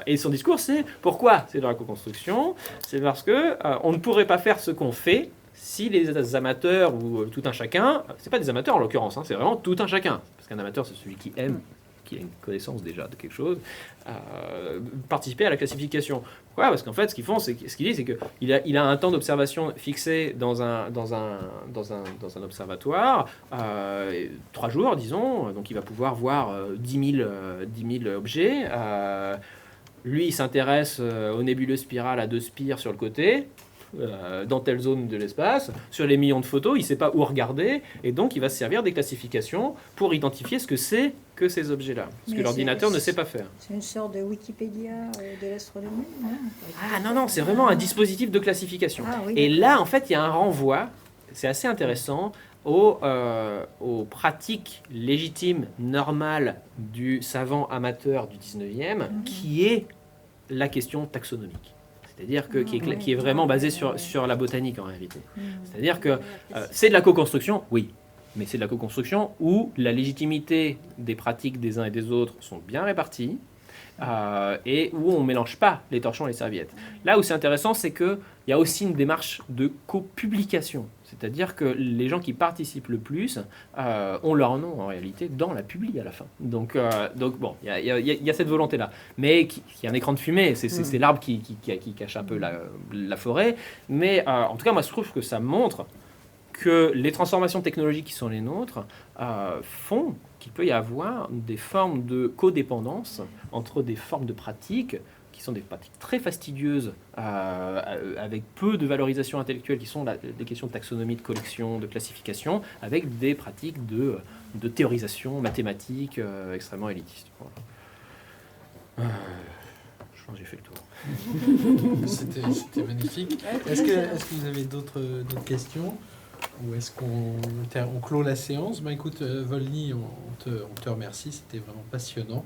Et son discours, c'est pourquoi c'est dans la co-construction? C'est parce que on ne pourrait pas faire ce qu'on fait si les amateurs ou tout un chacun, c'est pas des amateurs en l'occurrence, c'est vraiment tout un chacun, parce qu'un amateur c'est celui qui aime, qui a une connaissance déjà de quelque chose, participer à la classification. Pourquoi? Parce qu'en fait ce qu'il dit c'est qu'il a un temps d'observation fixé dans un observatoire, 3 jours disons, donc il va pouvoir voir 10 000 objets. Lui il s'intéresse aux nébuleuses spirales à 2 spires sur le côté, dans telle zone de l'espace, sur les millions de photos, il ne sait pas où regarder, et donc il va se servir des classifications pour identifier ce que c'est que ces objets-là, ce que l'ordinateur ne sait pas faire. C'est une sorte de Wikipédia de l'astronomie, non? Non, c'est vraiment un dispositif de classification. Oui, et là, en fait, il y a un renvoi, c'est assez intéressant, aux pratiques légitimes, normales du savant amateur du 19e, qui est la question taxonomique. C'est-à-dire qui est vraiment basé sur la botanique en réalité. C'est-à-dire que c'est de la co-construction, oui, mais c'est de la co-construction où la légitimité des pratiques des uns et des autres sont bien réparties, et où on ne mélange pas les torchons et les serviettes. Là où c'est intéressant, c'est qu'il y a aussi une démarche de copublication. C'est-à-dire que les gens qui participent le plus ont leur nom, en réalité, dans la publi à la fin. Donc bon, il y a cette volonté-là. Mais il y a un écran de fumée, c'est l'arbre qui cache un peu la forêt. Mais en tout cas, moi, je trouve que ça montre que les transformations technologiques qui sont les nôtres font qu'il peut y avoir des formes de codépendance entre des formes de pratiques qui sont des pratiques très fastidieuses, avec peu de valorisation intellectuelle, qui sont des questions de taxonomie, de collection, de classification, avec des pratiques de théorisation mathématique extrêmement élitistes. Voilà. Je pense que j'ai fait le tour. C'était magnifique. Est-ce que vous avez d'autres questions? Ou est-ce qu'on clôt la séance? Écoute, Volny, on te remercie, c'était vraiment passionnant.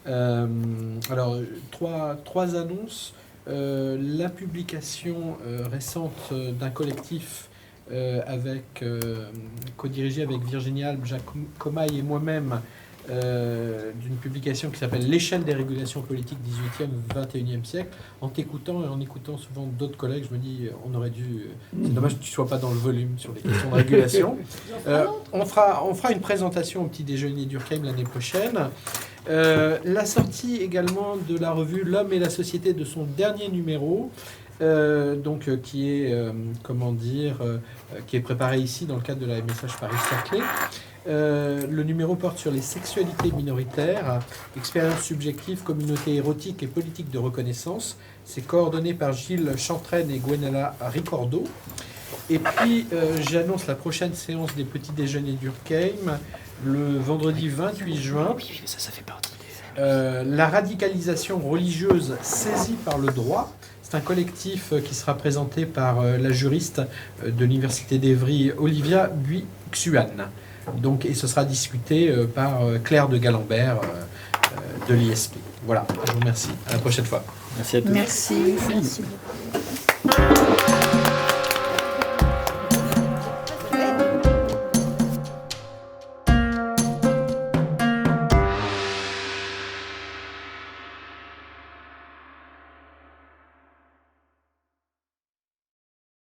Alors, trois annonces. La publication récente d'un collectif co-dirigé avec Virginie Albe, Jacques Comaille et moi-même, d'une publication qui s'appelle L'échelle des régulations politiques 18e, 21e siècle. En t'écoutant et en écoutant souvent d'autres collègues, je me dis, on aurait dû... C'est dommage que tu ne sois pas dans le volume sur les questions de régulation. On fera une présentation au petit déjeuner d'Urkheim l'année prochaine. La sortie également de la revue L'Homme et la Société de son dernier numéro, qui est qui est préparé ici dans le cadre de la MSH Paris-Saclay. Le numéro porte sur les sexualités minoritaires, expériences subjectives, communautés érotiques et politiques de reconnaissance. C'est coordonné par Gilles Chantraine et Gwenella Ricordo. Et puis, j'annonce la prochaine séance des petits déjeuners d'Urkheim, le vendredi 28 juin. Oui, ça fait partie. La radicalisation religieuse saisie par le droit. C'est un collectif qui sera présenté par la juriste de l'Université d'Evry, Olivia Buixuan. Et ce sera discuté par Claire de Galambert de l'ISP. Voilà, je vous remercie. À la prochaine fois. Merci à tous. Merci. Merci beaucoup.